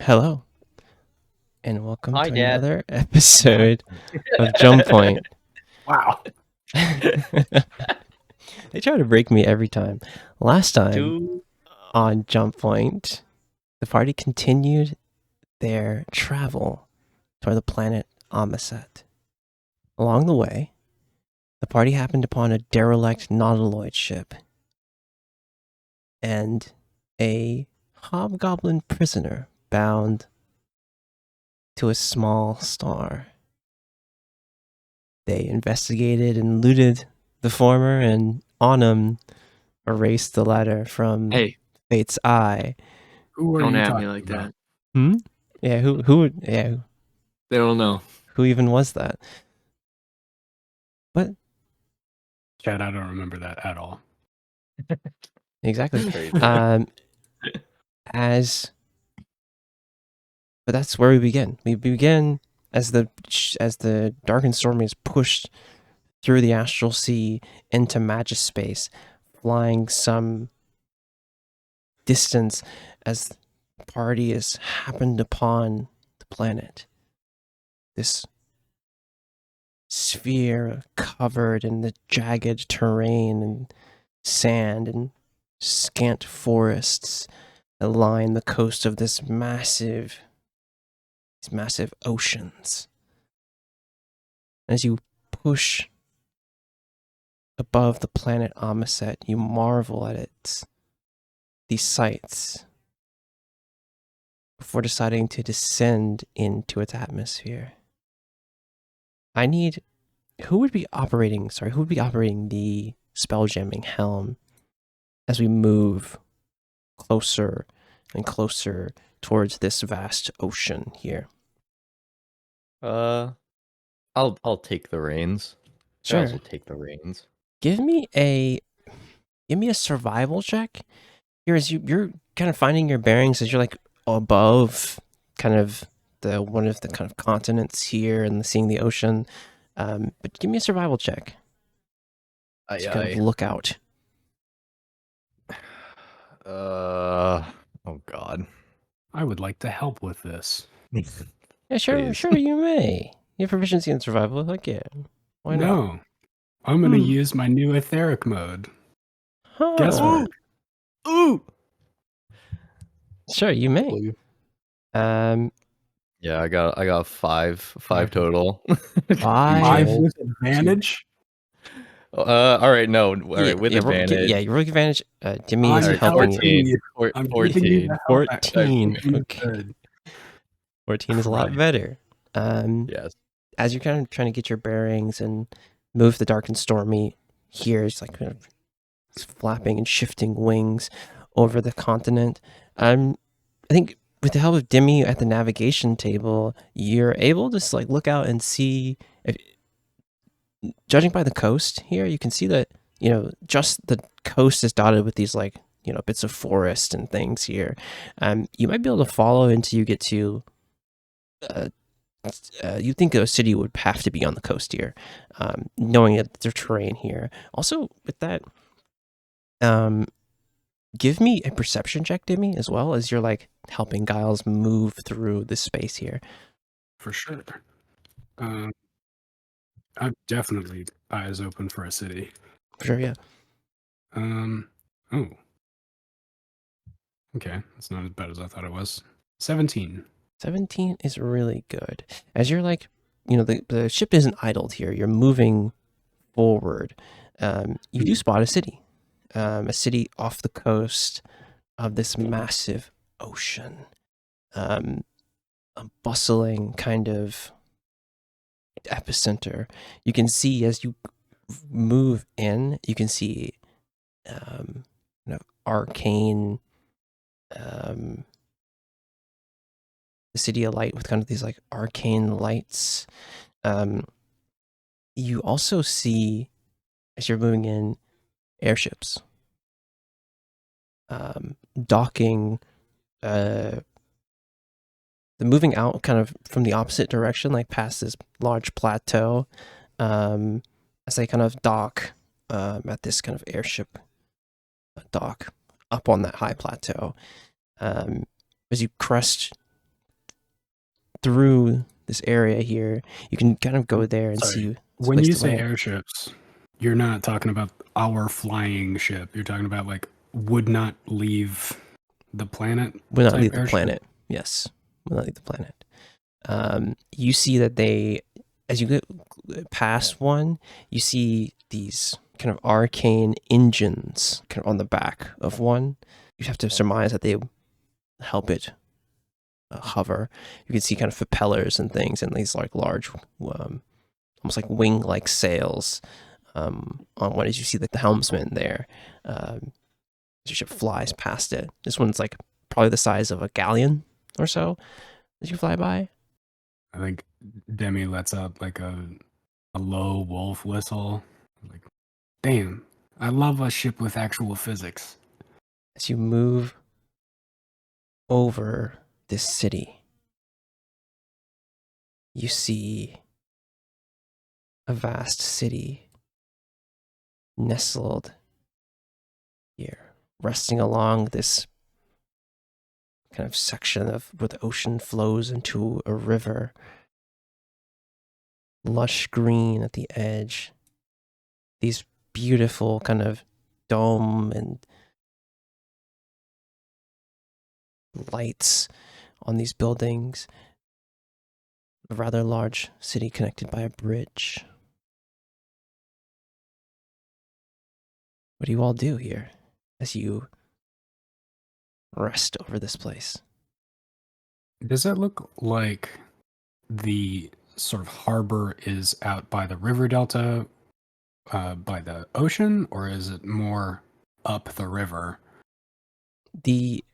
Hello, and welcome Hi, to Dad. another episode of Jump Point. Wow. They try to break me every time. Last time Two. on Jump Point, the party continued their travel toward the planet Amaseti. Along the way, the party happened upon a derelict nautiloid ship and a hobgoblin prisoner bound to a small star. They investigated and looted the former, and Autumn erased the latter from Hey, Fate's eye. Who are don't you at talking me like about? that. Yeah, who They don't know. who even was that? What? Chad, I don't remember that at all. Exactly. Crazy. But that's where we begin. We begin as the dark and stormy is pushed through the astral sea into Magispace, flying some distance as the party is happened upon the planet. This sphere covered in the jagged terrain and sand and scant forests that line the coast of these massive oceans. As you push above the planet Amaseti, you marvel at these sights before deciding to descend into its atmosphere. Who would be operating the spelljamming helm as we move closer and closer towards this vast ocean here? I'll take the reins. Sure. Guys will take the reins. Give me a survival check. Here, as you're kind of finding your bearings as you're like above kind of one of the kind of continents here and seeing the ocean. But give me a survival check. Just kind of look out. Oh God. I would like to help with this. Yeah, sure, Please. sure, you may. You have proficiency in survival. Like, yeah, why not? No. I'm going to use my new etheric mode. Huh. Guess what? Ooh. Sure, you may. Yeah, I got five total. 5 5 with advantage? All right, no. All right, with advantage. Yeah, you roll advantage. Jimmy I'm is Alright, helping you. 14. I'm giving you the help back. 14. I'm Okay. good. 14 is a lot Right. better. Yes. As you're kind of trying to get your bearings and move the dark and stormy here, it's like kind of flapping and shifting wings over the continent. I think with the help of Demi at the navigation table, you're able to like look out and see. Judging by the coast here, you can see that just the coast is dotted with these like bits of forest and things here. You might be able to follow until you get to. You think a city would have to be on the coast here, knowing that there's terrain here. Also, with that, give me a perception check, Demi, as well as you're like helping Giles move through this space here. For sure. I'm definitely eyes open for a city. Sure, yeah. Oh. Okay, that's not as bad as I thought it was. 17. 17 is really good. As you're like, the ship isn't idled here. You're moving forward. You do spot a city off the coast of this massive ocean. A bustling kind of epicenter. You can see as you move in, you can see arcane the city alight with kind of these like arcane lights. You also see, as you're moving in, airships docking. They're moving out kind of from the opposite direction, like past this large plateau, as they kind of dock at this kind of airship dock up on that high plateau. As you crest through this area here. You can kind of go there and see. When you say airships, you're not talking about our flying ship. You're talking about like would not leave the planet. Would not leave the planet. Yes, would not leave the planet. You see that they, as you get past one, you see these kind of arcane engines kind of on the back of one. You have to surmise that they help it hover. You can see kind of propellers and things, and these like large, almost like wing-like sails on one. As you see like the helmsman there, as your ship flies past it. This one's like probably the size of a galleon or so as you fly by. I think Demi lets out like a low wolf whistle. Like, damn, I love a ship with actual physics. As you move over this city, you see a vast city nestled here, resting along this kind of section of where the ocean flows into a river. Lush green at the edge. These beautiful kind of dome and lights on these buildings. A rather large city connected by a bridge. What do you all do here as you rest over this place? Does that look like the sort of harbor is out by the river delta, by the ocean, or is it more up the river?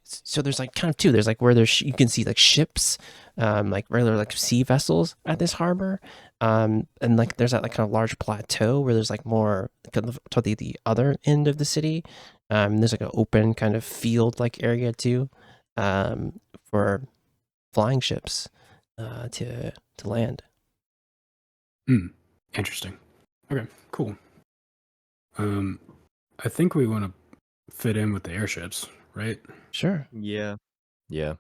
So there's like kind of two. There's like where you can see like ships, like regular like sea vessels at this harbor, and like there's that like kind of large plateau where there's like more kind of toward the other end of the city. There's like an open kind of field like area too, for flying ships to land. Interesting. Okay, cool. I think we want to fit in with the airships, right? Sure. Yeah. Yeah.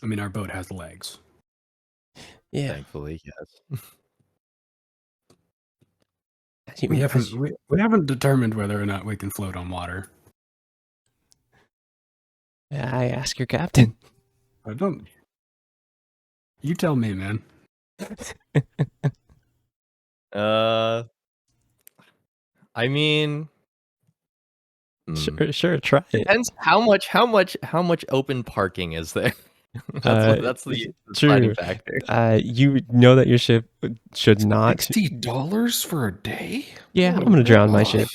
I mean, our boat has legs. Yeah. Thankfully, yes. We haven't determined whether or not we can float on water. I ask your captain. I don't. You tell me, man. I mean, sure, try it. Depends how much open parking is there. That's the deciding factor. You know that your ship should not. $60 for a day? Yeah, I'm gonna drown my ship.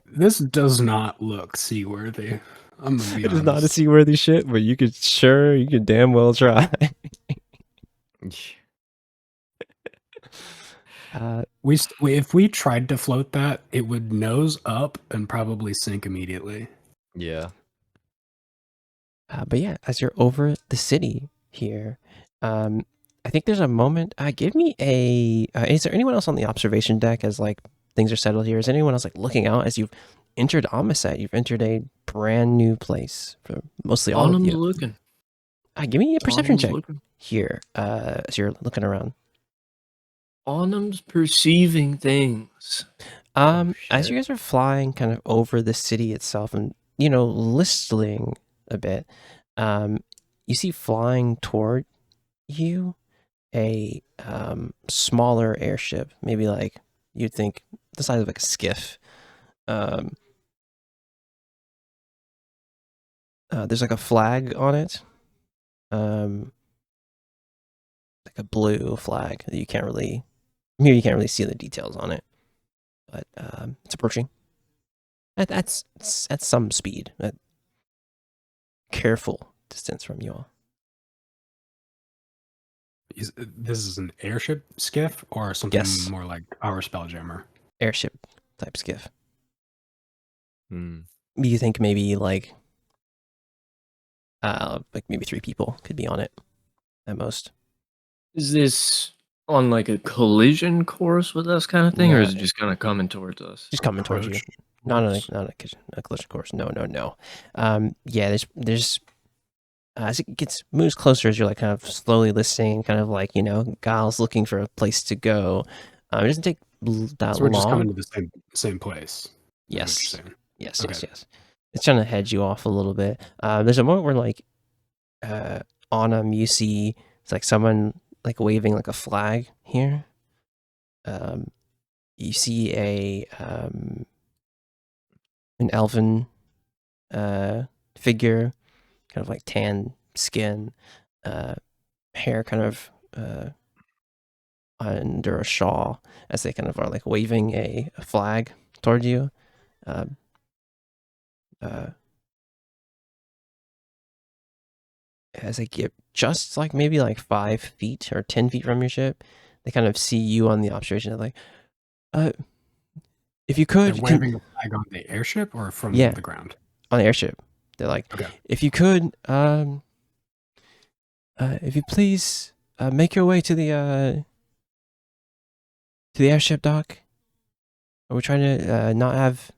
This does not look seaworthy. I'm gonna be honest. It is not a seaworthy ship, but you could damn well try. If we tried to float that, it would nose up and probably sink immediately. Yeah. But yeah, as you're over the city here, I think there's a moment. Give me a. Is there anyone else on the observation deck as like things are settled here? Is anyone else like looking out as you've entered Amaseti? You've entered a brand new place for mostly all of you. Looking. Give me a perception check here as you're looking around. Autumn's perceiving things. As you guys are flying kind of over the city itself and, listening a bit, you see flying toward you a smaller airship, maybe like you'd think the size of like a skiff. There's like a flag on it, like a blue flag that you can't really see the details on it, but it's approaching at some speed, at careful distance from you all. This is an airship skiff or something Yes. more like our Spelljammer? Airship type skiff. You think maybe like maybe 3 people could be on it at most. Is this on like a collision course with us kind of thing, or is it Yeah. just kind of coming towards us? Just coming towards you. Not a collision course. No. Yeah, there's as it moves closer, as you're like kind of slowly listening, kind of like, Giles looking for a place to go. It doesn't take that So we're long. just coming to the same place. Yes. Yes, Okay. yes. It's trying to hedge you off a little bit. There's a moment where like on you see it's like someone like waving like a flag here. You see an elven figure, kind of like tan skin, hair kind of under a shawl, as they kind of are like waving a flag toward you. As they get just like maybe like 5 feet or 10 feet from your ship, they kind of see you on the observation. They're like, if you could, They're waving a flag on the airship or from the ground? On the airship. They're like, okay. If you could, if you please make your way to the airship dock. We're trying to not have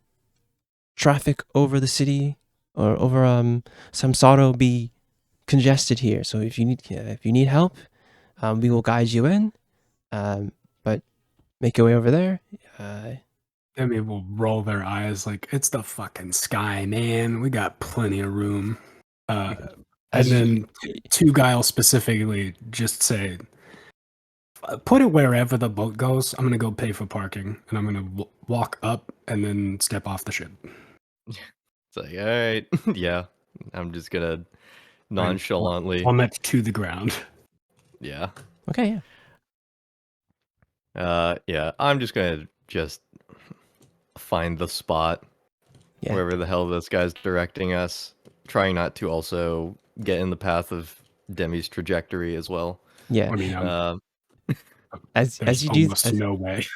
traffic over the city or over Sansaro be congested here. So if you need help, we will guide you in. But make your way over there. Demi will roll their eyes like, it's the fucking sky, man. We got plenty of room. And then two Guile specifically just say, put it wherever the boat goes. I'm going to go pay for parking. And I'm going to walk up and then step off the ship. It's like, all right. Yeah. I'm just going to nonchalantly plummet to the ground. Yeah. Okay, yeah. Yeah, I'm just going to find the spot wherever the hell this guy's directing us, trying not to also get in the path of Demi's trajectory as well. Yeah. I mean, as you do, almost no way.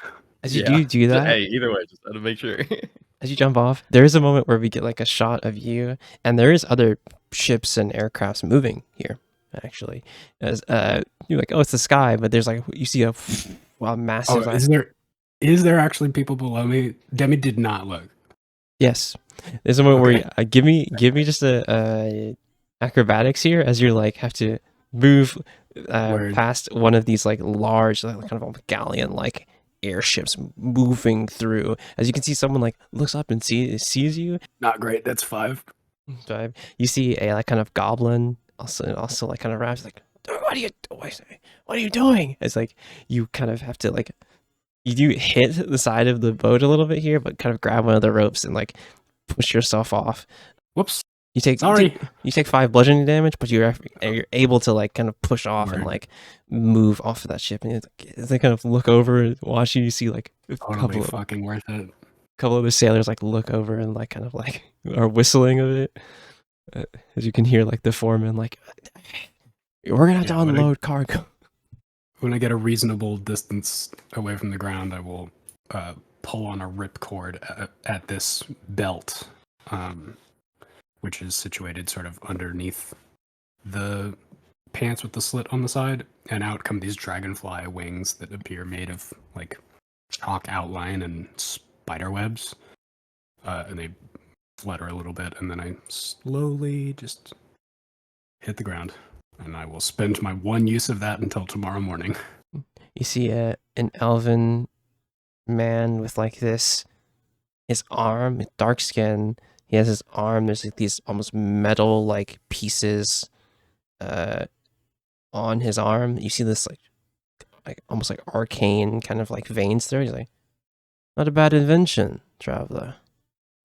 As you do that, hey, either way, just to make sure. As you jump off, there is a moment where we get like a shot of you, and there is other ships and aircrafts moving here. Actually, as you're like, oh, it's the sky, but there's like you see a massive. Oh, is there actually people below me? Demi did not look. Yes, there's a moment where give me just a acrobatics here as you're like have to move past one of these like large like kind of galleon like airships moving through. As you can see, someone like looks up and sees you. Not great. That's 5. You see a like kind of goblin also like kind of raps like, what are you doing? It's like you kind of have to like you do hit the side of the boat a little bit here, but kind of grab one of the ropes and like push yourself off. Whoops. You take 5 bludgeoning damage, but you're able to like kind of push off and like move off of that ship. And they kind of look over and watch you. You see like a couple fucking worth it. A couple of the sailors like look over and like kind of like are whistling of it. As you can hear like the foreman like, we're gonna have to unload cargo. When I get a reasonable distance away from the ground, I will pull on a ripcord at this belt. Which is situated sort of underneath the pants with the slit on the side, and out come these dragonfly wings that appear made of like chalk outline and spider webs, and they flutter a little bit, and then I slowly just hit the ground, and I will spend my one use of that until tomorrow morning. You see an elven man with like his arm, with dark skin. He has his arm. There's like these almost metal like pieces on his arm. You see this like almost like arcane kind of like veins there. He's like, not a bad invention, traveler.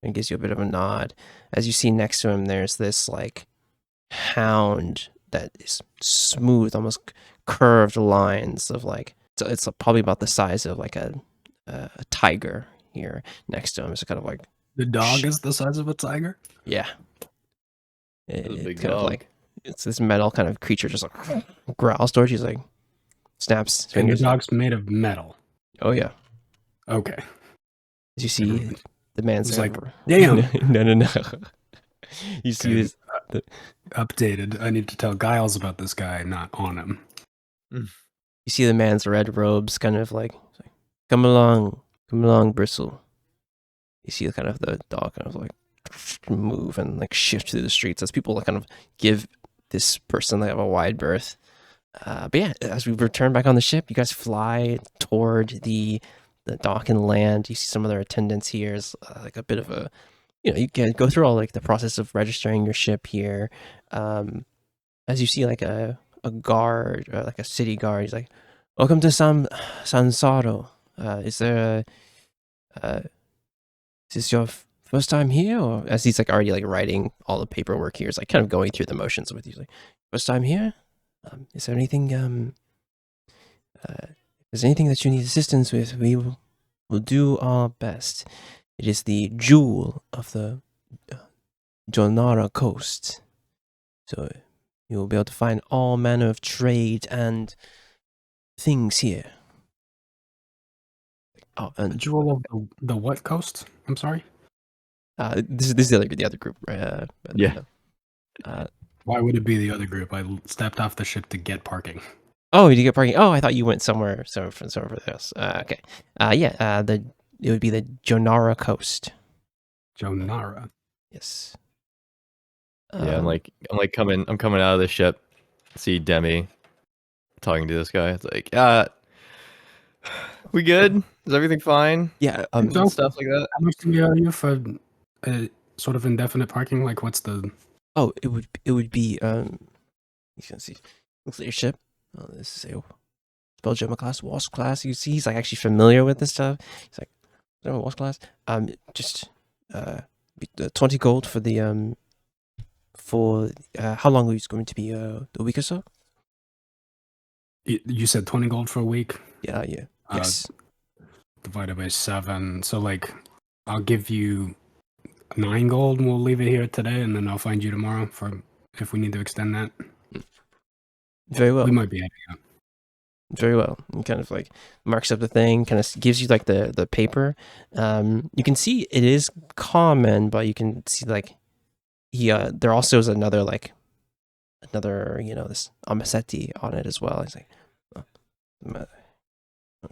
And gives you a bit of a nod. As you see next to him, there's this like hound that is smooth, almost curved lines of like, so it's probably about the size of like a tiger here next to him. It's kind of like, the dog is the size of a tiger? Yeah. It's a big kind dog. of like, it's this metal kind of creature just like growls towards you. He's like, snaps. And the dog's made of metal? Oh, yeah. Okay. As you see, the man's like, damn. No. You see this. Updated. I need to tell Giles about this guy, not on him. You see the man's red robes kind of like, come along, Bristle. You see kind of the dog kind of like move and like shift through the streets as people like kind of give this person that have a wide berth. But yeah, as we return back on the ship, you guys fly toward the dock and land. You see some other attendants here. Is like a bit of a, you can go through all like the process of registering your ship here. As you see like a guard, like a city guard, he's like, "Welcome to Sansaro. Is this your first time here?" Or as he's like already like writing all the paperwork here, is like kind of going through the motions with you. He's like, "First time here? Is there anything that you need assistance with? We will do our best. It is the jewel of the Jonara coast, so you will be able to find all manner of trade and things here." Oh, The and jewel of the what coast? I'm sorry. this is the other group, right? Yeah. Why would it be the other group? I stepped off the ship to get parking. Oh, did you get parking? Oh, I thought you went somewhere else. Okay. It would be the Jonara coast. Jonara. Yes. Yeah, I'm coming out of the ship, see Demi talking to this guy. It's like, we good? Is everything fine? Yeah. And stuff like that. How much do you owe you for sort of indefinite parking? Like, what's the? Oh, it would be you can see, looks like your ship. Oh, this is a Spelljammer class, Wasp class. You see, he's like actually familiar with this stuff. He's like, Wasp class. Just 20 gold for the for how long are you going to be? A week or so? You said 20 gold for a week. Yeah. Yes. Divided by 7. So like, I'll give you 9 gold, and we'll leave it here today, and then I'll find you tomorrow for if we need to extend that. Very well. We might be heading out. Very well. He kind of like marks up the thing, kind of gives you like the paper. You can see it is common, but you can see like there also is another this Amaseti on it as well. He's like, oh,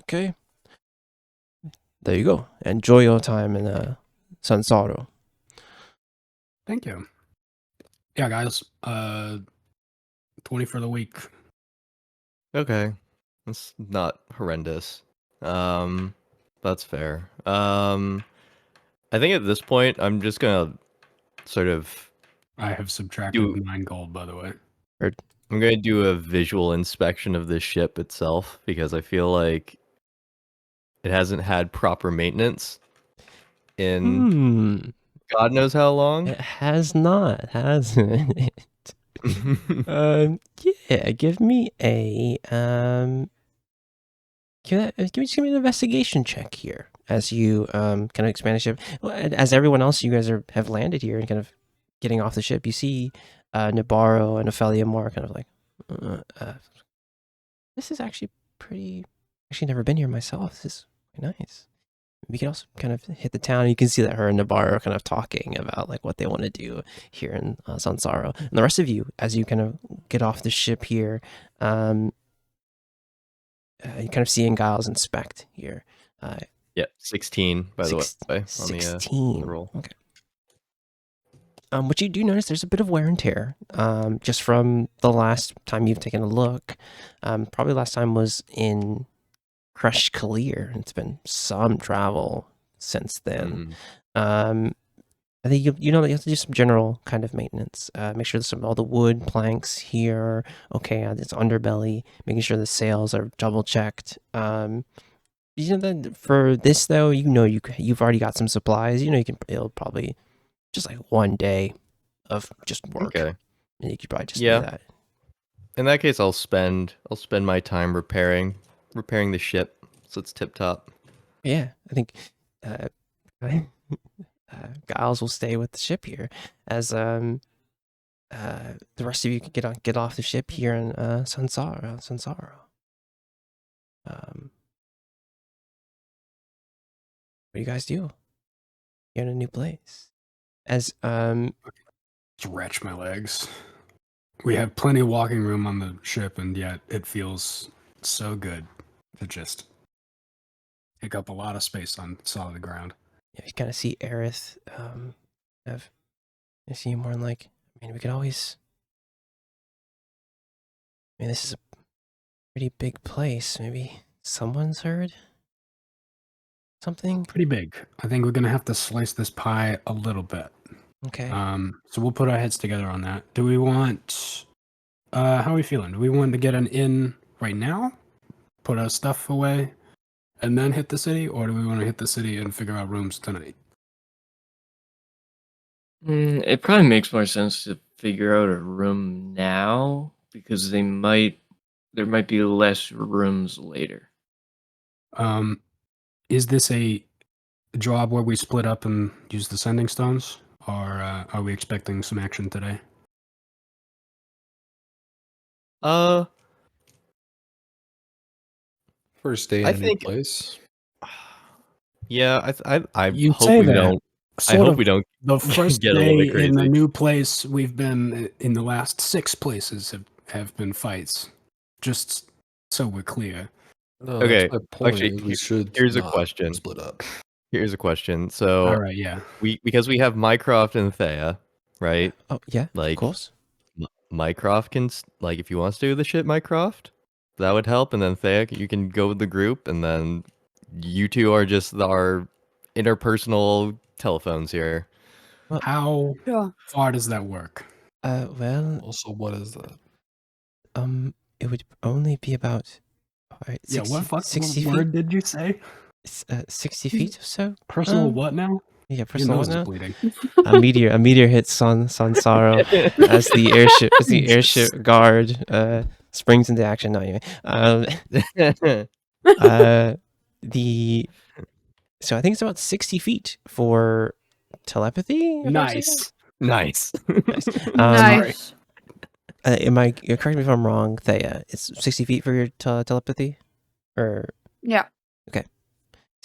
okay, there you go. Enjoy your time in Sansaro. Thank you. Yeah, guys. 20 for the week. Okay. That's not horrendous. That's fair. I think at this point I'm just gonna sort of I have subtracted 9 gold, by the way. I'm gonna do a visual inspection of this ship itself because I feel like it hasn't had proper maintenance in God knows how long. It has not, hasn't it? Yeah, give me a give me an investigation check here as you kind of expand the ship. Well, as everyone else, you guys have landed here and kind of getting off the ship. You see Nabaro and Ophelia Moore kind of like, this is actually pretty. Actually, never been here myself. This is pretty nice. We can also kind of hit the town. You can see that her and Nabaro are kind of talking about like what they want to do here in Sansaro. And the rest of you, as you kind of get off the ship here, you kind of see Giles inspect here. Yeah, 16 by the way. 16 on the roll. Okay. What you do notice, there's a bit of wear and tear, just from the last time you've taken a look. Probably last time was in Crush Kalir. It's been some travel since then. I think you have to do some general kind of maintenance. Make sure that all the wood planks here are okay. It's underbelly. Making sure the sails are double checked. That for this though, you've already got some supplies. It'll probably just like one day of just work. Okay. And you could probably just do that. In that case, I'll spend my time repairing the ship so it's tip top. Yeah, I think Giles will stay with the ship here as the rest of you can get off the ship here in Sansaro. What do you guys do? You're in a new place. As Stretch my legs. We have plenty of walking room on the ship, and yet it feels so good to just take up a lot of space on solid ground. Yeah, you kind of see Aerith. I see more like, we could always I mean, this is a pretty big place. Maybe someone's heard something? Pretty big. I think we're gonna have to slice this pie a little bit. Okay. So we'll put our heads together on that. Do we want? How are we feeling? Do we want to get an inn right now, put our stuff away, and then hit the city, or do we want to hit the city and figure out rooms tonight? It probably makes more sense to figure out a room now because there might be less rooms later. Is this a job where we split up and use the sending stones, or are we expecting some action today? First day in a new place. Yeah, I You hope say we that. don't. I Sort hope of we don't the first get a little day bit crazy. in the new place we've been in the last 6 places have been fights. Just so we're clear. No, Okay, that's my point. actually, Is we should here's a not question. split up. Here's a question. So, All right, yeah. because we have Mycroft and Thea, right? Oh, yeah, Like, of course. Mycroft can like if he wants to do the shit, Mycroft, that would help. And then Thea, you can go with the group, and then you two are just our interpersonal telephones here. How far does that work? Well, Also, what is that? it would only be about 60 word feet. did you say? 60 feet or so. Personal what now? Yeah, Your personal nose what is now? bleeding. A meteor hits Sansaro as the airship guard springs into action. No, anyway. So I think it's about 60 feet for telepathy. if I'm saying Nice. Nice. Nice. correct me if I'm wrong, Thea? It's 60 feet for your telepathy, or Yeah. so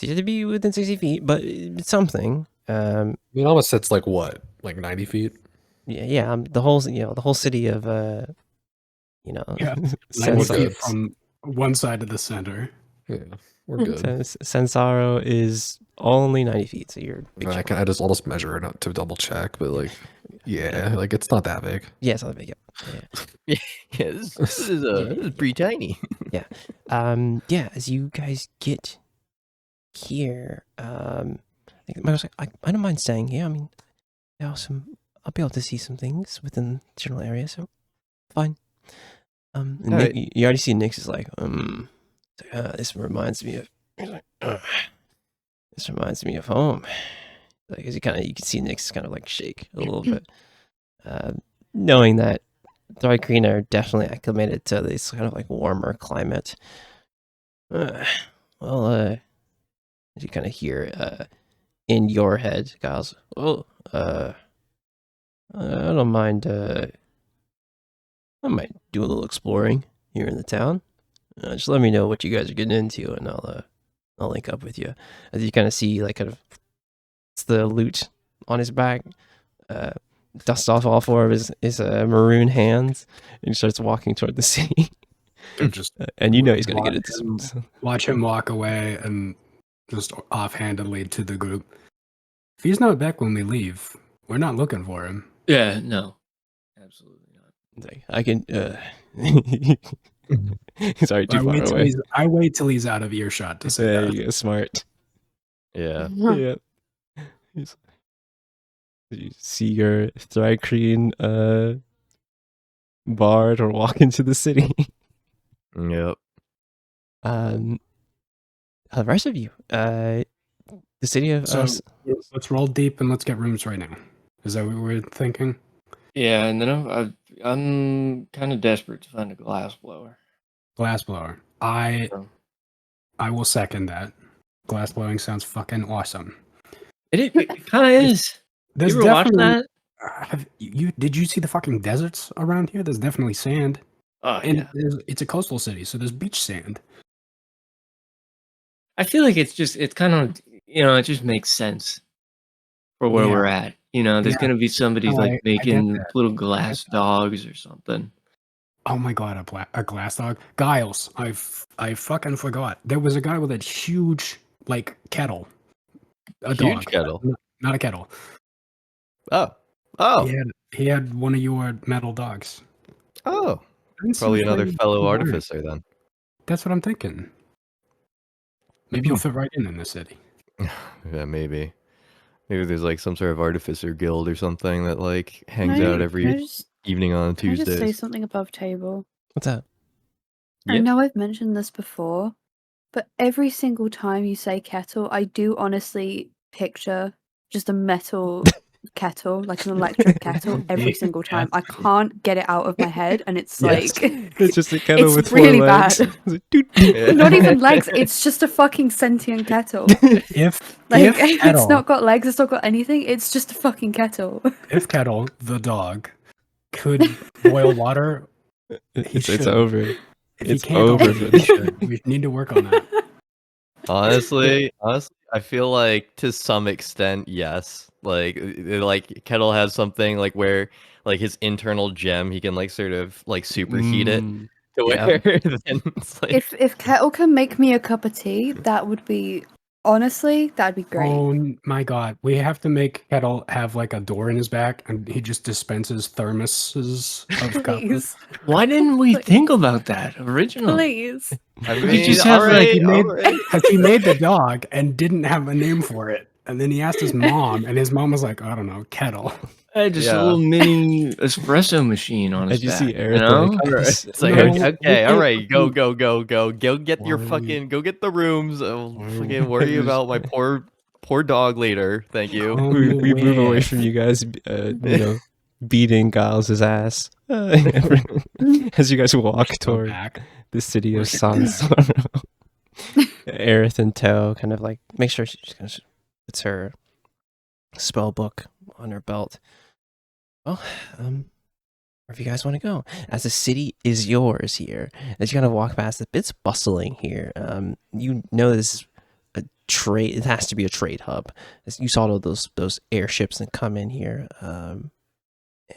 you have to be within 60 feet, but it's something. I mean, almost it's like what, like 90 feet? Yeah. The whole city of Yeah. 90 Sans- feet from one side to the center. Yeah, we're good. Sansaro is only 90 feet, so you're big I chunk. I'll just measure it out to double check, but like, yeah, like it's not that big. Yeah, it's not that big. Yeah. Yeah, this is pretty tiny. Yeah, as you guys get here, I think I don't mind staying here. I mean, there are I'll be able to see some things within the general area, so fine. And Alright. you already see Nyx is like, this reminds me of, this reminds me of home. Like, as you can see Nyx kind of like shake a little bit, knowing that Thrycreen are definitely acclimated to this kind of like warmer climate. As you kind of hear in your head, Giles, I don't mind, I might do a little exploring here in the town. Just let me know what you guys are getting into, and I'll link up with you. As you kind of see, like, kind of, it's the loot on his back, dust off all 4 of his maroon hands, and he starts walking toward the city. Just and you know he's gonna get into some. Watch him walk away and just offhandedly to the group. If he's not back when we leave, we're not looking for him. Yeah, no, absolutely not. It's like, I can. He's already too far away. I wait till he's out of earshot to say There that. you go, smart. Yeah. Yeah. You see your Thrycreen bard or walk into the city. Yep. The rest of you, the city of So let's roll deep and let's get rooms right now. Is that what we're thinking? Yeah, and then I'm kind of desperate to find a glass blower. Glassblower. I will second that. Glass blowing sounds fucking awesome. It kind of is. There's You ever watched that? Did you see the fucking deserts around here? There's definitely sand. Oh, And yeah. it's a coastal city, so there's beach sand. I feel like it's kind of, it just makes sense for where Yeah. we're at. There's Yeah. going to be somebody No, I get making that. little glass dogs or something. Oh my god, a glass dog. Giles, I fucking forgot. There was a guy with a huge like kettle. A Huge dog. kettle? Not a kettle. Oh. He had one of your metal dogs. Oh. Probably another pretty fellow smart. artificer then. That's what I'm thinking. Maybe you'll fit right in the city. Yeah, maybe. Maybe there's like some sort of artificer guild or something that like hangs out every evening on Can I just say Tuesdays. something above table? What's that? I Yeah. know I've mentioned this before, but every single time you say kettle, I do honestly picture just a metal kettle, like an electric kettle, every single time. I can't get it out of my head, and it's Yes. like It's just a kettle it's with really 4 legs. bad. It's like, doot. Not even legs. It's just a fucking sentient kettle. If It's Kettle, not got legs. It's not got anything. It's just a fucking kettle. if Kettle, the dog, could boil water, It's should. over. if It's he can't, over. he should. We need to work on that. Honestly, I feel like to some extent, yes. Like Kettle has something like where like his internal gem, he can like sort of like superheat it to where then it's like If Kettle can make me a cup of tea, that would be honestly, that'd be great. Oh my god, we have to make Kettle have like a door in his back, and he just dispenses thermoses of cups. Please, Why didn't we think about that originally? please. I You mean, just have, like, He made, alright. because he made the dog and didn't have a name for it, and then he asked his mom, and his mom was like, I don't know, Kettle. Just Yeah. a little mini espresso machine on his Did you back. see You Eric? know? Like, It's like No, okay, we all right, can't- go get your Why- fucking go get the rooms. I'll Why- fucking worry about my poor dog later. Thank you. we move away from you guys, beating Giles' ass as you guys walk Go toward back. the city of Sansaro. Aerith and Toe kind of like make sure she puts her spell book on her belt. Well, wherever you guys want to go, as the city is yours here, as you kind of walk past, it's bustling here. You know this is a trade. It has to be a trade hub. As you saw all those airships that come in here. I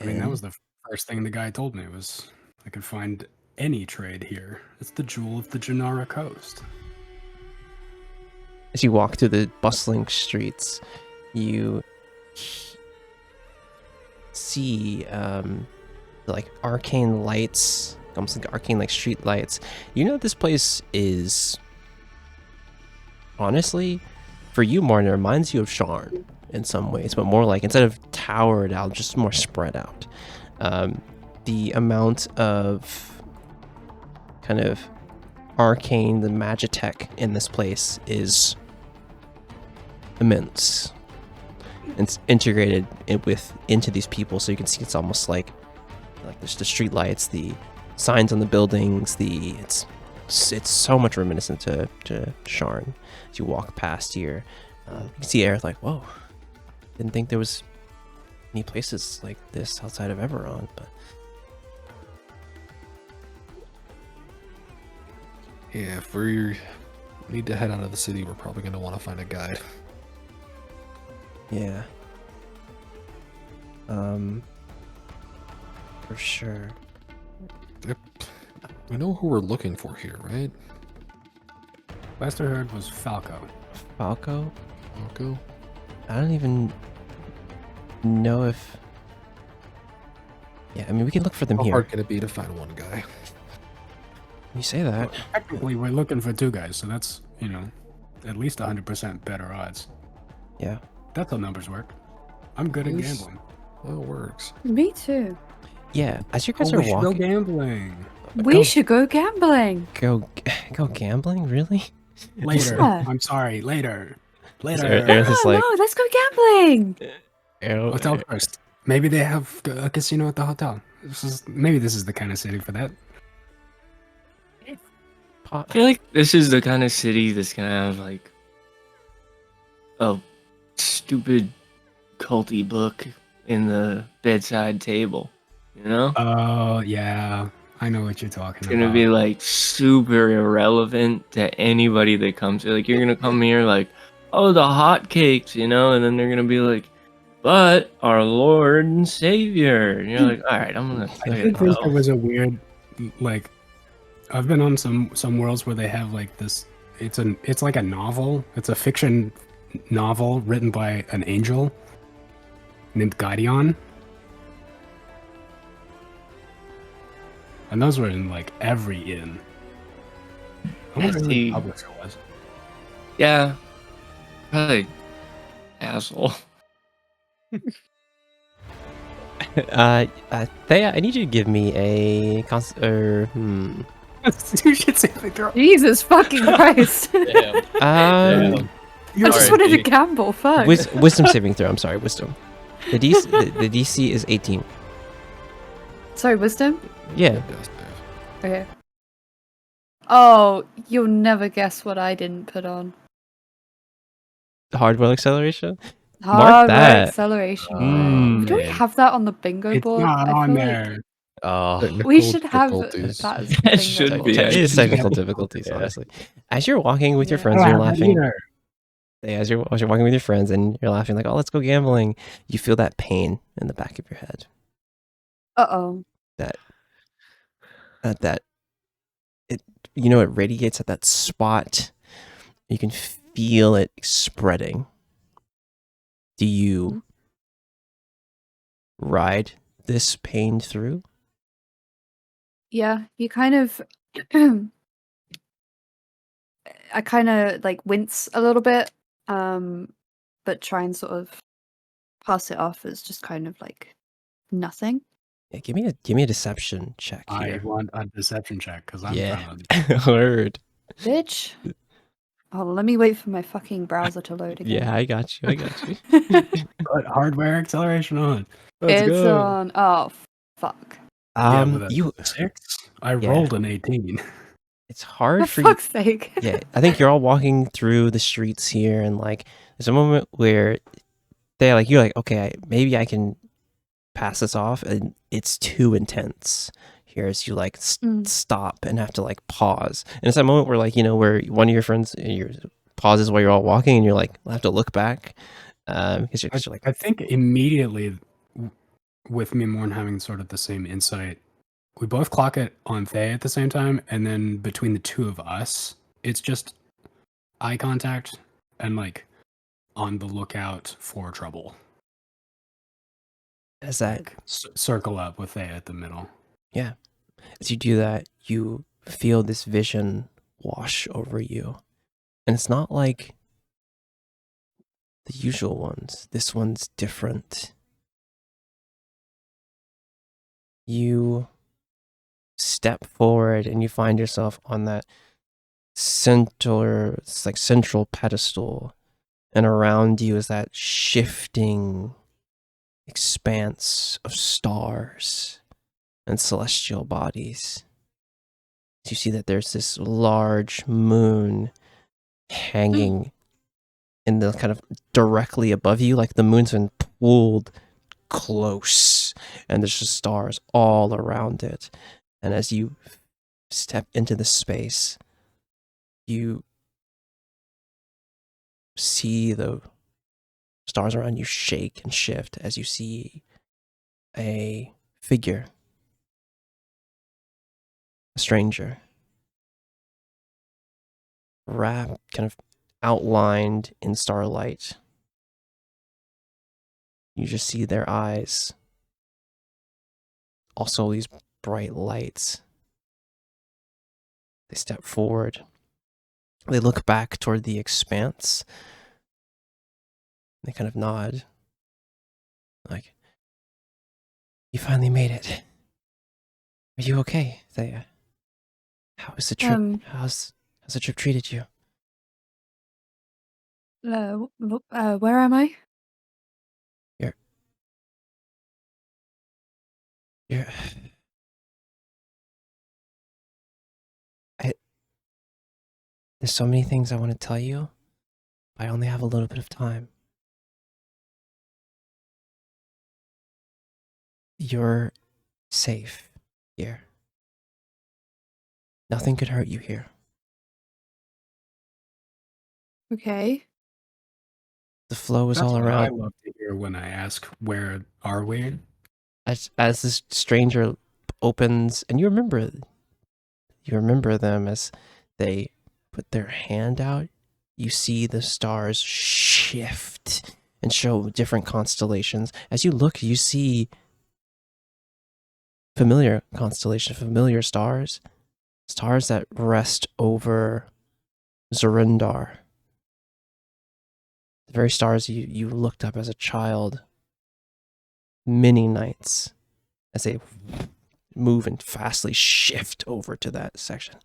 mean, that was the first thing the guy told me was I could find any trade here. It's the jewel of the Janara coast. As you walk through the bustling streets, you see like arcane lights, almost like arcane like street lights. You know this place is honestly, for you, Martin, it reminds you of Sharn in some ways, but more like instead of towered out, just more spread out. The amount of kind of arcane, the magitech in this place is immense. It's integrated into these people, so you can see it's almost like there's the street lights, the signs on the buildings, it's so much reminiscent to Sharn as you walk past here. You can see Aerith like, whoa, didn't think there was any places like this outside of Eberron, but Yeah, if we need to head out of the city, we're probably going to want to find a guide. yeah. For sure. Yep. We know who we're looking for here, right? Last I heard was Falco. Falco? Falco? I don't even know if... Yeah, I mean, we can look for them How here. hard can it be to find one guy? You say that. Technically, we're looking for two guys, so that's, at least 100% better odds. Yeah. That's how numbers work. I'm good at Yes. gambling. Well, it works. Me too. Yeah, as you guys Oh, are we should go walking... gambling. We should go gambling. Go gambling? Really? Later. Yeah. I'm sorry. Later. Aerith is like... No, let's go gambling. Hotel first. Maybe they have a casino at the hotel. Maybe this is the kind of city for that. I feel like this is the kind of city that's gonna have like a stupid culty book in the bedside table, you know? Oh, yeah. I know what you're talking It's about. gonna be like super irrelevant to anybody that comes here. Like you're gonna come here like, oh, the hot cakes, you know, and then they're gonna be like, but our Lord and Savior. And you're like, all right, I'm gonna I did think it was a weird, like, I've been on some worlds where they have like this. It's like a novel. It's a fiction novel written by an angel named Grady. And those were in like every inn. I wonder who the ST. publisher was. Yeah. Probably asshole. Thea, I need you to give me a You should say the girl. Jesus fucking Christ. Damn. um, I just Alright, wanted to Dee. gamble. Fuck. wisdom saving throw. I'm sorry, wisdom. The DC is 18. Sorry, wisdom? Yeah. Okay. Oh, you'll never guess what I didn't put on. Hardware acceleration. Hardware that. acceleration. Mm. Do we man. have that on the bingo It's board? not I on feel there. Oh, we should have difficulties. that as That bingo should board. be It is actually. technical difficulties, Yeah. honestly. As you're walking with your Yeah. friends, I you're don't have that laughing. either. Yeah, as you're walking with your friends and you're laughing, like, oh, let's go gambling. You feel that pain in the back of your head. Uh-oh. It radiates at that spot. You can feel it spreading. Do you ride this pain through? Yeah, you kind of... I kind of, like, wince a little bit, but try and sort of pass it off as just kind of, like, nothing. Yeah, give me a deception check I here. want a deception check because I'm Yeah, trying to. word. Bitch. Oh, let me wait for my fucking browser to load again. Yeah, I got you. Put hardware acceleration on. It's on. Oh, fuck. Yeah, with a You. 6. I Yeah. rolled an 18. It's hard For for you. fuck's sake. Yeah, I think you're all walking through the streets here, and like, there's a moment where you're like, okay, maybe I can pass this off, and it's too intense. Here, as you like stop and have to like pause, and it's that moment where like where one of your friends pauses while you're all walking, and you're like, I have to look back, because you're like, I think immediately, with me and Morn having sort of the same insight, we both clock it on Thay at the same time, and then between the two of us, it's just eye contact and like on the lookout for trouble. as that Circle up with Thay at the middle. Yeah. As you do that, you feel this vision wash over you. And it's not like the usual ones. This one's different. You step forward and you find yourself on that central pedestal. And around you is that shifting expanse of stars and celestial bodies. You see that there's this large moon hanging in the kind of directly above you, like the moon's been pulled close, and there's just stars all around it. And as you step into the space, you see the stars around you shake and shift as you see a figure, a stranger, wrapped, kind of outlined in starlight. You just see their eyes, also these bright lights. They step forward. They look back toward the expanse. They kind of nod. Like, you finally made it. Are you okay, Thea? How was the trip? How's the trip treated you? Where am I? You're... There's so many things I want to tell you, but I only have a little bit of time. You're safe here. Nothing could hurt you here. Okay. The flow is That's all what around. I love to hear when I ask, where are we? As this stranger opens, and you remember them as they put their hand out. You see the stars shift and show different constellations. As you look, you see familiar constellation, familiar stars, stars that rest over Zerundar. The very stars you looked up as a child many nights as they move and fastly shift over to that section.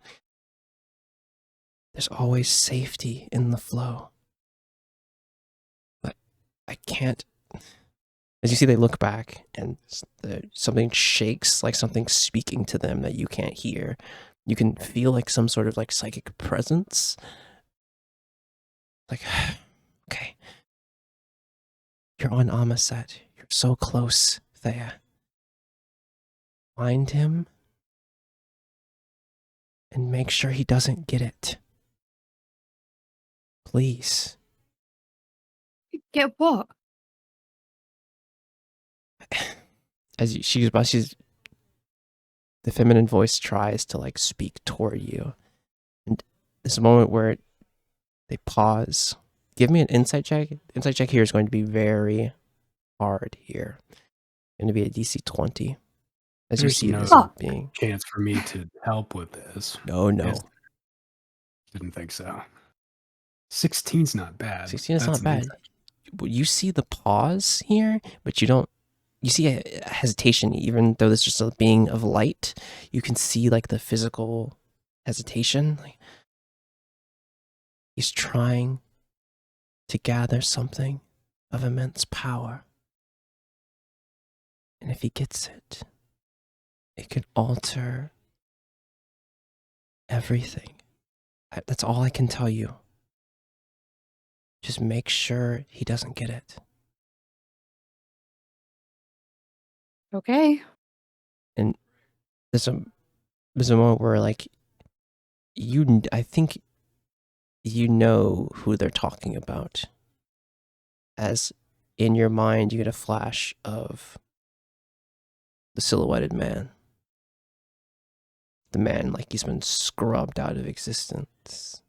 There's always safety in the flow. But I can't... As you see, they look back and something shakes, like something speaking to them that you can't hear. You can feel like some sort of like psychic presence. Like, okay. You're on Amaseti. You're so close, Thea. Find him and make sure he doesn't get it. Please. Get what? She's the feminine voice tries to like speak toward you, and there's a moment where they pause. Give me an insight check. Insight check here is going to be very hard here. Going to be a DC 20. As you see this being chance for me to help with this. No. Yes. Didn't think so. 16's not bad. 16 is not bad. You see the pause here, but you don't. You see a hesitation, even though this is just a being of light. You can see like the physical hesitation. Like, he's trying to gather something of immense power. And if he gets it, it could alter everything. That's all I can tell you. Just make sure he doesn't get it. Okay. And there's a moment where like I think you know who they're talking about. As in your mind you get a flash of the silhouetted man. The man like he's been scrubbed out of existence.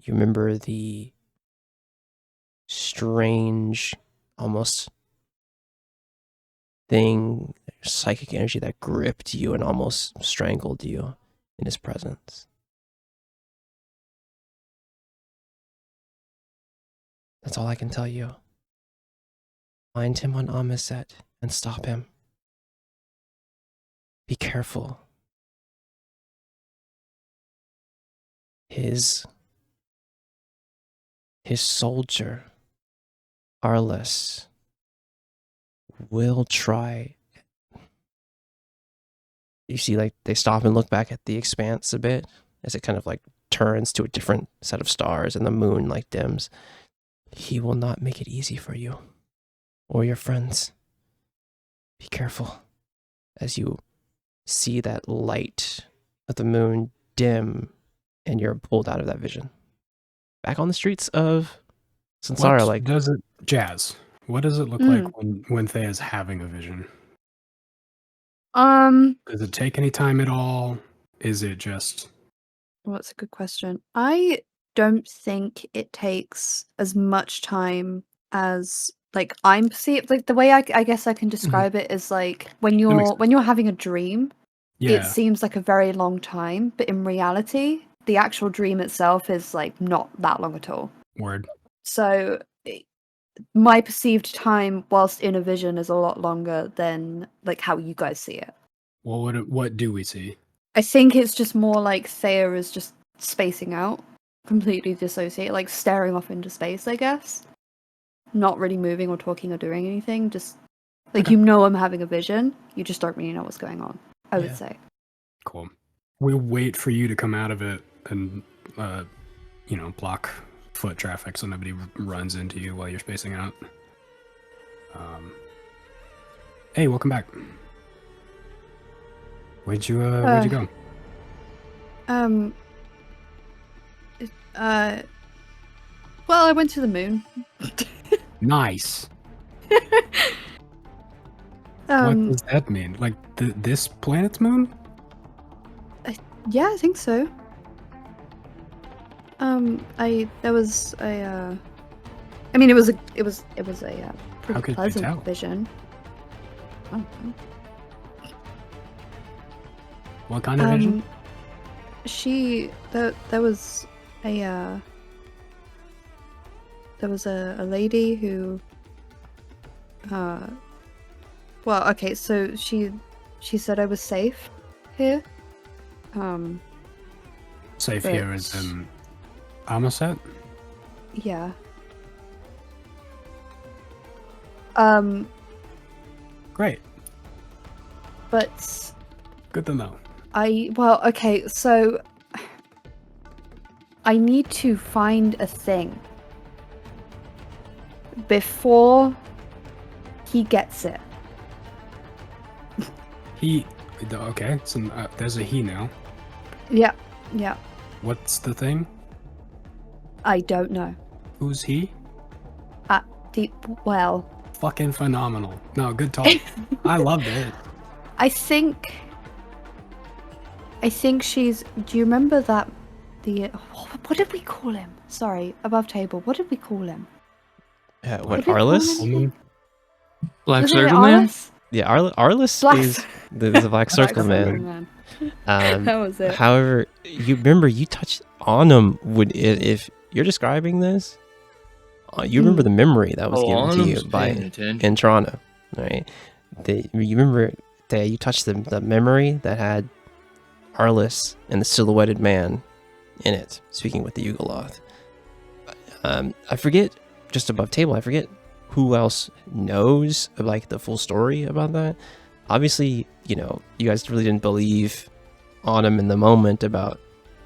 You remember the strange, almost thing, psychic energy that gripped you and almost strangled you in his presence. That's all I can tell you. Find him on Amaseti and stop him. Be careful. His soldier, Arliss, will try. You see, like, they stop and look back at the expanse a bit as it kind of like turns to a different set of stars and the moon like dims. He will not make it easy for you or your friends. Be careful as you see that light of the moon dim and you're pulled out of that vision. Back on the streets of Sansaro, like, does it, Jazz? What does it look like when Thea's having a vision? Does it take any time at all? Is it just... Well, that's a good question. I don't think it takes as much time as like I'm perceived. Like the way I guess I can describe it is like when you're having a dream, it seems like a very long time, but in reality, the actual dream itself is like not that long at all. Word. So my perceived time whilst in a vision is a lot longer than like how you guys see it. Well, what do we see? I think it's just more like Thea is just spacing out, completely dissociated, like staring off into space, I guess. Not really moving or talking or doing anything, just like you know I'm having a vision, you just don't really know what's going on, I would say. Cool. We'll wait for you to come out of it and, block foot traffic so nobody runs into you while you're spacing out. Hey, welcome back. Where'd you go? Well, I went to the moon. Nice. What does that mean? Like this planet's moon? Yeah, I think so. It was a pretty pleasant vision. I don't know. What kind of vision? There was a lady who well, okay, so she said I was safe here. Safe but- here is in Amaseti? Yeah. Great. But Good to know. well, okay, so I need to find a thing before he gets it. Okay, so there's a he now. Yeah. What's the thing? I don't know. Who's he? Well, Fucking phenomenal. No, good talk. I loved it. I think she's. Do you remember that? What did we call him? Sorry, above table. What did we call him? What, did we call Arliss? him? Black Was it Circle Man? Arliss? Yeah, Arliss Black is the Black Circle Man. That was it. However, you remember you touched on him. If you're describing this, you remember the memory that was given to you by Entrana, right? You remember that you touched the memory that had Arliss and the silhouetted man in it, speaking with the Yugoloth. I forget, just above table, I forget who else knows like the full story about that. Obviously, you guys really didn't believe on him in the moment about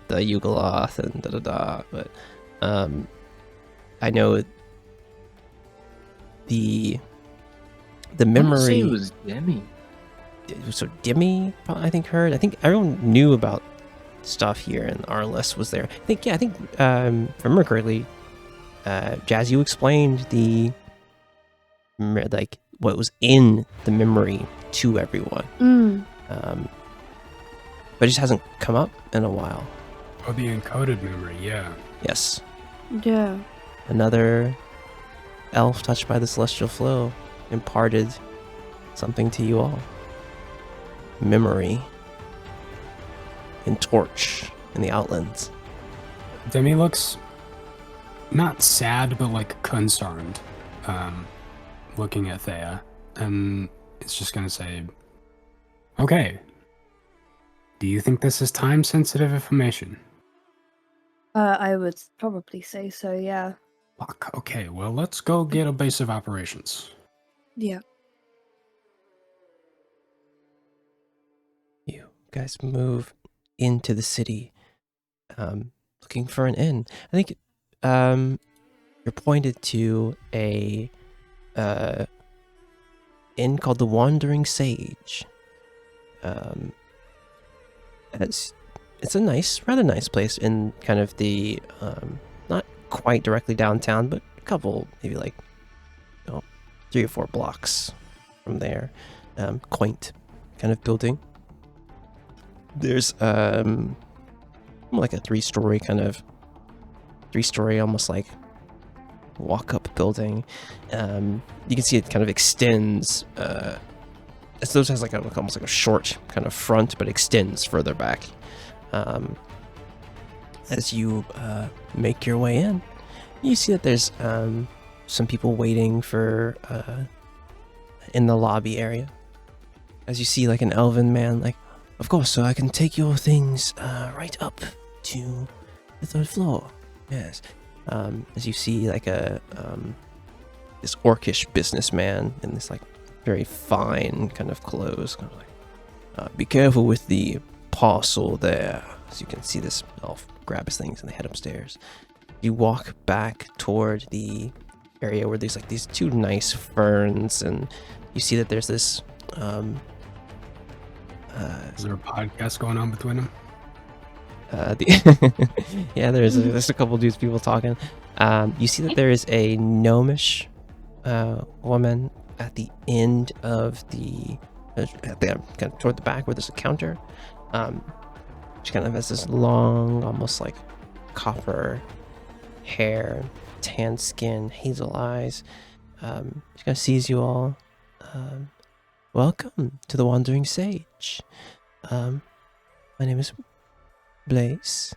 the Yugoloth and but I know the memory. It was Demi. So Demi, I think, heard. I think everyone knew about stuff here, and Arliss was there. I think if I remember correctly, Jazz, you explained like what was in the memory to everyone. But it just hasn't come up in a while. Oh, the encoded memory, yeah. Yes. Yeah. Another elf touched by the celestial flow imparted something to you all. Memory in Torch in the Outlands. Demi looks not sad, but like concerned, looking at Thea, and it's just gonna say, okay, do you think this is time-sensitive information? I would probably say so, yeah. Fuck, okay, well, let's go get a base of operations. Yeah. You guys move into the city, looking for an inn. I think you're pointed to a inn called the Wandering Sage. It's a rather nice place in kind of the not quite directly downtown, but a couple, maybe like 3 or 4 blocks from there. Quaint kind of building. There's like a 3-story almost like walk-up building. You can see it kind of extends. It still has like almost like a short kind of front, but extends further back. As you make your way in, you see that there's some people waiting for in the lobby area. As you see like an elven man, like, of course, so I can take your things right up to the 3rd floor. Yes. As you see like this orcish businessman in this like very fine kind of clothes, kind of like, be careful with the parcel there. So you can see this elf grab his things and they head upstairs. You walk back toward the area where there's like these 2 nice ferns, and you see that there's this Is there a podcast going on between them? Yeah, there's a couple dudes, people talking. You see that there is a gnomish woman at the end of the kind of toward the back where there's a counter. She kind of has this long, almost like copper hair, tan skin, hazel eyes. She kind of sees you all. Welcome to the Wandering Sage. My name is Blaze.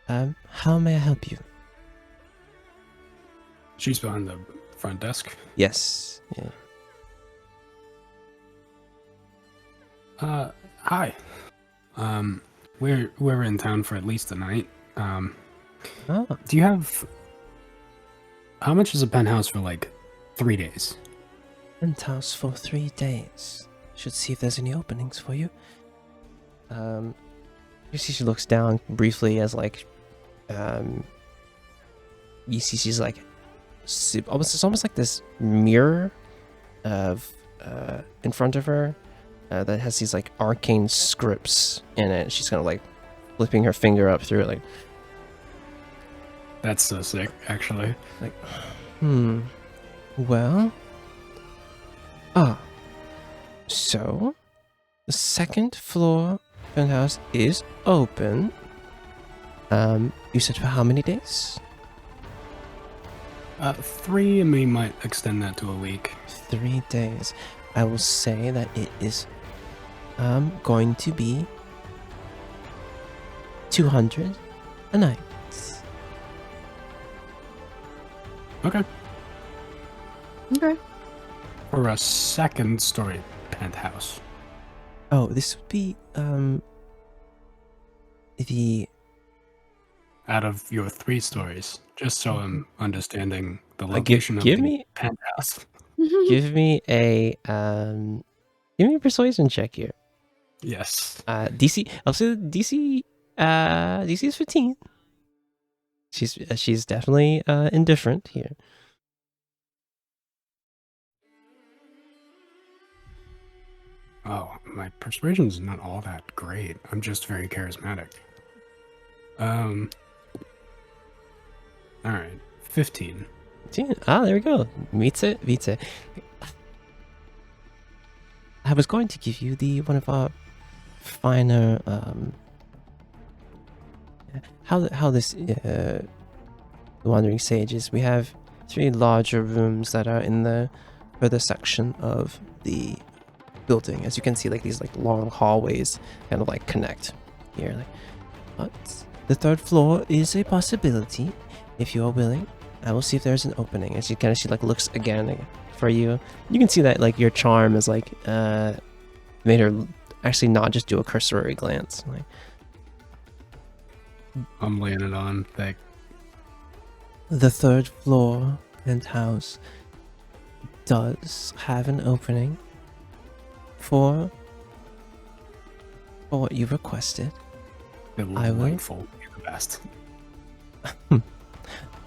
How may I help you? She's behind the front desk. Yes. Yeah. Hi. We're in town for at least a night. Oh, Do you have... How much is a penthouse for, like, 3 days? penthouse for 3 days. Should see if there's any openings for you. You see she looks down briefly as like, you see she's like, it's almost like this mirror of, in front of her, that has these like arcane scripts in it. She's kind of like flipping her finger up through it, like, That's so sick, actually. like, well, so the second floor penthouse is open. You said for how many days? 3, and we might extend that to a week. 3 days. I will say that it is going to be 200 a night. Okay. Okay. For a second-story penthouse. Oh, this would be the Out of your 3 stories, just so I'm understanding the give location of the me penthouse. give me a persuasion check here. Yes. DC. I'll say DC. DC is 15. She's definitely indifferent here. Oh, my persuasion's not all that great. I'm just very charismatic. Alright. 15. 15. Ah, there we go. Meets it. I was going to give you one of our finer how this the Wandering Sage is. We have 3 larger rooms that are in the further section of the building. As you can see, like these like long hallways kind of like connect here. Like, but the 3rd floor is a possibility if you are willing. I will see if there's an opening. As you kind of, she like looks again for you. You can see that like your charm is like made her actually not just do a cursory glance. Like, I'm laying it on thick. the 3rd floor penthouse does have an opening for what you requested. Delightful. You're the best.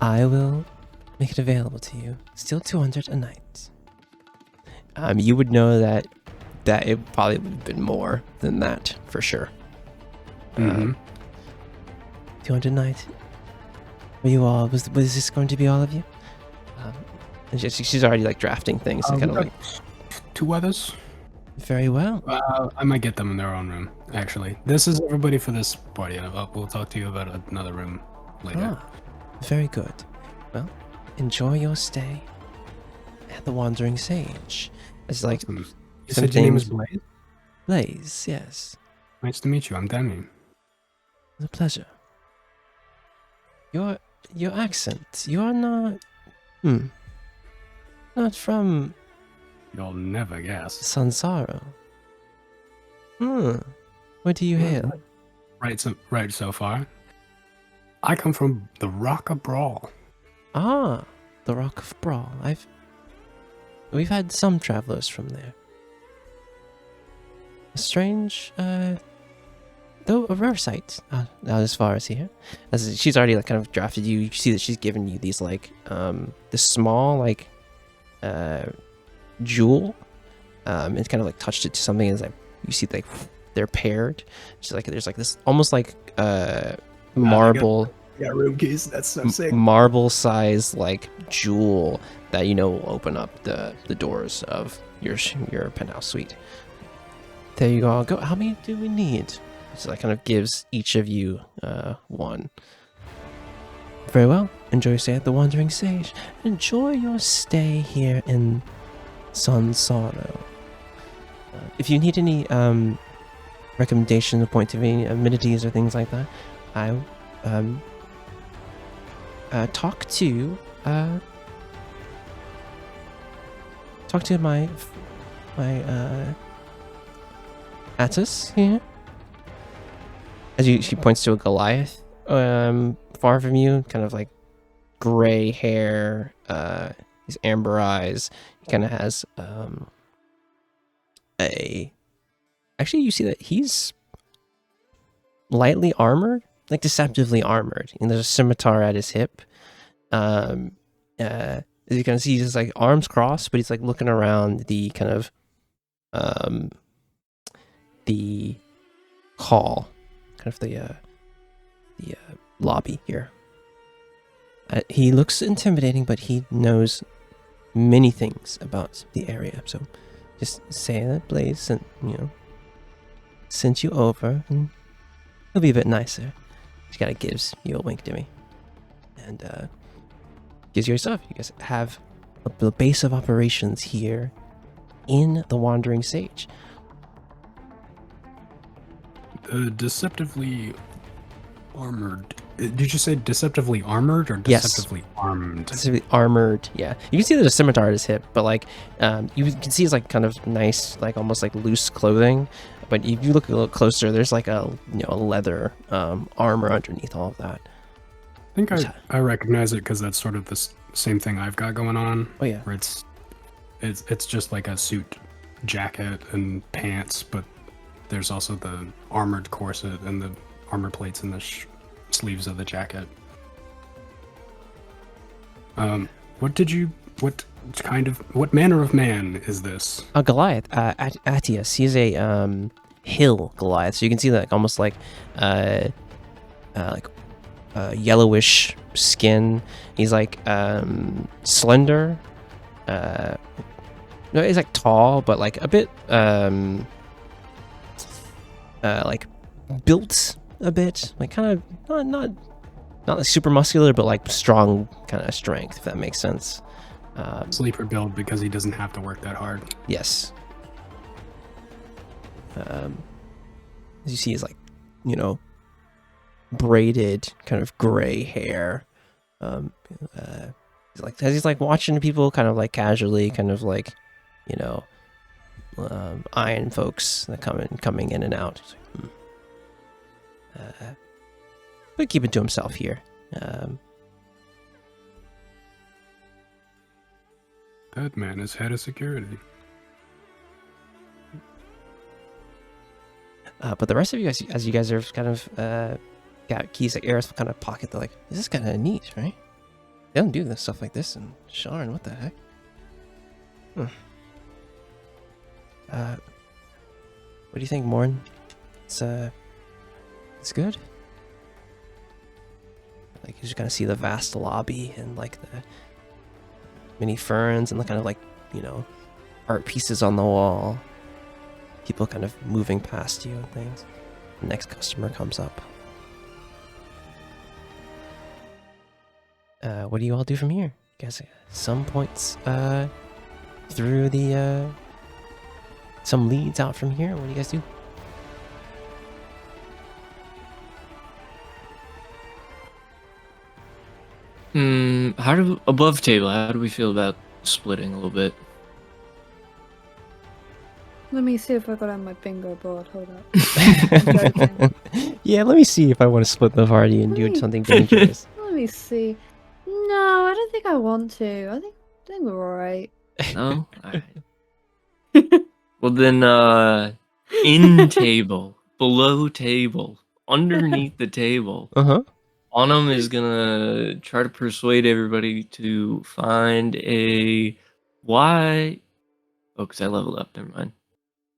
I will make it available to you. Still 200 a night. You would know that it probably would have been more than that for sure. 200 a night. Were you all? Was this going to be all of you? And she's already like drafting things and kind of like 2 others. very well. I might get them in their own room. Actually, this is everybody for this party. We'll talk to you about another room later. Very good. Well, enjoy your stay at the Wandering Sage. It's like Awesome. You said your name is Blaze? Blaze, yes. Nice to meet you. I'm Demi. It's a pleasure. Your accent, you're not not from You'll never guess. Sansaro. Where do you hail? Right so far. I come from the Rock of Brawl. Ah, the Rock of Brawl. We've had some travelers from there. A strange, though a rare sight, not as far as here. As she's already like kind of drafted you. You see that she's given you these like this small like jewel. It's kind of like touched it to something. Is like you see like they're paired. She's like there's like this almost like marble. Yeah, room keys. That's so sick. Marble size like jewel that will open up the doors of your penthouse suite. There you go. Go. How many do we need? So that kind of gives each of you one. Very well. Enjoy your stay at the Wandering Sage. Enjoy your stay here in Sansaro. If you need any recommendation to point to any amenities or things like that, I talk to my Attis here. As she points to a Goliath far from you, kind of like gray hair, these amber eyes. He kind of has actually, you see that he's lightly armored, like deceptively armored, and there's a scimitar at his hip. As you can see, he's like arms crossed, but he's like looking around the kind of the hall, kind of the lobby here. He looks intimidating, but he knows many things about the area. So just say that Blaze sent you over, and he'll be a bit nicer. He kind of gives you a wink, Demi, and gives you your stuff. You guys have the base of operations here in the Wandering Sage. Deceptively armored. Did you say deceptively armored or deceptively armed? Deceptively armored, yeah. You can see there's a scimitar at his hip, but like you can see it's like kind of nice, like almost like loose clothing. But if you look a little closer, there's like a a leather armor underneath all of that. I think I recognize it because that's sort of the same thing I've got going on. Oh yeah, where it's just like a suit jacket and pants, but there's also the armored corset and the armor plates in the sleeves of the jacket. What manner of man is this? A Goliath, Attius. He's a hill Goliath, so you can see that almost like yellowish skin. He's like slender. No, he's like tall, but like a bit like built a bit, like kind of not like super muscular, but like strong kind of strength, if that makes sense. Sleeper build because he doesn't have to work that hard. Yes. As you see, he's like, braided, kind of gray hair. He's like watching people kind of like casually, kind of like, eyeing folks that coming in and out. But keep it to himself here. That man is head of security. But the rest of you guys, as you guys are kind of got keys like Eris will kind of pocket, they're like, this is kind of neat, right? They don't do this stuff like this in Sharn. What the heck? What do you think, Morn? It's good. Like you just kind of see the vast lobby and like the many ferns and the kind of like art pieces on the wall. People kind of moving past you and things. The next customer comes up. What do you all do from here? You guys, some points through the some leads out from here. What do you guys do? Above table, how do we feel about splitting a little bit? Let me see if I got on my bingo board. Hold up. I'm joking. Yeah, let me see if I want to split the party and do something dangerous. Let me see. No, I don't think I want to. I think we're alright. No? Alright. Well then, in table, below table, underneath the table. Autumn is gonna try to persuade everybody to find a why. Oh, because I leveled up. Never mind.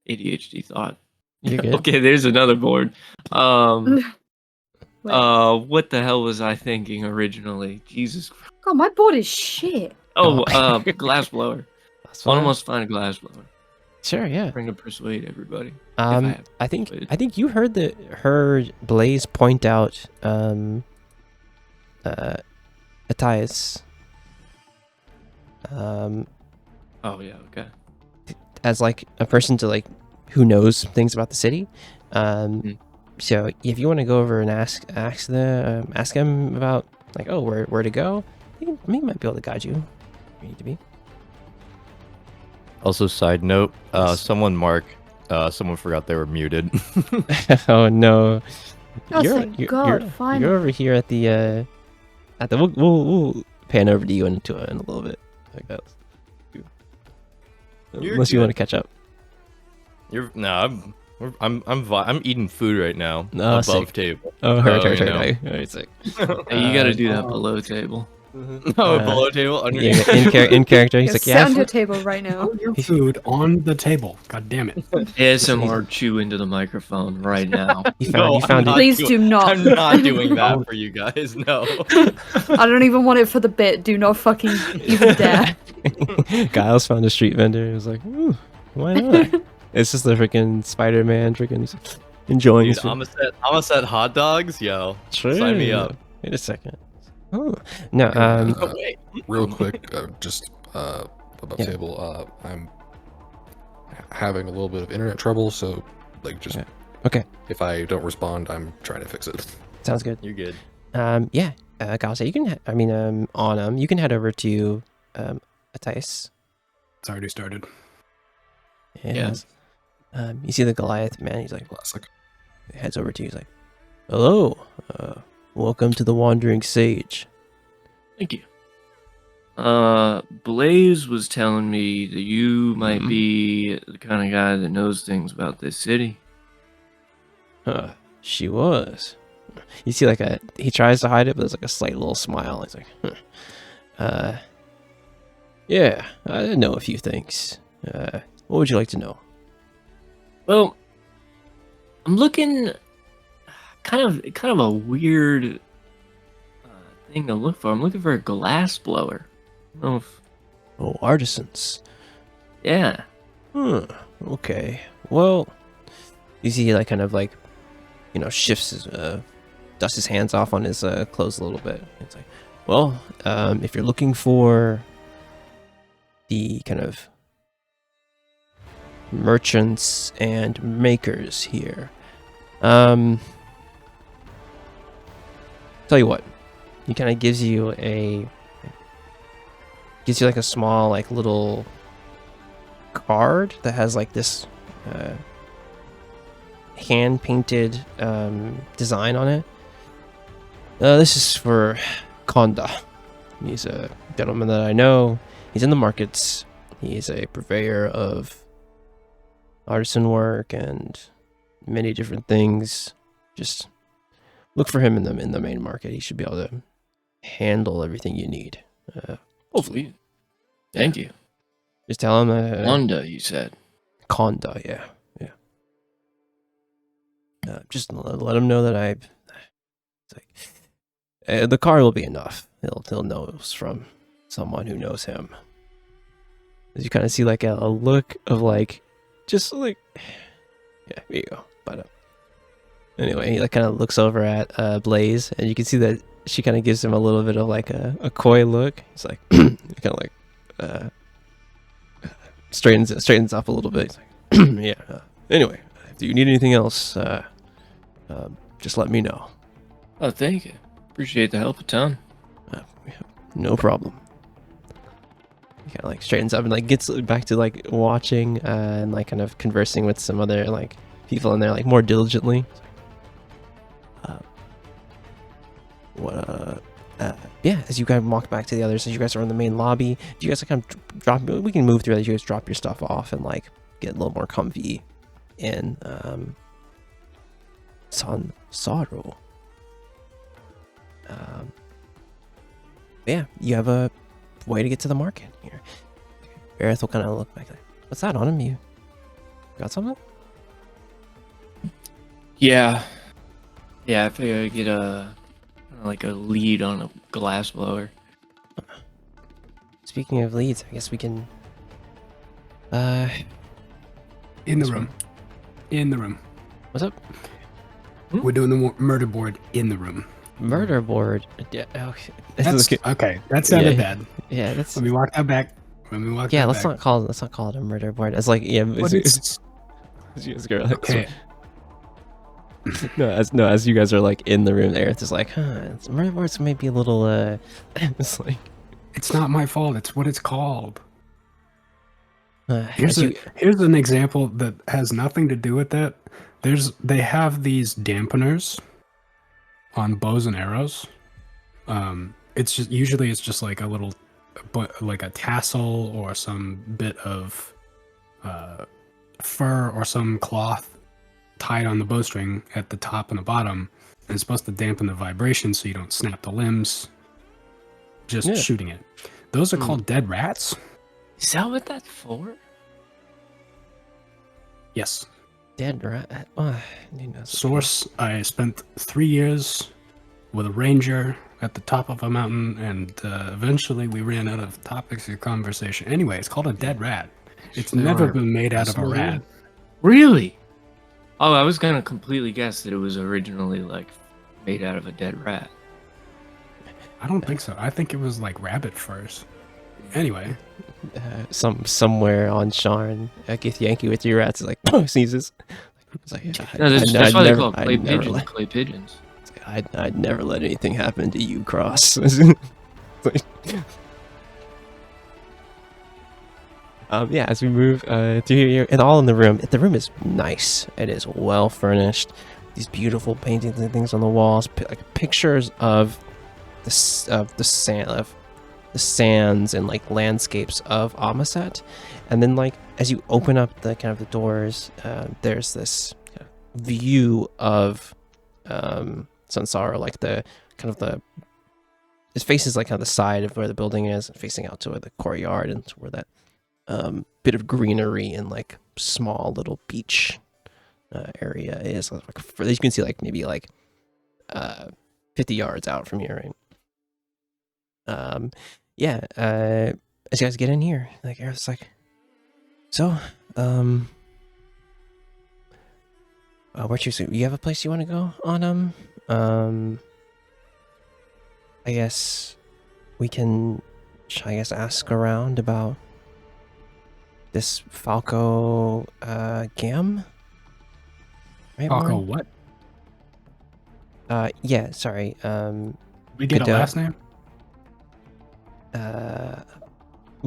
ADHD thought. You're good. Okay, there's another board. What the hell was I thinking originally? Jesus Christ. God, my board is shit. Oh, glass blower. Autumn wants to find a glass blower. Sure, yeah. Trying to persuade everybody. I think you heard Blaze point out Attius. Oh yeah, okay. As like a person to like who knows things about the city. So if you want to go over and ask him about like, oh, where to go, he might be able to guide you where you need to be. Also, side note, Yes. someone forgot they were muted. Oh no! Oh, thank God, finally. You're over here at the we'll pan over to you in a little bit, I guess. Unless you want to catch up. I'm eating food right now above sick. table. Oh, hurt. you know. Alright, sick. Hey, you got to do that below table. Oh, below table, underneath. Yeah, in character, he's like, Sit yeah. on your table right now. Put your food on the table. God damn it. ASMR chew into the microphone right now. You found I'm it. not Please doing- do not. I'm not doing that for you guys. No. I don't even want it for the bit. Do not fucking even dare. Giles found a street vendor. He was like, ooh, why not? It's just the freaking Spider-Man freaking enjoying Dude, his food. Amaseti hot dogs, yo. Sign me up. Wait a second. Oh no. Oh, wait. Real quick, just above Yeah. table. I'm having a little bit of internet trouble, so like just Okay. if I don't respond, I'm trying to fix it. Sounds good. You're good. Yeah. Giles, you can. Autumn, you can head over to Atice. It's already started. And, you see the Goliath man. He's like, Classic. heads over to you. He's like, hello. Welcome to the Wandering Sage. Thank you. Blaze was telling me that you might be the kind of guy that knows things about this city. She was. You see, like he tries to hide it, but there's like a slight little smile. He's like, yeah, I know a few things. What would you like to know? Well, I'm looking kind of a weird thing to look for. I'm looking for a glass blower. I don't know if... Oh, artisans. Yeah. Okay. Well, you see, he like kind of like, shifts his, dusts his hands off on his clothes a little bit. It's like, well, if you're looking for the kind of merchants and makers here, tell you what, he kind of gives you like a small like little card that has like this hand painted design on it. This is for Konda. He's a gentleman that I know. He's in the markets. He's a purveyor of artisan work and many different things. Just look for him in the main market. He should be able to handle everything you need. Hopefully. Thank you. Just tell him Wanda, you said. Konda, yeah. Just let him know that it's like, the car will be enough. He'll know it was from someone who knows him. As you kind of see like a look of like, just like, yeah, here you go. But anyway, he like kind of looks over at Blaze, and you can see that she kind of gives him a little bit of like a coy look. He's like, kind of like straightens up a little bit. He's like, yeah. Anyway, if you need anything else, just let me know. Oh, thank you. Appreciate the help a ton. No problem. He kind of like straightens up and like gets back to like watching and like kind of conversing with some other like people in there like more diligently. Yeah, as you guys walk back to the others, as you guys are in the main lobby, do you guys like kind of drop? We can move through that. You guys drop your stuff off and like get a little more comfy in Sansaro. Yeah, you have a way to get to the market here. Aerith will kind of look back like, what's that on him? You got something? Yeah. I figure I'd get a lead on a glass blower. Speaking of leads, I guess we can In the room. In the room. what's up? We're doing the murder board in the room. Murder board. Yeah, okay. Okay, that sounded Yeah. bad. Yeah, that's Let me walk that back. yeah. Let's not call it a murder board. It's like yeah. But it's It's girl. okay. As you guys are like in the room, Aerith is like, it's maybe a little it's like It's not my fault. It's what it's called. as Here's an example that has nothing to do with that. They have these dampeners on bows and arrows. It's just like a little, like a tassel or some bit of fur or some cloth tied on the bowstring at the top and the bottom, and it's supposed to dampen the vibration so you don't snap the limbs just shooting it. Those are called dead rats. Is that what that's for? Yes. dead rat. Source, I spent 3 years with a ranger at the top of a mountain, and eventually we ran out of topics of conversation. Anyway, it's called a dead rat. It's never been made out of a rat. Really? Oh, I was gonna completely guess that it was originally like made out of a dead rat. I don't think so. I think it was like rabbit furs. Anyway, somewhere on Sharn, Githyanki with your rats is like sneezes. It's like, No, that's why they call clay pigeons. Clay pigeons. I'd never let anything happen to you, Cross. Yeah, as we move through here, and all in the room is nice. It is well furnished. These beautiful paintings and things on the walls, like pictures of the sands and like landscapes of Amaseti. And then like as you open up the kind of the doors, there's this view of Sansaro, like the kind of the his face is like on the side of where the building is, facing out to the courtyard and to where that bit of greenery and like small little beach area is. Like, you can see like maybe like 50 yards out from here, right? As you guys get in here, like Aerith's like, so where'd you have a place you want to go on I guess we can ask around about this Falco Gam? Right, Falco Warren? what? Yeah, sorry. We get a last name?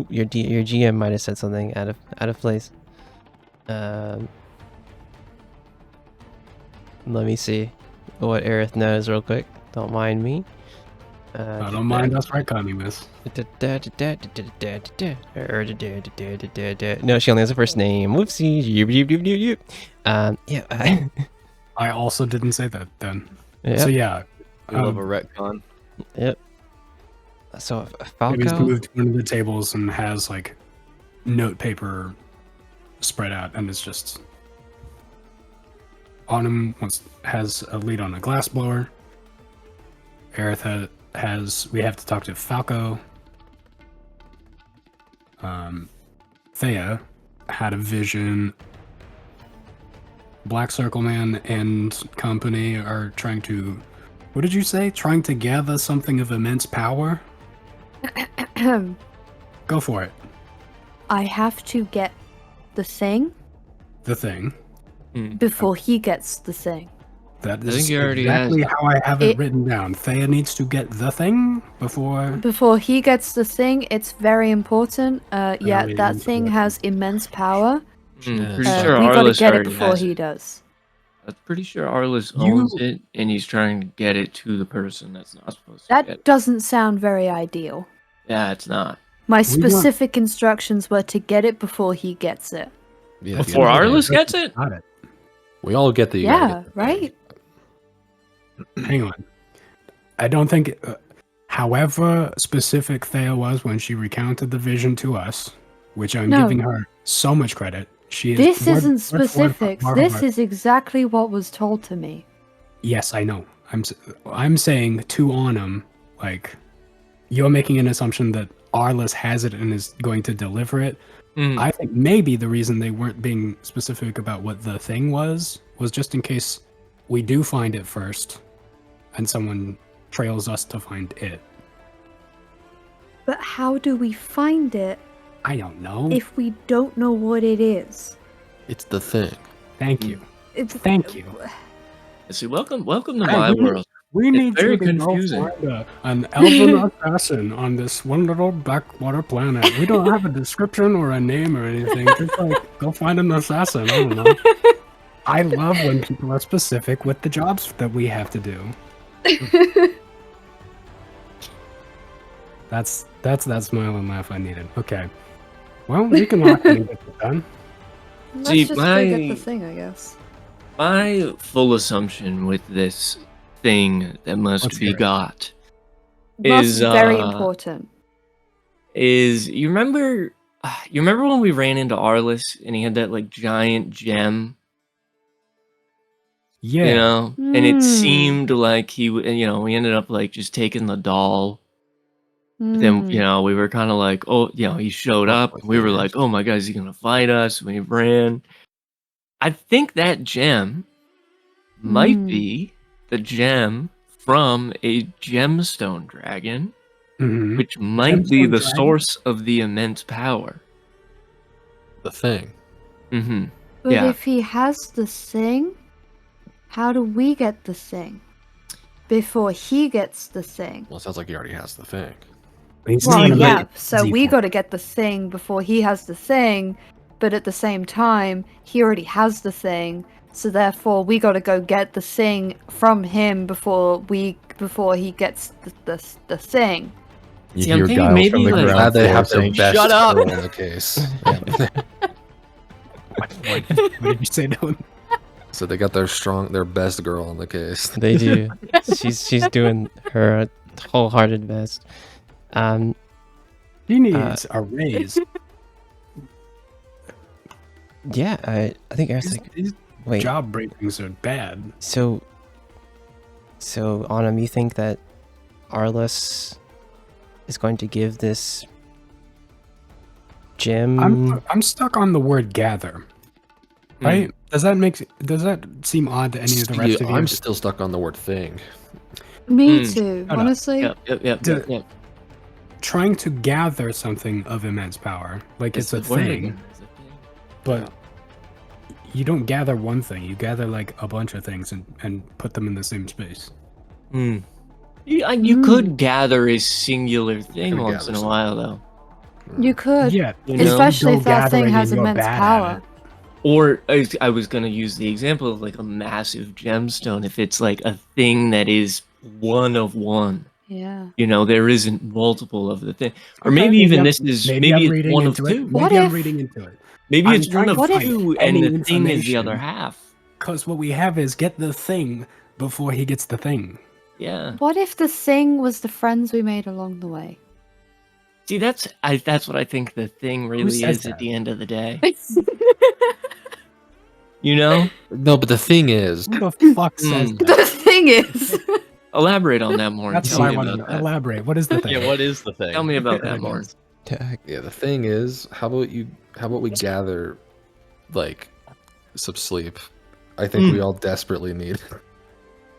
Your GM might have said something out of place. Let me see what Aerith knows real quick. Don't mind me. I don't mind us, right, Miss? No, she only has a first name. Whoopsie. Yeah. I also didn't say that then. Yep. So yeah. I love a retcon. Yep. So Maybe Falco he's moved to one of the tables and has like note paper spread out, and it's just on him. Has a lead on a glass blower. Aerith has. We have to talk to Falco. Thea had a vision. Black Circle Man and company are trying to. What did you say? Trying to gather something of immense power? Go for it. I have to get the thing The thing. before he gets the thing. That I is think he already exactly has. how I have it written down. Thea needs to get the thing before. Before he gets the thing, it's very important. Very That thing important. has immense power. Pretty Uh, We sure gotta Arliss get it already before has he it. does. I'm pretty sure Arliss owns it, and he's trying to get it to the person that's not supposed to get That it. doesn't sound very ideal. Yeah, it's not. My want- specific instructions were to get it before he gets it. Yeah, Before Arliss gets it? Got it. we all get the. you gotta Yeah, get the thing. right? Hang on. I don't think. However specific Thea was when she recounted the vision to us, which I'm No. giving her so much credit. She is This word- isn't word for word specifics. for This word. is exactly what was told to me. Yes, I know. I'm saying to Onum, like, you're making an assumption that Arliss has it and is going to deliver it. I think maybe the reason they weren't being specific about what the thing was just in case we do find it first and someone trails us to find it. But how do we find it I don't know. if we don't know what it is? It's the thing. Thank you. It's, Thank you. See, welcome to Hey, my world. We It's need very you to confusing. go find an elven assassin on this one little backwater planet. We don't have a description or a name or anything. Just like go find an assassin. I don't know. I love when people are specific with the jobs that we have to do. That's that smile and laugh I needed. Okay. Well, we can lock in and get it done. Let's See, just go get the thing, I guess. My full assumption with this thing that must Let's be hear it. got That's is very important. is you remember when we ran into Arliss and he had that like giant gem, Yeah. you know, and it Mm. seemed like we ended up like just taking the doll. Then we were kind of like, oh, he showed up. And we were like, oh my God, is he gonna fight us? When he ran, I think that gem might be the gem from a gemstone dragon, Mhm. which might be Gemstone the dragon? source of the immense power. The thing. Mm-hmm. But Yeah. if he has the thing, how do we get the thing? Before he gets the thing. Well, it sounds like he already has the thing. He's Well, gonna make yeah, it so easy we for got to get the thing before he has the thing, but at the same time, he already has the thing, so therefore we got to go get the thing from him before he gets the thing. You See, I'm hear thinking Guile maybe, from the like- ground Glad they floor have their saying, best "Shut up!" girl in the case. Yeah. What did you say, Dylan? So they got their best girl in the case. They do. she's doing her wholehearted best. He needs a raise. Yeah, I think Eric's like, These wait. job ratings are bad. So Autumn, you think that Arliss is going to give this gem? I'm stuck on the word gather. Right? Does that seem odd to any of the rest of you? I'm still stuck on the word thing. Me Mm. too, Shut up. honestly. Yep. Trying to gather something of immense power, like it's a the word. thing, but you don't gather one thing. You gather like a bunch of things and put them in the same space. You could gather a singular thing Could once gather in a something. while, though. You could, Yeah, You know? especially go if that thing gathering has and you're immense bad at power. it. Or I was going to use the example of like a massive gemstone. If it's like a thing that is one of one, Yeah. there isn't multiple of the thing. Or Okay, maybe even I'm- this is maybe maybe I'm it's reading one of into it. two. What Maybe I'm if- reading into it. Maybe I'm it's one trying of to find two, and any the thing is the other information. half. Because what we have is get the thing before he gets the thing. Yeah. What if the thing was the friends we made along the way? See, that's what I think the thing really says is that? at the end of the day. You know? No, but the thing is, Who the fuck says Mm. that? The thing is, Elaborate on that more. and That's tell what I me want to about know. that. Elaborate. What is the thing? Yeah, what is the thing? Tell me about that more. yeah, the thing is, how about we gather, like, some sleep? I think we all desperately need.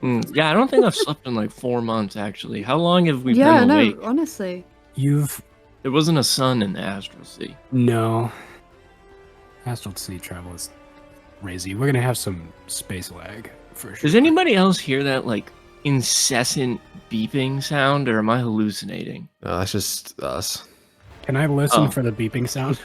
Yeah, I don't think I've slept in like 4 months, actually. How long have we yeah, been no, awake? honestly. There wasn't a sun in the astral sea. No. Astral sea travel is crazy. We're gonna have some space lag for sure. Does anybody else hear that like incessant beeping sound, or am I hallucinating? No, that's just us. Can I listen Oh. for the beeping sound?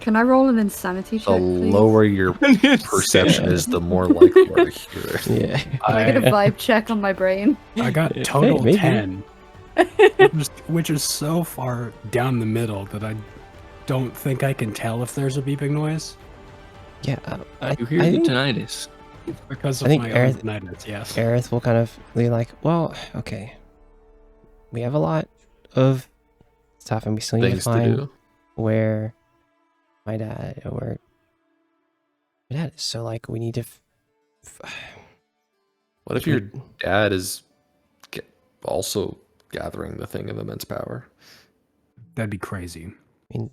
Can I roll an insanity check, The please? lower your perception is, the more likely you are to hear it. Yeah. Can I get a vibe check on my brain? I got Hey, total maybe. 10, which is so far down the middle that I don't think I can tell if there's a beeping noise Yeah. I You hear I the think tinnitus. because I of think my Aerith- own tinnitus. Yes. Aerith will kind of be like, well, okay. We have a lot of stuff and we still need to Things to find do. where my dad is. So like we need to What if your dad is also gathering the thing of immense power? That'd be crazy. I mean,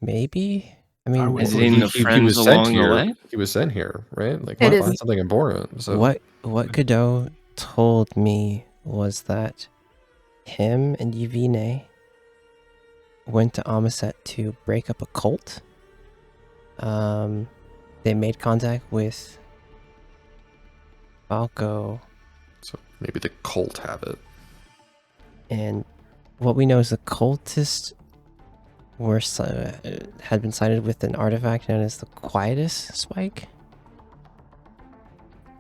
maybe. I I mean, would- Is it in the He friends was sent along the here. way? He was sent here, right? Like, It why is. find something important? So what Godot told me was that him and Yvine went to Amaseti to break up a cult. they made contact with Falco, So maybe the cult have it. and what we know is the cultists were had been sighted with an artifact known as the Quietus Spike.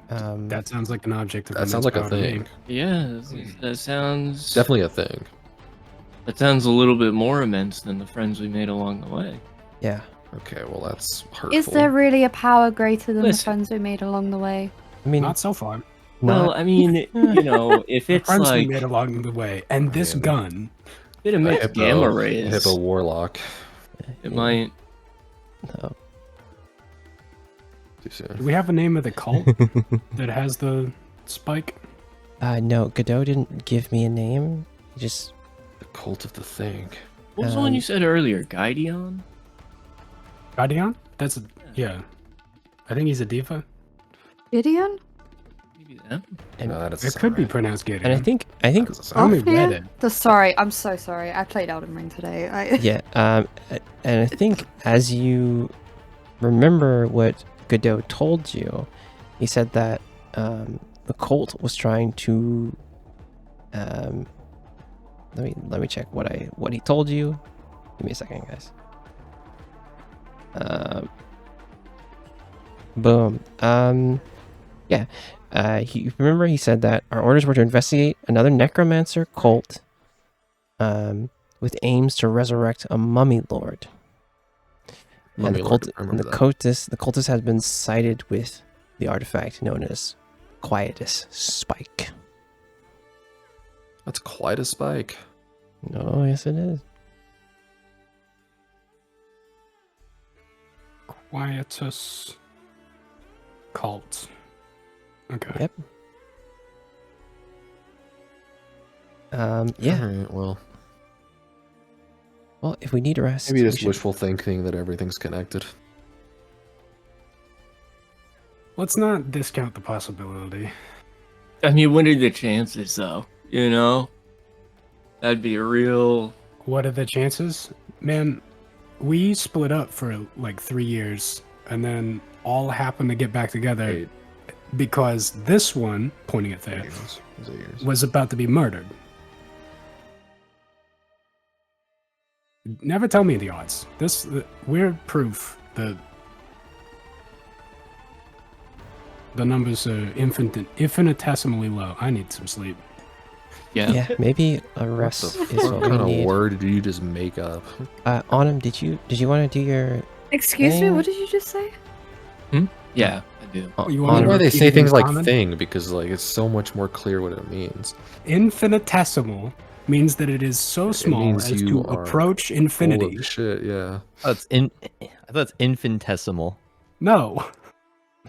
That sounds like an object. Of That sounds like a immense power to me. thing. Yeah, that sounds Definitely a thing. That sounds a little bit more immense than the friends we made along the way. Yeah. Okay, well that's hurtful. Is there really a power greater than the Listen. friends we made along the way? I mean, Not so far. Well, not, I mean, you know, if The it's friends we like made along the way, and this Yeah. gun. it emits gamma rays, Hippo warlock. it might. no. Too soon. Do we have a name of the cult that has the spike? No, Godot didn't give me a name. He just The cult of the thing. What was the one you said earlier? Gideon? Guardian? That's a, yeah. I think he's a diva. Gideon? Maybe that. And- No, that doesn't It sound could be right. pronounced Gideon. and I think That doesn't I sound only right. read Offhand? it. Sorry, I'm so sorry. I played Elden Ring today. yeah. And I think as you remember what Godot told you, he said that the cult was trying to. Let me check what he told you. Give me a second, guys. Boom. Yeah. He said that our orders were to investigate another necromancer cult, with aims to resurrect a mummy lord. And Mummy the Lord, cult, I and remember the that. cultist has been sighted with the artifact known as Quietus Spike. That's quite a spike. No, yes it is. Quietus cult. Okay. Yep. Yeah. Alright, well, Well, if we need rest, maybe we just should- wishful thinking that everything's connected. Let's not discount the possibility. I mean, what are the chances, though? You know? That'd be a real. What are the chances? Man, we split up for like 3 years and then all happened to get back together Eight because this one, pointing at Thea, years. Was it years? was about to be murdered. Never tell me the odds. We're proof that the numbers are infinitesimally low. I need some sleep. Yeah. Yeah, maybe a What rest the is fuck what kind we of need. word did you just make up? Autumn, did you want to do your Excuse me, Thing. what did you just say? Yeah, I do. You I want don't know me why to they repeat say it in things like common? thing, because like it's so much more clear what it means. Infinitesimal means that it is so small means as you to are approach Full infinity. of shit, yeah. I thought it's infinitesimal. No.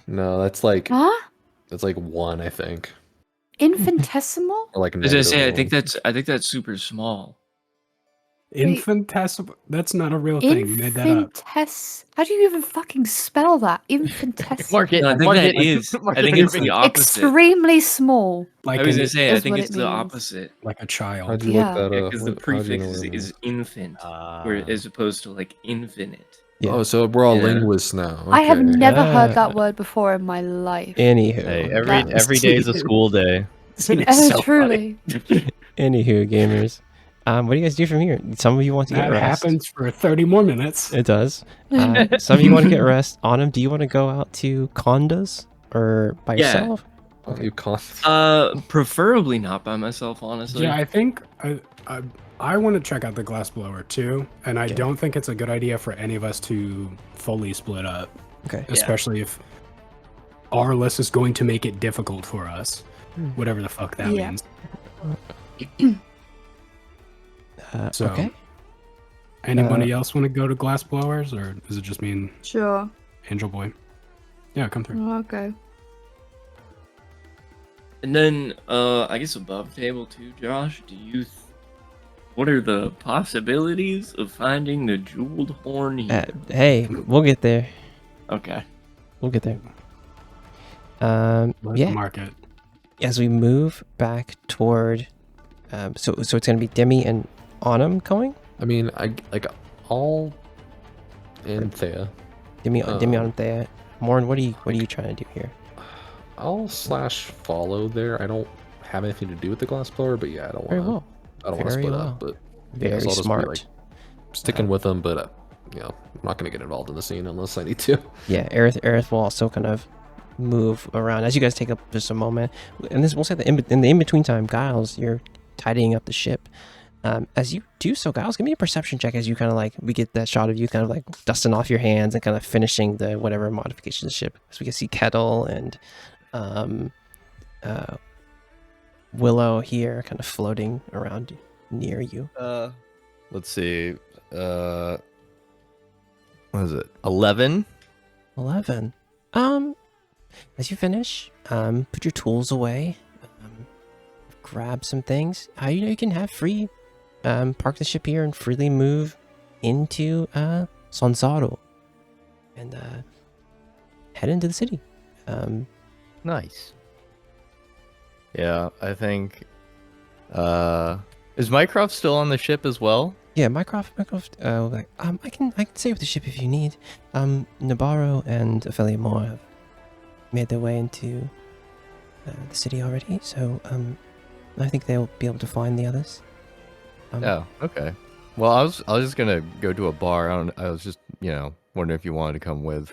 No, that's like Huh? one, I think. Infinitesimal? Or like As I say, I negative think one. that's super small. Infinitesimal. That's not a real thing. You made that up. How do you even fucking spell that? Infinitesimal. Mark it. No, I think mark that it. is. Mark I it think in your it's the video. opposite. Extremely small. Like I was an- gonna say, I is think what it's it the means. opposite. like a child. How'd you Yeah. look that up? Because the How'd you know prefix what it is meant? infant, as opposed to like infinite. Yeah. Oh, so we're all Yeah. linguists now. I have okay. never Ah. heard that word before in my life. Anywho? Hey, That- every day is a school day. Oh, truly. Anywho, gamers. What do you guys do from here? Some of you want to get That rest. happens for 30 more minutes. It does. Some of you want to get rest. Autumn, do you want to go out to condos or by Yeah. yourself? Oh, you can't. Preferably not by myself, honestly. Yeah, I think I want to check out the glassblower too, and I Okay. don't think it's a good idea for any of us to fully split up, Okay. especially if our list is going to make it difficult for us, whatever the fuck that Yeah. means. So- Okay. Anybody else want to go to glassblowers, or is it just me and Sure. Angel Boy? Yeah, come through. I'll go. And then, I guess above table too, Josh. What are the possibilities of finding the jeweled horn here? Hey, we'll get there. Okay. We'll get there. Where's Yeah. the market? As we move back toward, so it's gonna be Demi and Autumn going. I mean, I like all and Thea. Demi, Oh. Demi, Autumn, Thea. Morn, what are you trying to do here? I'll /follow there. I don't have anything to do with the glass blower, but yeah, I don't Very want well. to. I don't want to Very split well. up, but Very yeah, so I'll just smart. be like sticking with them. But you know, I'm not going to get involved in the scene unless I need to. Yeah, Aerith will also kind of move around as you guys take up just a moment. And this, we'll say that in the in-between time, Giles, you're tidying up the ship. As you do so, Giles, give me a perception check as you kind of like, we get that shot of you kind of like dusting off your hands and kind of finishing the whatever modification of the ship. So we can see Kettle and Willow here kind of floating around near you. Let's see. What is it? 11? 11. As you finish, put your tools away, grab some things. You can have free, park the ship here and freely move into Sansaro and head into the city. Nice. Yeah, I think. Is Mycroft still on the ship as well? Yeah, Mycroft. Like, I can stay with the ship if you need. Nabarro and Ophelia Moore have made their way into the city already, so I think they'll be able to find the others. Oh, okay. Well, I was just gonna go to a bar. I was just wondering if you wanted to come with.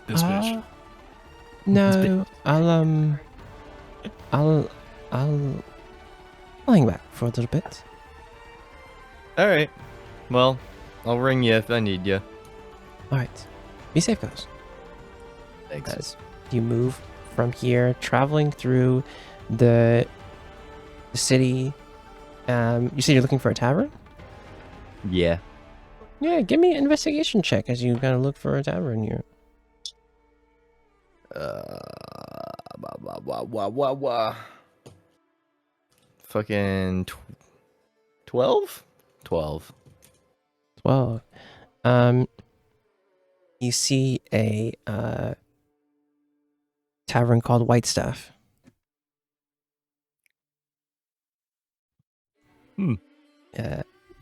This bitch. No, I'll hang back for a little bit. All right. Well, I'll ring you if I need you. All right. Be safe, guys. Thanks. As you move from here, traveling through the city, you said you're looking for a tavern? Yeah. Yeah, give me an investigation check as you kind of look for a tavern here. Fucking 12? 12. 12. You see a tavern called Whitestaff.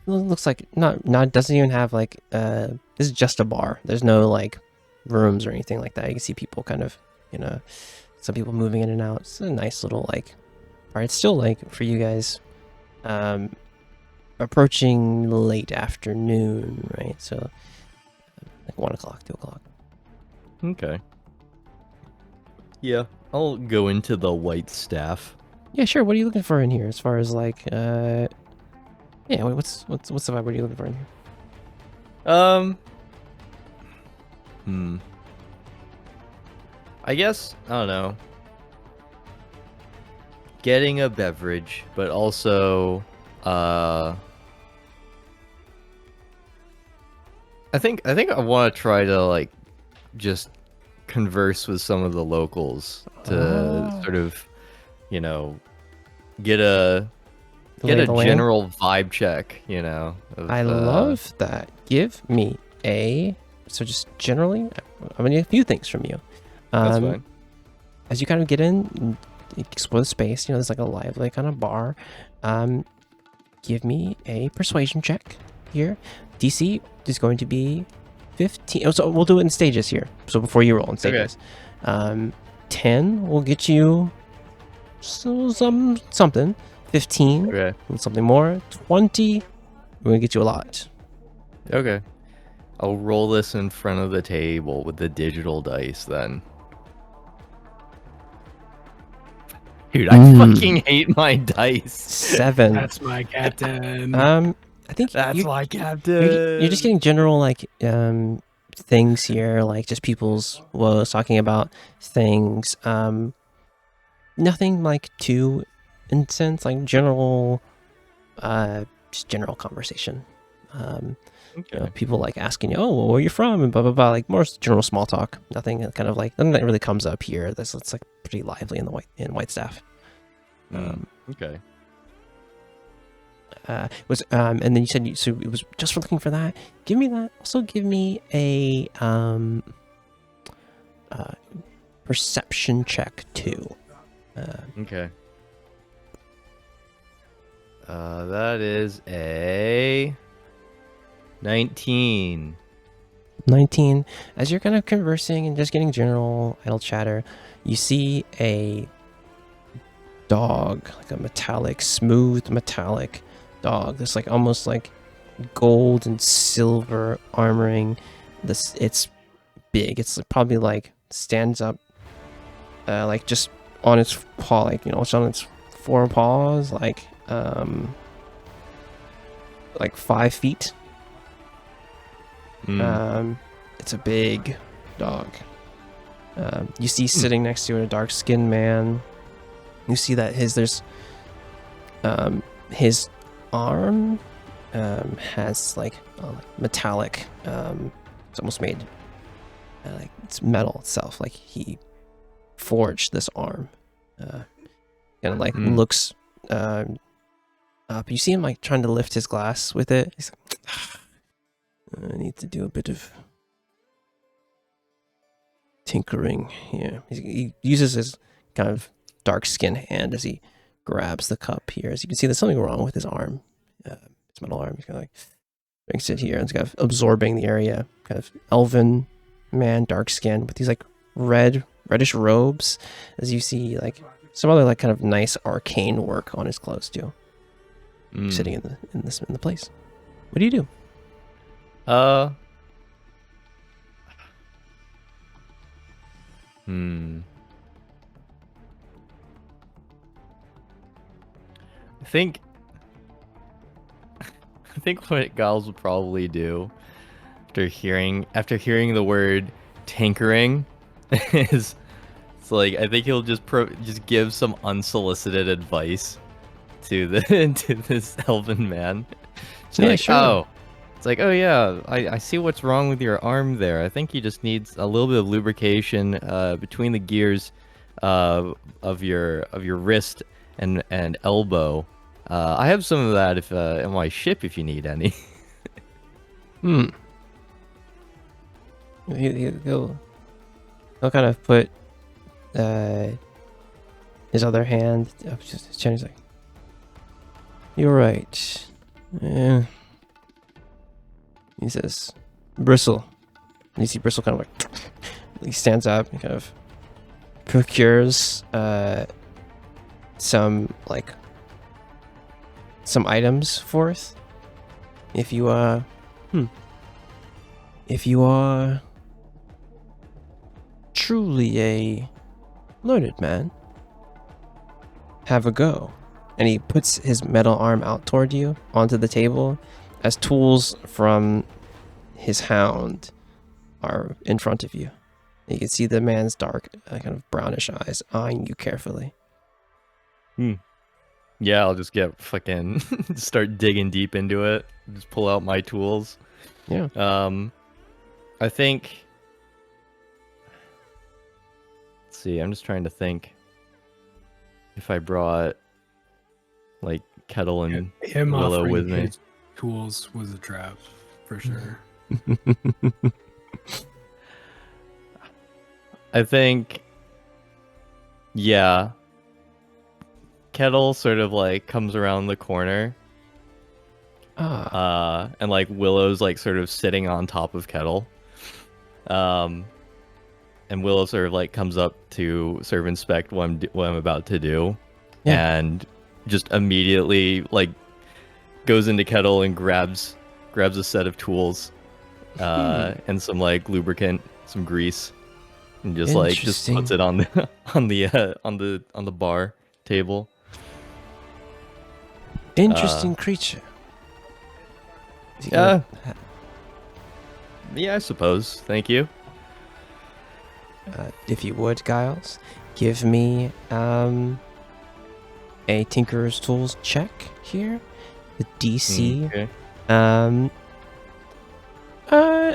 Looks like not doesn't even have like this is just a bar. There's no like rooms or anything like that. You can see people kind of, some people moving in and out. It's a nice little like bar. It's still like for you guys approaching late afternoon, right? So like 1 o'clock, 2 o'clock. Okay. Yeah, I'll go into the White Staff. Yeah, sure. What are you looking for in here as far as like yeah, what's the vibe? What are you looking for in here? I guess, I don't know. Getting a beverage, but also I think I want to try to like just converse with some of the locals to sort of, get a general vibe check, I love that. Give me so just generally, I'm gonna need a few things from you. That's fine. As you kind of get in, explore the space, there's like a lively kind of bar. Give me a persuasion check here. DC is going to be 15. Oh, so we'll do it in stages here. So before you roll in stages. Okay. 10 will get you something. 15. Okay. Something more. 20. We're gonna get you a lot. Okay. I'll roll this in front of the table with the digital dice then. Dude, I fucking hate my dice. 7. That's my captain. I think that's my captain. You're just getting general like things here, like just people's woes, talking about things. Nothing like too intense, like general, just general conversation. Okay. People like asking you, "Oh, where are you from?" and blah blah blah, like more general small talk. Nothing kind of like nothing that really comes up here. It's like pretty lively in Whitestaff. Okay. And then you said so it was just for looking for that. Give me that. Also, give me a perception check too. Okay. That is a 19. 19. As you're kind of conversing and just getting general idle chatter, you see a dog, like a metallic, smooth metallic dog. This like almost like gold and silver armoring. It's big. It's probably like stands up, like just on its paw, like it's on its four paws, like 5 feet. It's a big dog. You see sitting next to it a dark-skinned man. You see that his arm has like metallic. It's almost made like it's metal itself. Like he forged this arm. Kind of like looks up. You see him like trying to lift his glass with it. He's like, I need to do a bit of tinkering here. He uses his kind of dark skinned hand as he grabs the cup here. As you can see, there's something wrong with his arm. His metal arm. He's kind of like brings it here and it's kind of absorbing the area. Kind of elven man, dark skin with these like reddish robes. As you see, like some other like kind of nice arcane work on his clothes too. Sitting in the place. What do you do? I think what Giles would probably do after hearing the word tinkering is it's like I think he'll just give some unsolicited advice to this elven man. Yeah, like, sure. oh, it's like, oh yeah, I see what's wrong with your arm there. I think he just needs a little bit of lubrication between the gears of your wrist and elbow. I have some of that if in my ship if you need any. He'll kind of put his other hand up to his chin. He's like, "You're right." Yeah. He says, "Bristle." And you see Bristle kind of like he stands up and kind of procures some items forth. If you are truly a learned man, have a go. And he puts his metal arm out toward you onto the table as tools from his hound are in front of you. You can see the man's dark, kind of brownish eyes eyeing you carefully. Yeah, I'll just get fucking start digging deep into it. Just pull out my tools. Yeah. I think. Let's see. I'm just trying to think. If I brought, like, Kettle and Him Willow offering with me. his tools was a trap for sure. I think. Yeah. Kettle sort of like comes around the corner. And like Willow's like sort of sitting on top of Kettle. And Willow sort of like comes up to sort of inspect what I'm about to do. Yeah. And just immediately like goes into Kettle and grabs a set of tools and some like lubricant, some grease, and just puts it on the bar table. Interesting creature. Yeah, I suppose. Thank you. If you would, Giles, give me a Tinkerer's Tools check here. The DC. Okay.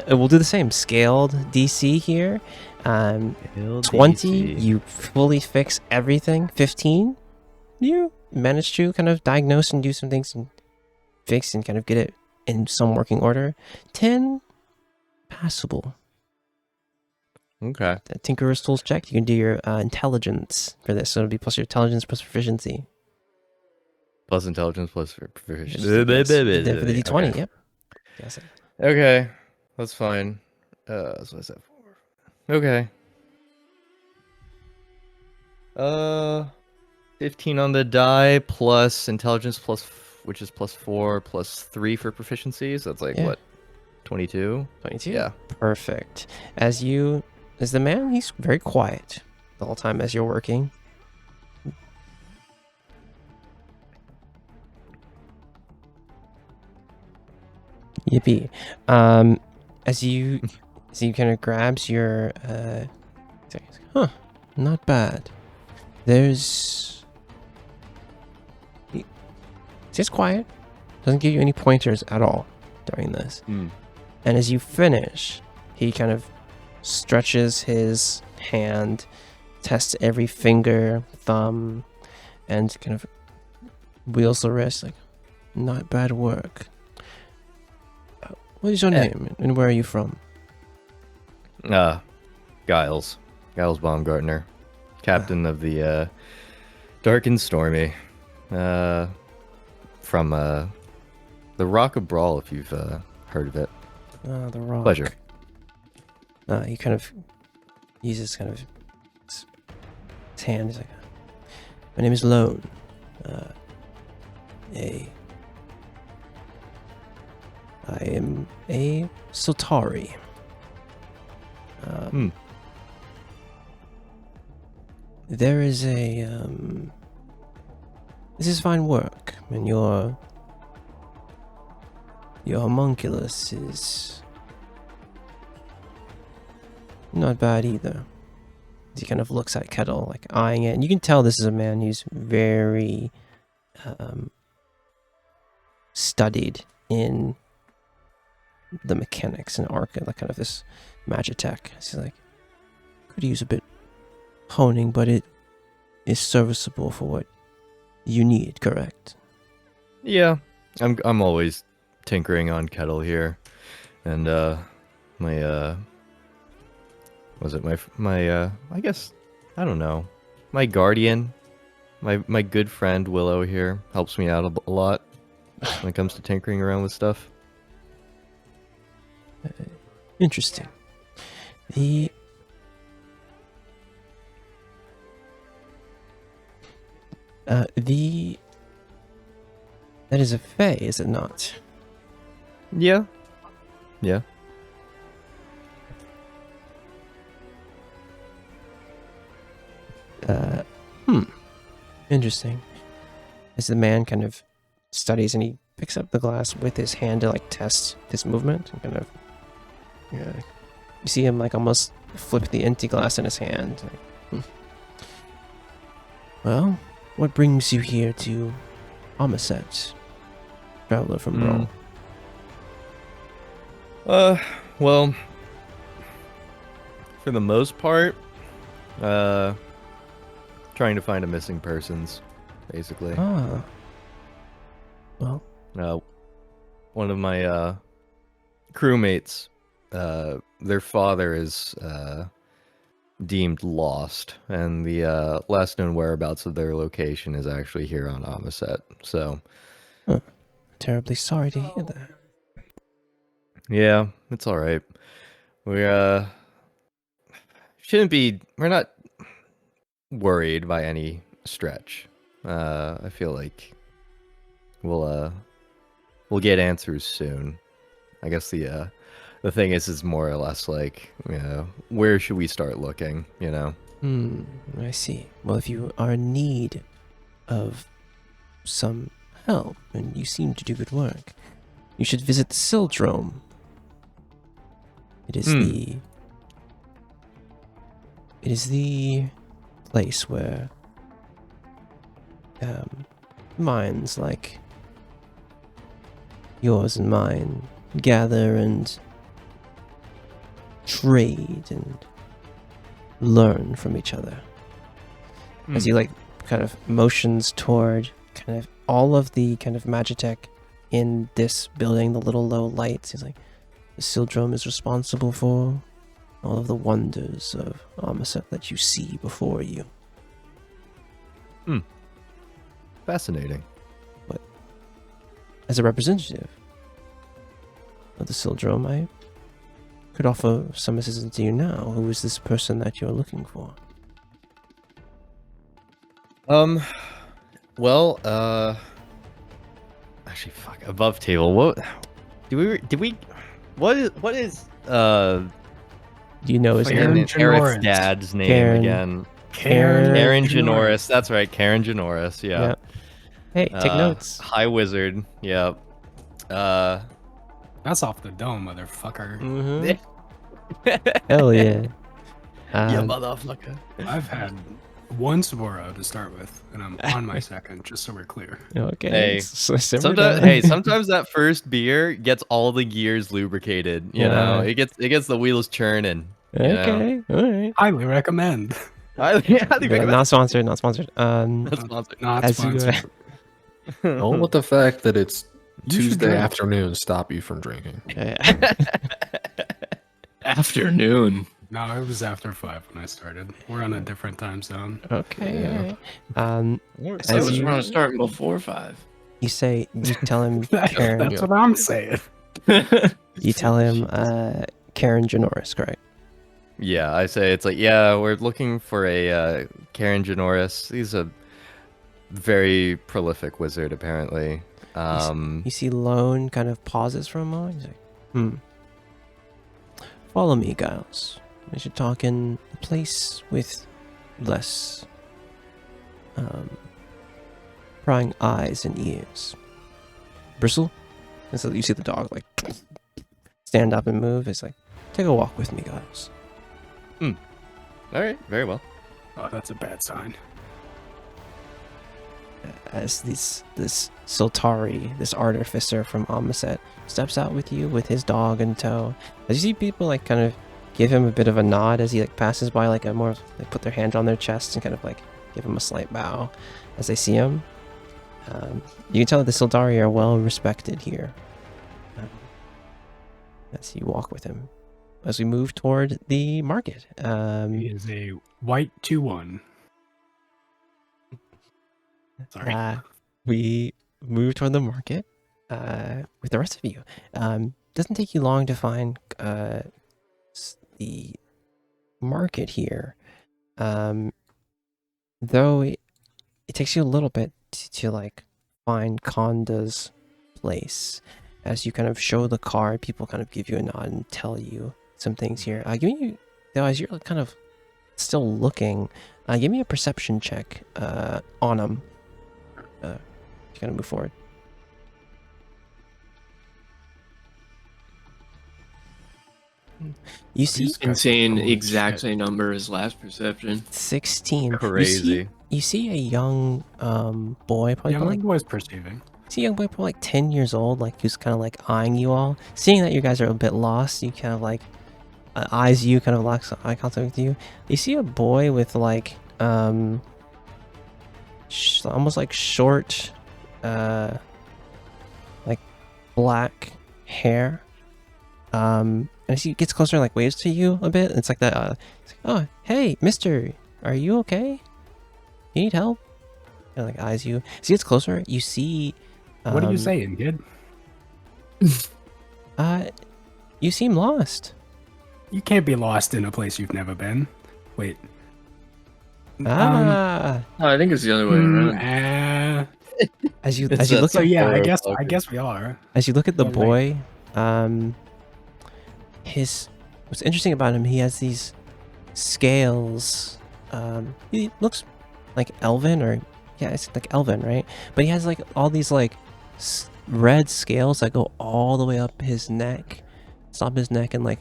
We'll do the same. Scaled DC here. 20, DC. you fully fix everything. 15, you manage to kind of diagnose and do some things and fix and kind of get it in some working order. 10, passable. Okay. That Tinkerer's Tools check, you can do your intelligence for this. So it'll be plus your intelligence plus proficiency. Plus intelligence plus proficiency. For the D20, Okay. yep. Yes. Okay, that's fine. So I said 4. Okay. 15 on the die plus intelligence which is +4 +3 for proficiencies. That's like what? 22? 22? Yeah. Perfect. As the man, he's very quiet the whole time as you're working. Yippee. As you kind of grabs your, not bad. He's quiet. Doesn't give you any pointers at all during this. And as you finish, he kind of stretches his hand, tests every finger, thumb, and kind of wheels the wrist, like, not bad work. What is your name, and where are you from? Giles Baumgartner, captain of the Dark and Stormy, from the Rock of Brawl, if you've heard of it. The Rock. Pleasure. He kind of uses kind of his hand. He's like, my name is Lone. I am a Sultari. There is this is fine work, and your homunculus is not bad either. He kind of looks at Kettle, like eyeing it, and you can tell this is a man who's very studied in the mechanics and like kind of this magitech. He's like, could use a bit honing, but it is serviceable for what you need, correct? Yeah, I'm always tinkering on Kettle here, and my I guess, I don't know, my guardian, my good friend Willow here helps me out a lot when it comes to tinkering around with stuff. Interesting. That is a fae, is it not? Yeah. Interesting. As the man kind of studies, and he picks up the glass with his hand to like test this movement, and kind of, you see him like almost flip the empty glass in his hand. Like, Well, what brings you here to Amaseti, traveler from Rome? Well, for the most part, trying to find a missing persons, basically. Ah. Well. One of my crewmates, their father is deemed lost, and the last known whereabouts of their location is actually here on Amaseti. So, terribly sorry to hear that. Yeah, it's all right. We're not worried by any stretch. I feel like we'll get answers soon. I guess the thing is more or less like, where should we start looking, I see. Well, if you are in need of some help, and you seem to do good work, you should visit the Sildrome. It is the place where minds like yours and mine gather and trade and learn from each other. As he like kind of motions toward kind of all of the kind of magitech in this building, the little low lights, he's like, the Sildrome is responsible for all of the wonders of Amaseti that you see before you. Fascinating. But as a representative of the Sildrome, I could offer some assistance to you now. Who is this person that you're looking for? Well, actually, fuck. Above table. What? What is Do you know his Karen name? Eric's Janoris. dad's name Karen. again? Karen. Karen Janoris. That's right, Karen Janoris. Yeah. Yep. Hey, take notes. High wizard. Yep. That's off the dome, motherfucker. Hell yeah. motherfucker. I've had one Saboro to start with, and I'm on my second, just so we're clear. Okay. Hey, simmer down. sometimes that first beer gets all the gears lubricated. You know, it gets the wheels churning. Okay. All right. Highly recommend. Not sponsored. Not sponsored. Not sponsored. Not As you, sponsored. Don't let the fact that it's You should Tuesday drink. afternoon stop you from drinking. Afternoon. No, it was after 5 when I started. We're on a different time zone. Okay. Yeah. All right. I As was you- wrong starting before 5. You tell him Karen. That's what I'm saying. You tell him Karen Janoris, correct? Yeah, I say it's like, yeah, we're looking for a Karen Janoris. He's a very prolific wizard, apparently. You see Lone kind of pauses for a moment. He's like, Follow me, Giles. We should talk in a place with less prying eyes and ears. Bristle? And so you see the dog like stand up and move. It's like, take a walk with me, Giles. All right, very well. Oh, that's a bad sign. As this Sultari, this artificer from Amaseti, steps out with you with his dog in tow. As you see people like kind of give him a bit of a nod as he like passes by, like a more they put their hand on their chest and kind of like give him a slight bow as they see him. You can tell that the Sultari are well respected here. As you walk with him, as we move toward the market. He is a white 2-1. Sorry. We move toward the market with the rest of you. Doesn't take you long to find the market here, though it takes you a little bit to like find Konda's place. As you kind of show the card, people kind of give you a nod and tell you some things here. Give me, though, as you're kind of still looking, give me a perception check on them. You gotta move forward. You see Insane, exact same number as last perception. 16. Crazy. You see a young boy, probably Yeah, about, my like boy's perceiving. see a young boy probably like 10 years old, like who's kind of like eyeing you all. Seeing that you guys are a bit lost, you kind of like eyes you, kind of locks eye contact with you. You see a boy with like almost like short like black hair, and as he gets closer and like waves to you a bit, it's like that it's like, oh hey mister, are you okay, you need help, and like eyes you. As he gets closer, you see What are you saying, kid? You seem lost. You can't be lost in a place you've never been. Wait. Ah, Oh, I think it's the other way around. as you It's look So at yeah, I Motherfucker. guess we are. as you look at the Well, boy, what's interesting about him, he has these scales. He looks like elven, or yeah, it's like elven, right? But he has like all these like red scales that go all the way up his neck, stop his neck, and like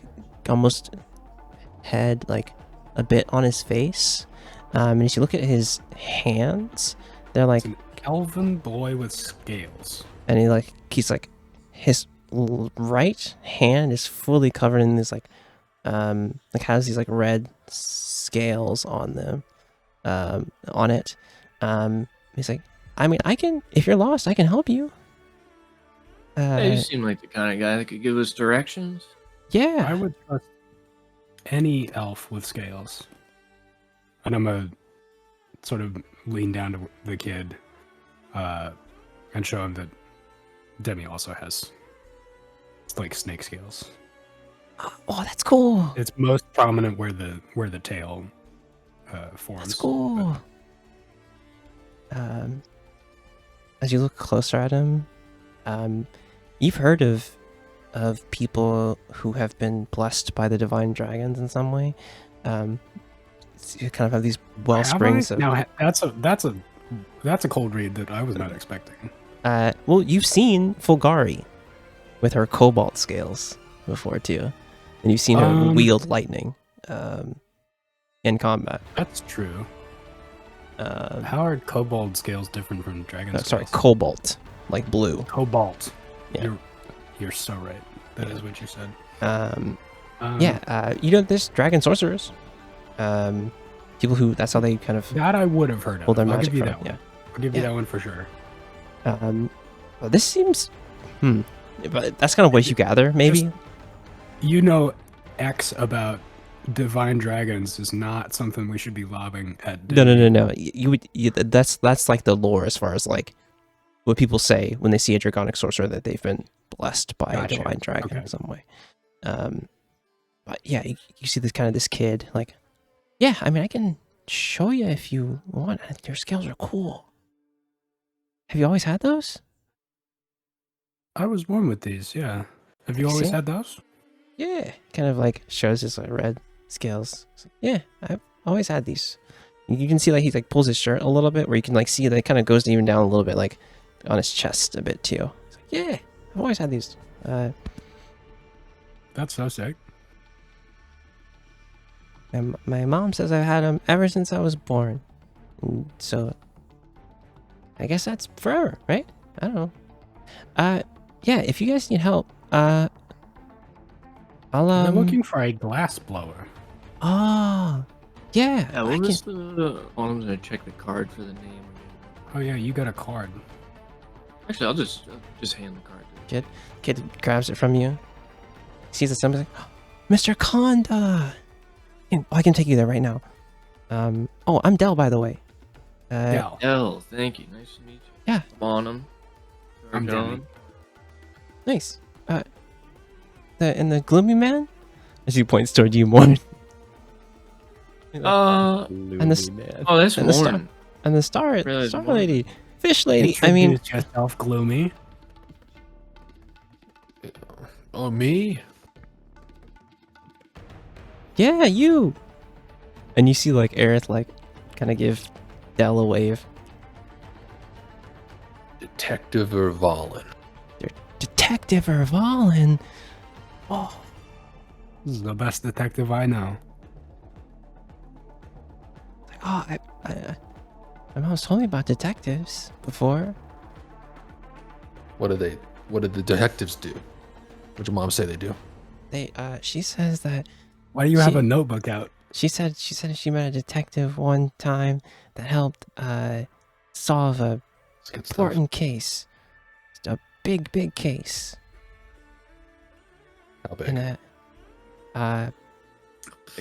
almost head like a bit on his face. And as you look at his hands, they're like, It's an elven boy with scales. and he's like his right hand is fully covered in this like has these like red scales on them, on it. He's like, I mean, I can, if you're lost, I can help you. Yeah, you seem like the kind of guy that could give us directions. Yeah. I would trust any elf with scales. And I'm gonna sort of lean down to the kid and show him that Demi also has like snake scales. Oh, that's cool. It's most prominent where the tail forms. That's cool. As you look closer at him, you've heard of people who have been blessed by the divine dragons in some way. You kind of have these well springs. Now that's a cold read that I was not expecting. Well, you've seen Fulgari with her cobalt scales before too, and you've seen her wield lightning in combat. That's true. How are cobalt scales different from dragon scales? Sorry, cobalt, like blue. Cobalt. Yeah. You're so right. That is what you said. There's dragon sorcerers. People who, that's how they kind of that I would have heard of. pull their I'll magic give you from. that one. Yeah. I'll give you that one for sure. Well, this seems, but that's kind of what you gather, maybe. X about divine dragons is not something we should be lobbing at. No. That's like the lore as far as like what people say when they see a draconic sorcerer that they've been blessed by a divine dragon in some way. But yeah, you see this kid like, yeah, I mean, I can show you if you want. Your scales are cool. Have you always had those? I was born with these, yeah. Have you always had those? Yeah. Kind of like shows his red scales. Yeah, I've always had these. You can see like he like pulls his shirt a little bit where you can like see that it kind of goes even down a little bit like on his chest a bit too. It's like, yeah, I've always had these. That's so sick. And my mom says I've had them ever since I was born. And so I guess that's forever, right? I don't know. Yeah, if you guys need help, I'll I'm looking for a glass blower. Oh, yeah. Yeah, what was the? I'm gonna check the card for the name. Oh yeah, you got a card. Actually, I'll just hand the card. Kid grabs it from you. Sees the symbol, like, oh, Mr. Konda. I can take you there right now. Oh, I'm Del, by the way. Del, thank you. Nice to meet you. Yeah. Bonham. I'm Demi. Nice. The gloomy man? As he points toward you more. And the man. Oh, that's and Warren. And the star lady. Fish lady. Introduce yourself, gloomy. Oh, me? Yeah, you. And you see like Aerith like kind of give Del a wave. Detective Ervalin. Detective Ervalin. Oh, This is the best detective I know. like, oh, my mom's told me about detectives before. What did the detectives do? What'd your mom say they do? She says that Why do you have a notebook out? she said she met a detective one time that helped solve a It's good stuff. important case. It's a big case. How big? And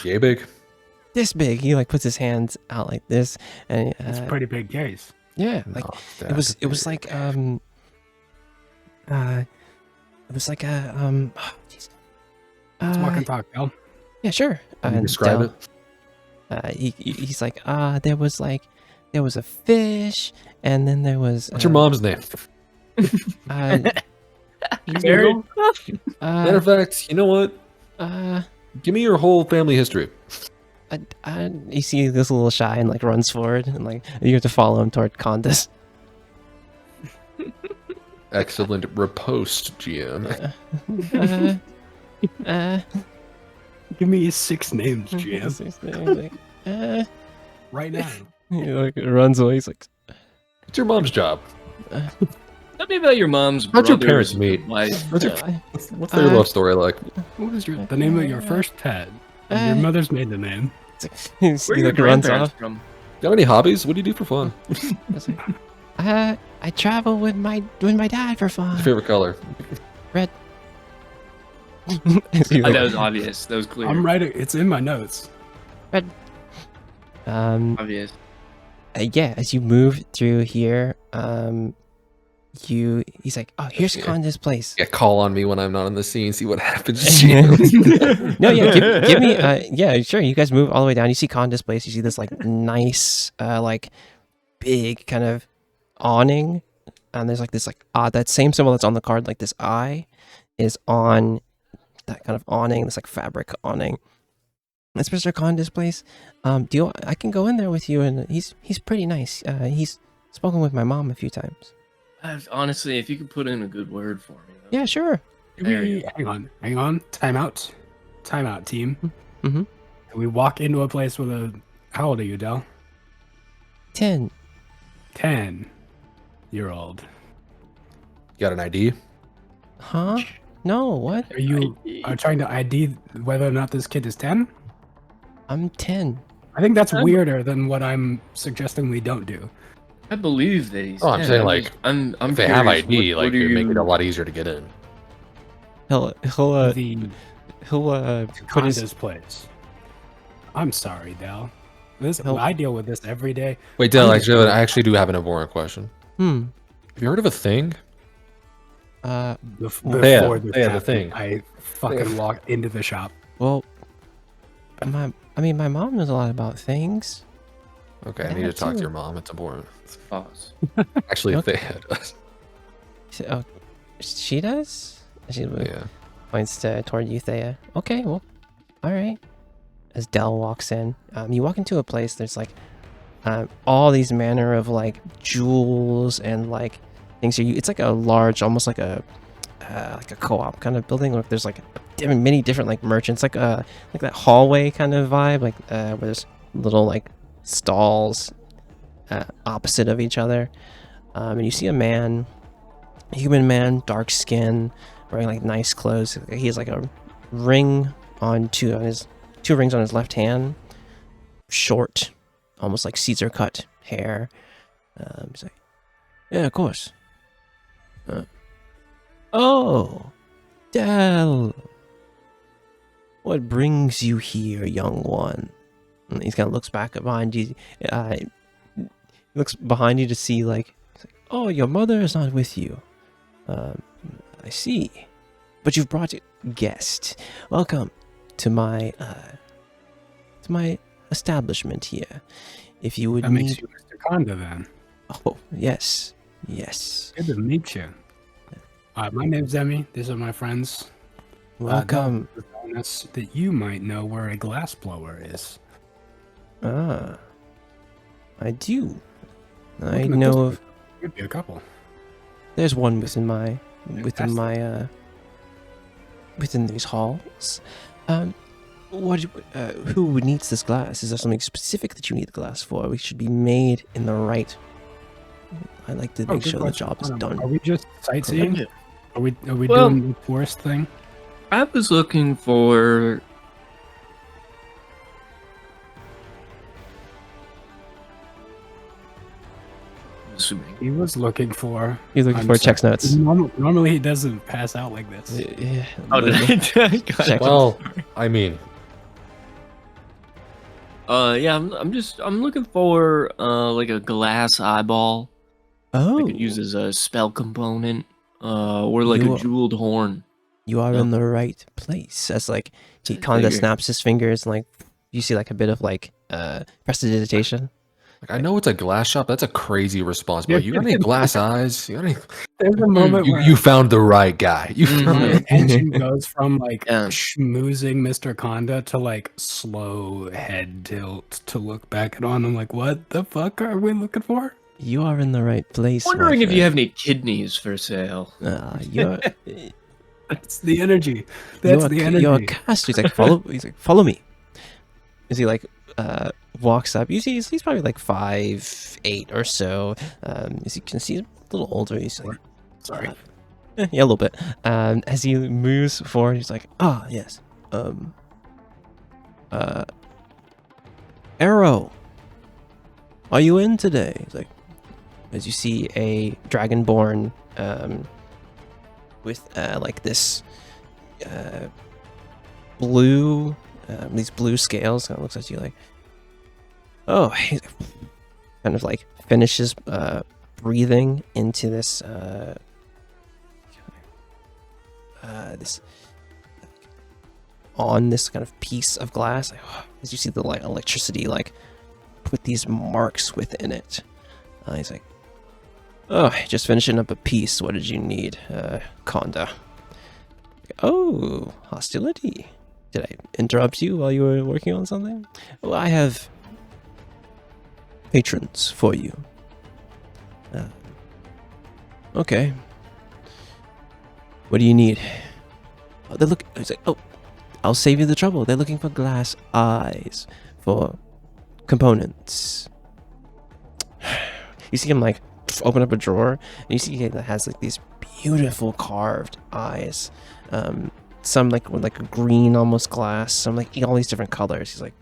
Yay big? this big. He like puts his hands out like this, and It's a pretty big case. yeah, like No, it was like it was like a oh, jeez. Let's walk and talk, Del. Yeah, sure. Can you describe it? He's like, there was a fish, and then there was. What's your mom's name? Married? Matter of fact, you know what? Give me your whole family history. You see this little shy and like runs forward, and like you have to follow him toward Condis. Excellent riposte, GM. Give me his 6 names, GM. Like, Right now. he like runs away. He's like, What's your mom's job? Tell me about your mom's How'd your brother's parents meet? wife. What's their love story like? What is the name of your first pet? And your mother's maiden name. he Where are your like runs grandparents off. from? Got any hobbies? What do you do for fun? I travel with my dad for fun. What's your favorite color? Red. That was obvious. That was clear. I'm writing. It's in my notes. Obvious. Yeah, as you move through here, he's like, oh, here's Conda's place. Yeah, call on me when I'm not on the scene. See what happens. To No, yeah, give me. Yeah, sure. You guys move all the way down. You see Conda's place. You see this like nice, like big kind of awning, and there's like this like that same symbol that's on the card, like this eye, is on that kind of awning. This like fabric awning. That's Mr. Conda's place. I can go in there with you, and he's pretty nice. He's spoken with my mom a few times. Honestly, if you could put in a good word for me. Yeah, sure. Hang on. Time out, team. Mm-hmm. We walk into a place with a. How old are you, Del? 10. 10-year-old. You got an ID? Huh? No, what? Are you trying to ID whether or not this kid is 10? I'm 10. I think that's weirder than what I'm suggesting we don't do. I believe that he's. Oh, I'm 10. saying like, I'm if they have curious, ID, what like do it'd make you- it a lot easier to get in. He'll The put his Conda's place. I'm sorry, Del. Help. I deal with this every day. Wait, Del, I'm I actually do have an important question. Hmm. Have you heard of a thing? Before Yeah, this the happened, thing. I fucking walked into the shop. Well, my mom knows a lot about things. Okay, I Yeah, need to talk to too. your mom. It's important. Pause. Actually, Okay. Thea does. Oh, she does? She Yeah. points toward you, Thea. Okay, well, all right. As Dell walks in, you walk into a place. There's like all these manner of like jewels and like things. It's like a large, almost like a co-op kind of building. Like there's like many different like merchants, like that hallway kind of vibe, like where there's little like stalls opposite of each other, and you see a man, a human man, dark skin, wearing like nice clothes. He has like a ring on two rings on his left hand, short, almost like Caesar cut hair. He's like, yeah, of course. Oh, Del, what brings you here, young one? And he kind of looks back behind you. He looks behind you to see like, oh, your mother is not with you. I see, but you've brought a guest. Welcome to my establishment here. If you would That need, makes you Mr. Conda then. oh yes. Good to meet you. My name's Emmy. These are my friends. Welcome. Us that you might know where a glass blower is. I do. I Looking at know this of. Could be a couple. There's one within these halls. Who needs this glass? Is there something specific that you need the glass for? We should be made in the right. I like to make good sure the question. job is done. Are we just sightseeing? Are we Well- doing the tourist thing? I was looking for. Assuming. He was looking for. You're looking I'm for sorry. checks notes. Normally he doesn't pass out like this. Yeah, Oh, did I? Check. Well, I mean, Yeah, I'm looking for like a glass eyeball. Oh, I could use as a spell component, or like You a are- jeweled horn. you are No. in the right place. As like he I kind of figured. snaps his fingers and like you see like a bit of like prestidigitation. like, I know it's a glass shop. That's a crazy response. But you got any glass eyes? You got any? There's a moment where You found the right guy. You Mhm. found my attention goes from like Yeah. schmoozing Mr. Conda to like slow head tilt to look back at on. I'm like, what the fuck are we looking for? You are in the right place. my Wondering if you friend. have any kidneys for sale. You're That's the energy. That's the energy. You're a caster. He's like, follow me. As he like walks up, you see he's probably like 5'8" or so. As you can see, he's a little older. He's like, Sorry. yeah, a little bit. As he moves forward, he's like, yes. Arrow, are you in today? He's like, as you see a dragonborn with like this blue these blue scales, kind of looks at you like, oh, he kind of like finishes breathing into this on this kind of piece of glass, as you see the like electricity like put these marks within it. He's like, oh, just finishing up a piece. What did you need, Conda? Oh, hostility. Did I interrupt you while you were working on something? Well, I have patrons for you. Okay. What do you need? Oh, they're looking. He's like, oh, I'll save you the trouble. They're looking for glass eyes for components. You see him like open up a drawer, and you see it has like these beautiful carved eyes. Some like with like a green almost glass. Some like all these different colors. He's like,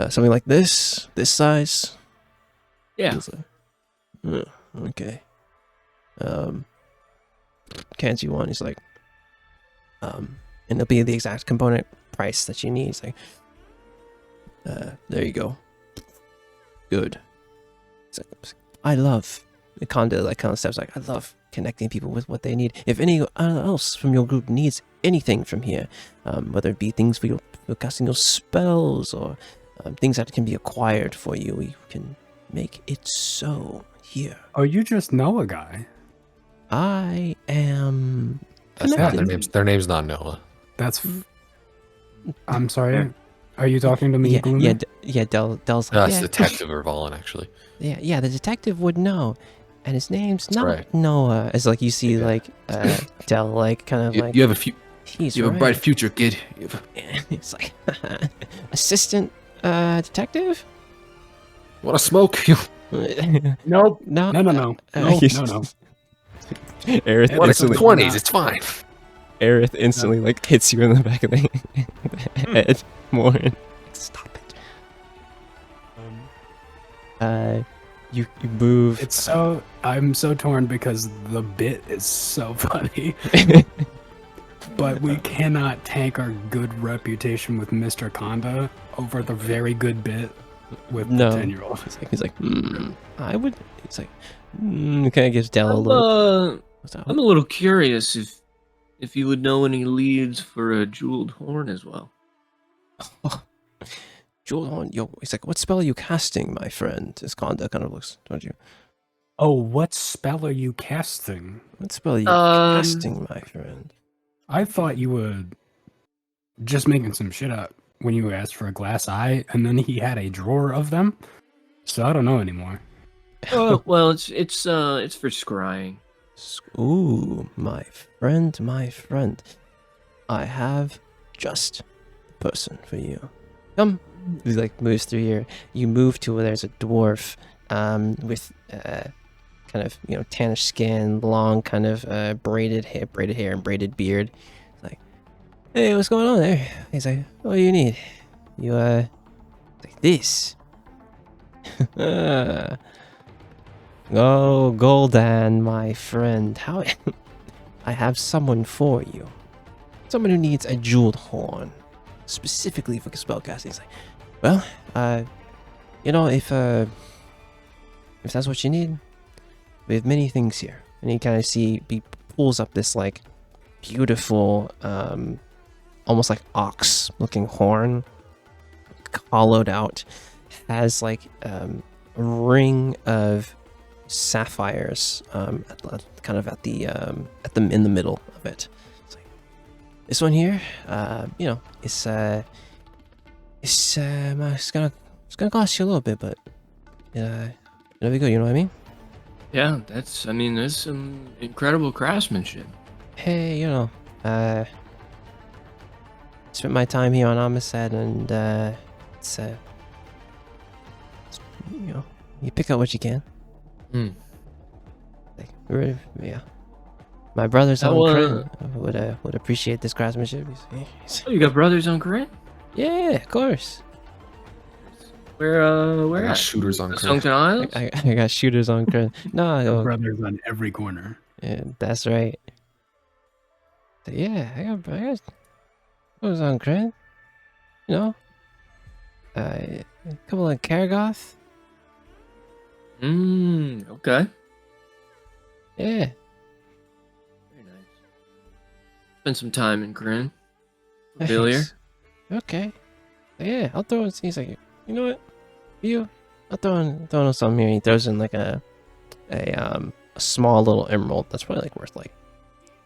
something like this size. Yeah. Like, okay. Can't you want? He's like, and it'll be the exact component price that you need. He's like, there you go. Good. He's like, I love the Conda, like kind of steps like, I love connecting people with what they need. If anyone else from your group needs anything from here, whether it be things for your casting your spells or things that can be acquired for you, we can make it so here. Oh, you just know a guy. I am. That's not connected. their name's not Noah. That's. I'm sorry. Are you talking to me, Gloomy? Dell's like, No, it's Detective or Valen, actually. Yeah, the detective would know, and his name's That's not right. Noah. It's like you see, Yeah. like Dell, like kind of like You have a few. he's You have a bright future, kid. It's like assistant detective. Want to smoke? Nope. No, No. No. Aerith What, It's instantly, 20s. It's fine. Aerith instantly like hits you in the back of the head. More. Stop it. You move. It's so. I'm so torn because the bit is so funny. But we cannot tank our good reputation with Mr. Conda over the very good bit with the 10-year-old. He's like, I would. It's like, kind of gives Dell a little. I'm a little curious if you would know any leads for a jeweled horn as well. Jeweled horn. Yo, he's like, what spell are you casting, my friend? His Conda kind of looks towards you. Oh, what spell are you casting? What spell are you casting, my friend? I thought you were just making some shit up when you asked for a glass eye, and then he had a drawer of them. So I don't know anymore. Oh, well, it's for scrying. Ooh, my friend. I have just the person for you. Come. He like moves through here. You move to where there's a dwarf with kind of, tannish skin, long kind of braided hair and braided beard. It's like, hey, what's going on there? He's like, what do you need? You like this. Oh, Goldan, my friend. How I have someone for you. Someone who needs a jeweled horn, specifically for spellcasting. He's like, well, if that's what you need, we have many things here. And you kind of see he pulls up this like beautiful, almost like ox-looking horn, hollowed out, has like a ring of sapphires, kind of at the in the middle of it. It's like, this one here, it's gonna cost you a little bit, but it'll be good. You know what I mean? Yeah, there's some incredible craftsmanship. Hey, spent my time here on Amaseti, and it's you pick up what you can. Yeah. My brothers on Kryn would appreciate this craftsmanship. Oh, you got brothers on Kryn? Yeah, of course. Where I got at? shooters on Kryn. Sunken Isles? I got shooters on Kryn. No, Brothers on every corner. yeah, that's right. Yeah, I got brothers on Kryn. A couple of Karagoth. Okay. Yeah. Very nice. Spend some time in Grin. Familiar. Nice. Okay. Yeah, I'll throw in. He's like, you know what? I'll throw in some here. He throws in like a small little emerald that's probably like worth like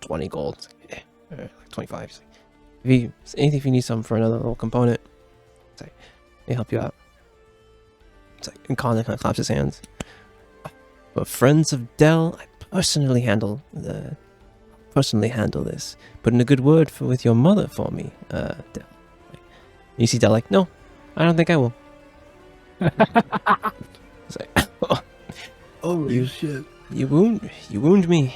20 gold. It's like, like 25. He's like, if you need something for another little component, it's like, they help you out. It's like, and Khan kind of claps his hands. But friends of Dell, I personally handle this. Put in a good word with your mother for me, Dell. You see Dell like, no, I don't think I will. It's like, Oh You- shit! you wound me.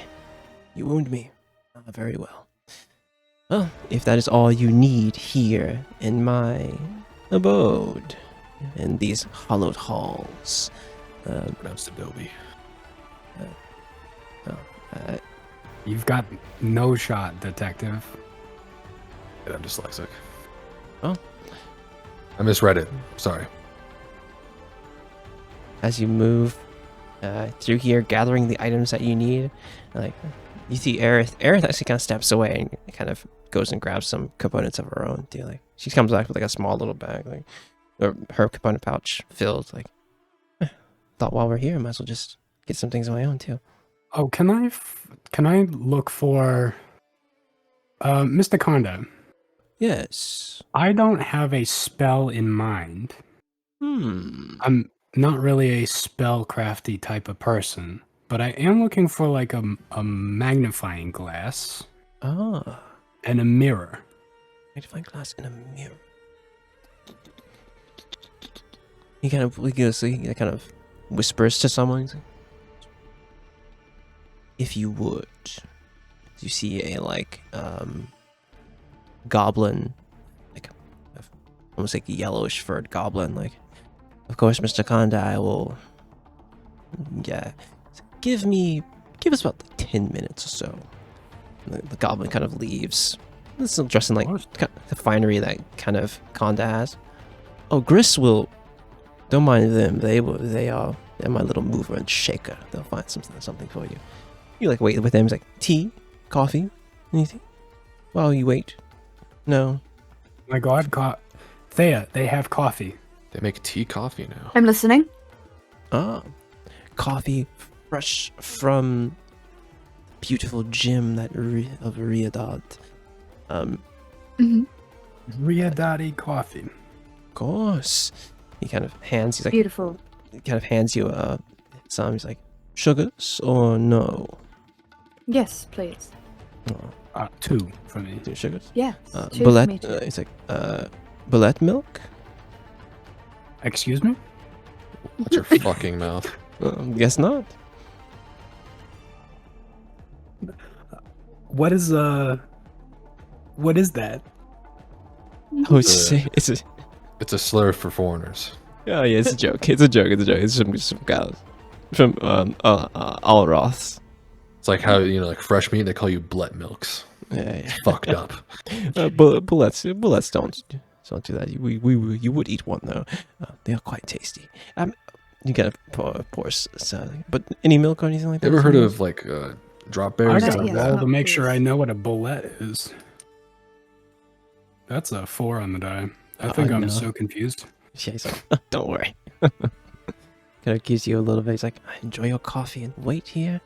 Very well. Well, if that is all you need here in my abode, in these hollowed halls, Pronounced Adobe. You've got no shot, detective. Yeah, I'm dyslexic. Oh. I misread it. Sorry. as you move through here, gathering the items that you need, like you see Aerith actually kind of steps away and kind of goes and grabs some components of her own too. Like she comes back with like a small little bag, like or her component pouch filled. Like thought while we're here, I might as well just get some things of my own too. Oh, can I look for Mr. Konda? Yes. I don't have a spell in mind. I'm not really a spellcrafty type of person, but I am looking for like a magnifying glass Ah, and a mirror. magnifying glass and a mirror. He kind of whispers to someone. He's like, if you would, you see a goblin, like almost like a yellowish furred goblin. Like, of course, Mr. Konda, I will. Yeah, give us about 10 minutes or so. The goblin kind of leaves. It's still dressed in like the finery that kind of Konda has. Oh, Gris will. Don't mind them. They're my little mover and shaker. They'll find something for you. You like wait with them. It's like tea, coffee, anything. While you wait. No. My God, Thea, they have coffee. They make tea coffee now. I'm listening. Ah, coffee fresh from beautiful gem of Riadad. Hmm. Riadati coffee. Of course. He kind of hands Beautiful. you some. He's like, sugars or no? Yes, please. Oh, 2 for me. 2 sugars. Yes. Two for Bullet. me too. It's like bullet milk. Excuse me? Watch your fucking mouth. Guess not. What is that? Oh, it's a. It's a slur for foreigners. Oh yeah, it's a joke. It's a joke. It's some guys from Alroths. It's like how, like fresh meat, they call you blet milks. Yeah. Fucked up. Bullets don't do that. You would eat one though. They are quite tasty. You gotta pour something. But any milk or anything like that? Ever heard of like drop I bears? got a yes, roll to not make sure please. I know what a bullet is. That's a 4 on the die. I think I'm no. so confused. Yeah, he's like, don't worry. Kind of gives you a little bit. He's like, enjoy your coffee and wait here.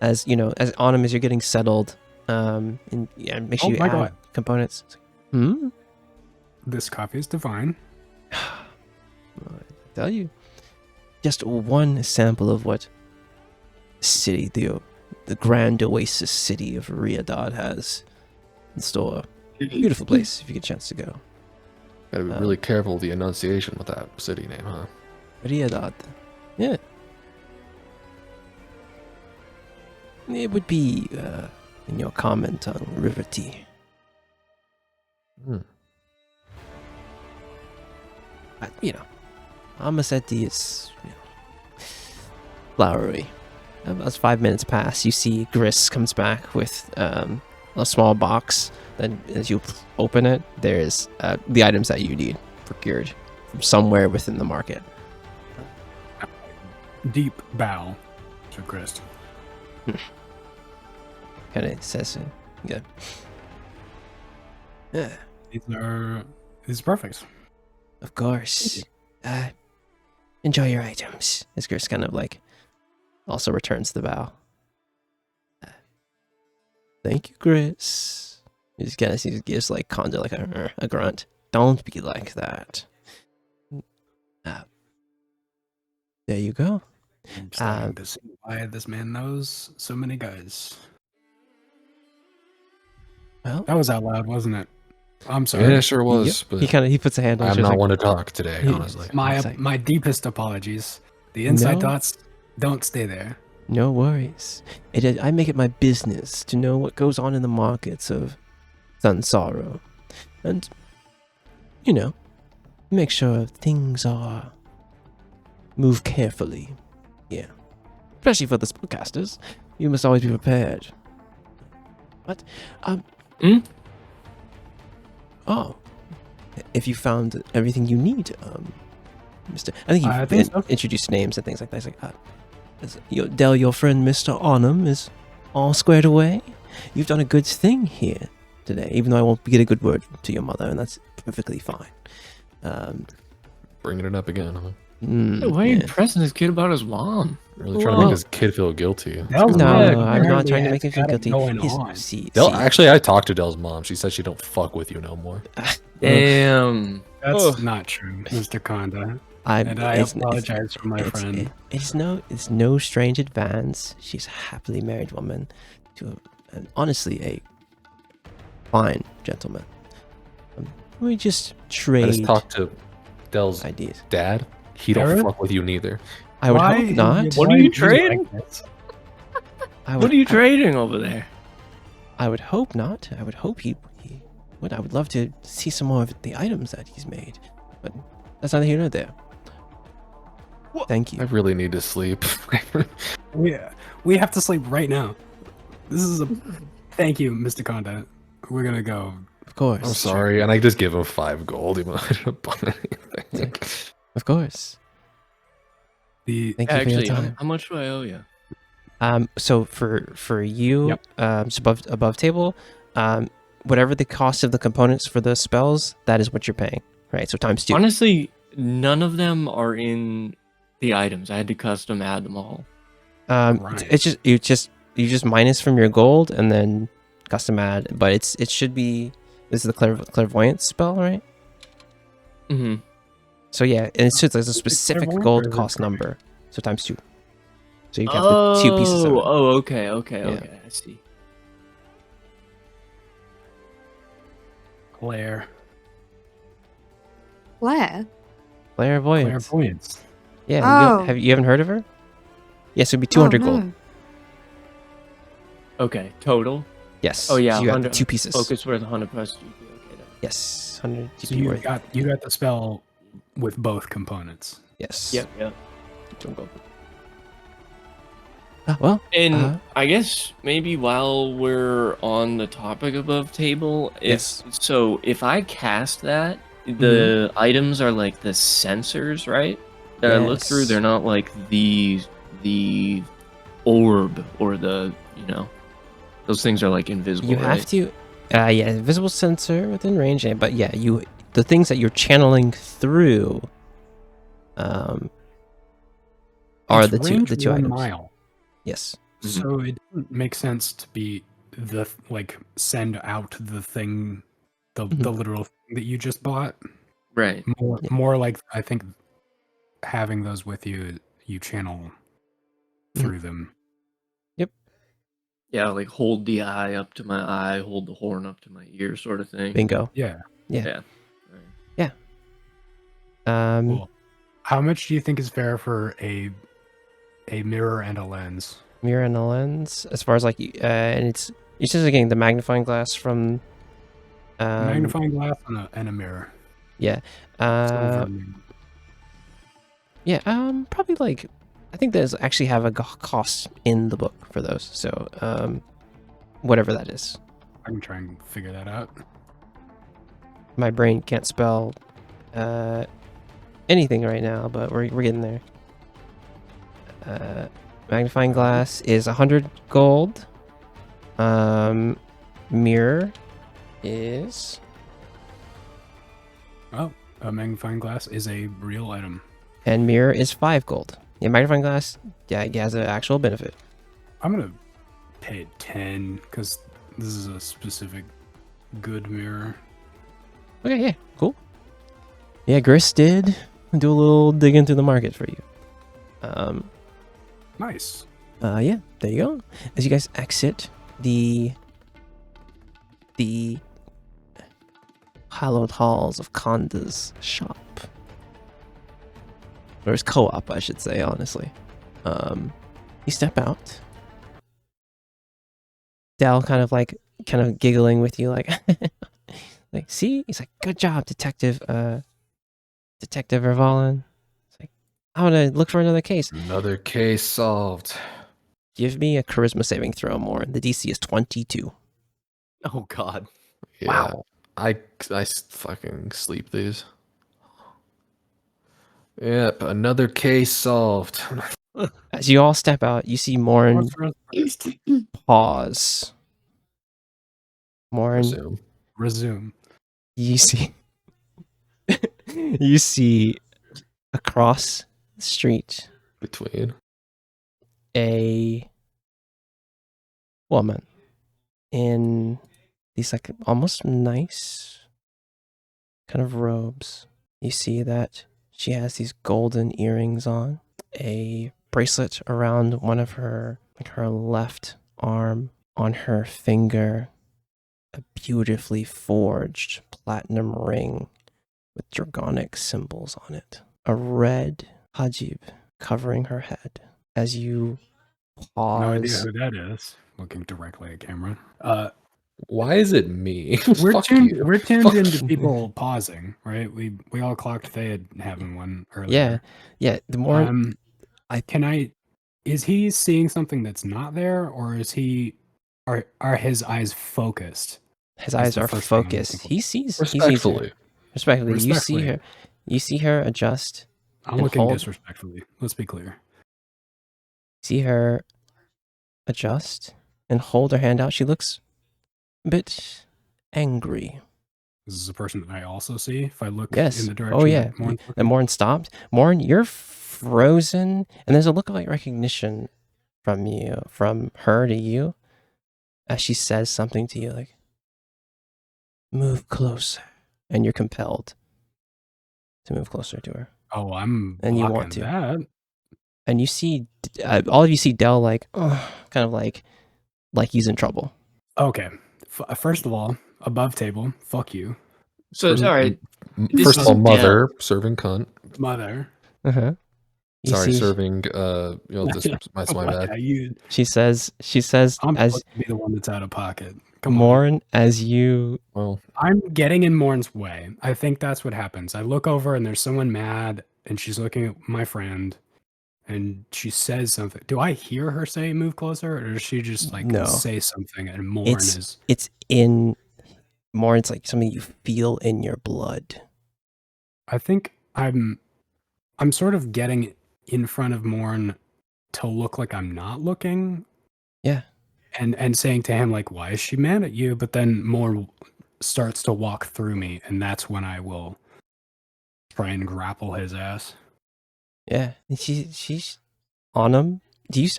As you know, as Autumn, as you're getting settled, and make sure Oh you my add God. components. It's like, This coffee is divine. I tell you, just one sample of what city the grand oasis city of Riadad has in store. Beautiful place if you get a chance to go. Gotta be really careful with the enunciation with that city name, huh? Riadad. Yeah. It would be in your comment on river tea. But, Amaseti is flowery. As 5 minutes pass, you see Gris comes back with a small box. Then as you open it, there's the items that you need procured from somewhere within the market. Deep bow. So, Chris. Kind of says, yeah. Yeah, These are perfect. of course. Enjoy your items. As Chris kind of like also returns the bow. Thank you, Chris. He just gives like Conda like a grunt. Don't be like that. There you go. I'm starting to see why this man knows so many guys. Well, That was out loud, wasn't it? I'm sorry. Yeah, sure was. yep. But He puts a hand on his I'm shoulder, not like, one to talk today, honestly. My deepest apologies. The inside No. thoughts don't stay there. No worries. I make it my business to know what goes on in the markets of Sansaro. And, make sure things are move carefully. Yeah. Especially for the spellcasters. You must always be prepared. But, Oh. If you found everything you need, Mr. I think you've introduced names and things like that. It's like, Del, your friend Mr. Onum is all squared away. You've done a good thing here today, even though I won't get a good word to your mother, and that's perfectly fine. Bringing it up again, huh? Why are you pressing this kid about his mom? Really trying to make his kid feel guilty. No, I'm not trying to make him feel guilty. Actually, I talked to Dell's mom. She says she don't fuck with you no more. Damn. That's not true, Mr. Conda. I apologize for my friend. It's no strange advance. She's a happily married woman to honestly a fine gentleman. We just trade. I just talked to Dell's ideas. Dad. He don't fuck with you neither. I would hope not. What are you trading? What are you trading over there? I would hope not. I would hope he would. I would love to see some more of the items that he's made, but that's neither here nor there. Thank you. I really need to sleep. We have to sleep right now. This is a thank you, Mr. Conda. We're gonna go. Of course. I'm sorry, and I just give him 5 gold, even though I didn't buy anything. Of course. Thank you for your time. How much do I owe you? So for you, just above table, whatever the cost of the components for the spells, that is what you're paying, right? So times 2. Honestly, none of them are in the items. I had to custom add them all. It's just you just minus from your gold and then custom add, but it should be. This is the clairvoyance spell, right? Mm-hmm. So yeah, and it's just like a specific gold cost number, so times 2. So you have the 2 pieces of it. Oh, okay, I see. Clairvoyance. Yeah, you haven't heard of her? Yes, it'd be 200 gold. Okay, total. Yes. Oh yeah, so you have the 2 pieces. Focus worth 100 plus GP. Okay. Yes, 100 GP So you worth. got the spell with both components. Yes. Yep. 200 gold. Well, and I guess maybe while we're on the topic above table, so if I cast that, the items are like the sensors, right? That I look through, they're not like the orb or the those things are like invisible. You have to, invisible sensor within range, but yeah, the things that you're channeling through, are the two items. Mile. Yes. So it doesn't make sense to be send out the thing, the literal thing that you just bought. Right. More like I think having those with you, you channel through them. Yep. Yeah, like hold the eye up to my eye, hold the horn up to my ear, sort of thing. Bingo. Yeah. Cool. How much do you think is fair for a mirror and a lens? Mirror and a lens, as far as like, and it's just getting the magnifying glass from. Magnifying glass and a mirror. Yeah. Probably like, I think there's actually have a cost in the book for those. So, whatever that is. I can try and figure that out. My brain can't spell, anything right now, but we're getting there. Magnifying glass is 100 gold. Mirror is... Oh, a magnifying glass is a real item. And mirror is 5 gold. Yeah, magnifying glass, yeah, it has an actual benefit. I'm gonna pay it 10 because this is a specific good mirror. Okay, yeah, cool. Yeah, Gris did do a little dig into the market for you. Nice. Yeah, there you go. As you guys exit the hallowed halls of Konda's shop. Or his co-op, I should say, honestly. You step out. Dal kind of giggling with you, like, like, see? He's like, good job, Detective Ervalin. It's like, I want to look for another case. Another case solved. Give me a charisma saving throw more. The DC is 22. Oh God. Yeah, Wow. I fucking sleep these. Yep, another case solved. As you all step out, you see Morin pause. Morin, Resume. you see you see across the street Between. a woman in these like almost nice kind of robes. You see that she has these golden earrings on, a bracelet around one of her, like her left arm, on her finger, a beautifully forged platinum ring with dragonic symbols on it, a red hajib covering her head. As you pause, No idea who that is. Looking directly at camera. Why is it me? We're Fuck tuned. you. We're tuned Fuck into you. people pausing, right? We all clocked they had having one earlier. yeah. The more Is he seeing something that's not there, or is he? Are his eyes focused? his eyes the are first thing I'm focused, looking for. he sees Respectfully. her. Respectfully, you see her adjust. I'm and looking hold. disrespectfully. Let's be clear. See her adjust and hold her hand out. She looks a bit angry. This is a person that I also see. If I look Yes. in the direction. Oh, yeah. that Morn's looking. And Morin stopped. Morin, you're frozen. And there's a look of like recognition from her to you, as she says something to you like, move closer. And you're compelled to move closer to her. Oh, I'm And you blocking want to. that. And you see, all of you see Del like, kind of like he's in trouble. Okay. First of all, above table. Fuck you, So First- all right, First of all, is mother, serving cunt. mother. Uh-huh. Sorry, serving, this, that's my bad. Yeah, you. She says, I'm as supposed to be the one that's out of pocket. Come on. Morin, as you, Well, I'm getting in Morn's way. I think that's what happens. I look over and there's someone mad, and she's looking at my friend, and she says something. Do I hear her say "move closer," or does she just like No. say something? And Morn is. it's in Morin's like something you feel in your blood. I think I'm sort of getting in front of Morn to look like I'm not looking. Yeah. And saying to him like, "Why is she mad at you?" But then Morn starts to walk through me, and that's when I will try and grapple his ass. Yeah. And she's on him.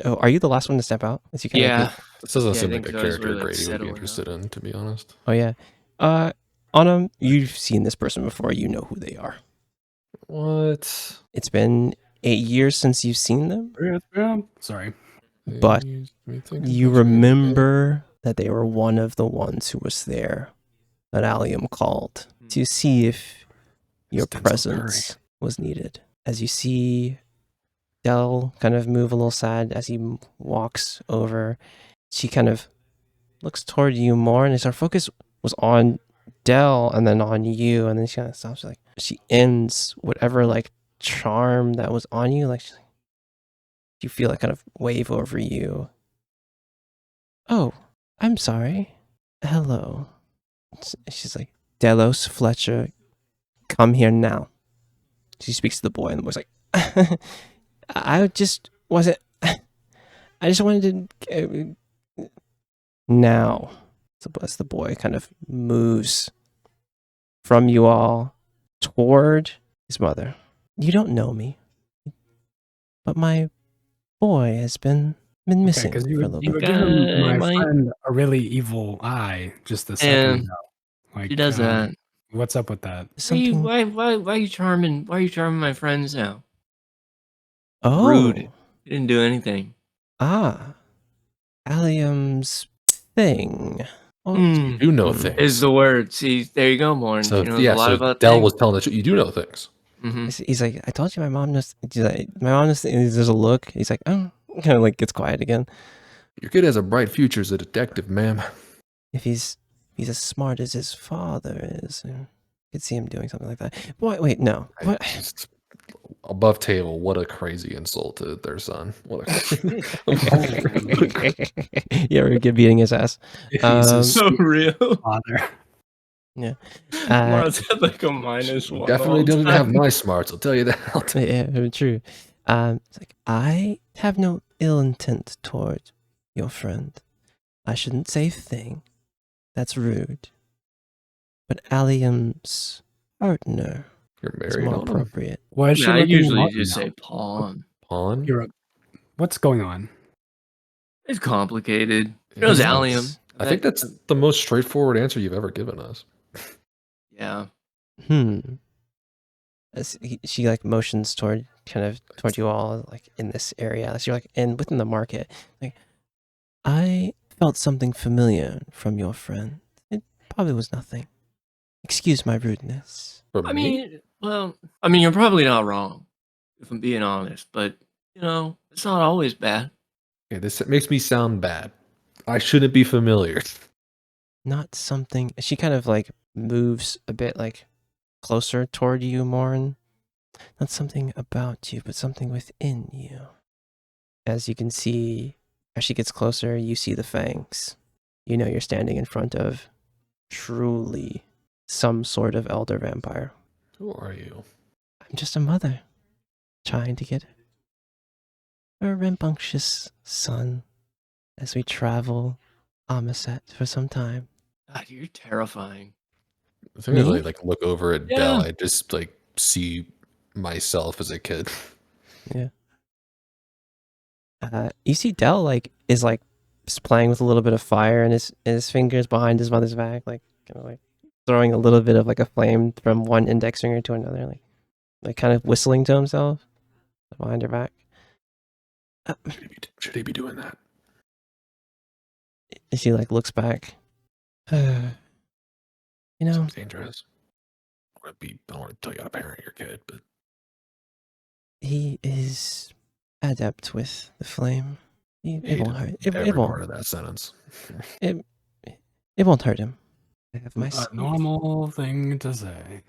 Are you the last one to step out? As you kinda yeah. this doesn't Yeah, I seem think like a so, as character we're, like, Grady would be settling interested in, to be honest. Oh yeah. On him, you've seen this person before. You know who they are. What? It's been 8 years since you've seen them, Sorry. but you remember that they were one of the ones who was there that Allium called to see if your Stencil presence was needed. As you see Del kind of move a little sad as he walks over, she kind of looks toward you more, and as her focus was on Del and then on you, and then she kind of stops, like she ends whatever like charm that was on you, like you feel it kind of wave over you. Oh, I'm sorry. Hello. She's like, Delos Fletcher, come here now. She speaks to the boy, and the boy's like, I just wasn't. I just wanted to. Now, so as the boy kind of moves from you all toward his mother. You don't know me, but my boy has been missing because for you a little you bit. were giving my Mike. friend a really evil eye just a second And ago. Like, he does that. What's up with that? Something. Why are you charming? Why are you charming my friends now? Oh, Rude. He didn't do anything. Allium's thing. Oh, You do know Hmm. things. Is the word. See, there you go, Morn. So She knows yeah, a lot so about Dell things. was telling the truth. You do know things. Mhm. He's like, I told you my mom knows. He's like, my mom knows. There's a look. He's like, oh, kind of like gets quiet again. Your kid has a bright future as a detective, ma'am. If he's as smart as his father is, you could see him doing something like that. Boy, wait, no. What? Just above table, what a crazy insult to their son. What a Yeah, we're beating his ass. He's a So real. father. Yeah. Morn's had like a -1. definitely the whole doesn't have time. my smarts, I'll tell you that. Yeah, true. It's like, I have no ill intent toward your friend. I shouldn't say thing. That's rude. But Allium's partner You're is married more on him. appropriate. Why is she Yeah, I looking usually hot just now? say pawn. Pawn? What's going on? It's complicated. It Yeah, was Yes. allium. I think that's the most straightforward answer you've ever given us. Yeah. She like motions toward you all, like in this area. So you're like within the market. Like, I felt something familiar from your friend. It probably was nothing. Excuse my rudeness. For I me? mean, you're probably not wrong, if I'm being honest, but it's not always bad. Okay, this makes me sound bad. I shouldn't be familiar. Not something. She kind of like moves a bit like closer toward you, Morn. Not something about you, but something within you. As you can see, as she gets closer, you see the fangs. You know you're standing in front of truly some sort of elder vampire. Who are you? I'm just a mother trying to get her rambunctious son as we travel Amaseti for some time. God, you're terrifying. I think Me? I like look over at Yeah. Dell. I just like see myself as a kid. Yeah. You see Dell like is like just playing with a little bit of fire in his fingers behind his mother's back, like kind of like throwing a little bit of like a flame from one index finger to another, like kind of whistling to himself behind her back. Should he be doing that? She like looks back. You know, Seems dangerous. I don't want to tell you how to parent your kid, but he is adept with the flame. It won't hurt. every It part won't. of that sentence. It won't hurt him. I have my A normal thing to say.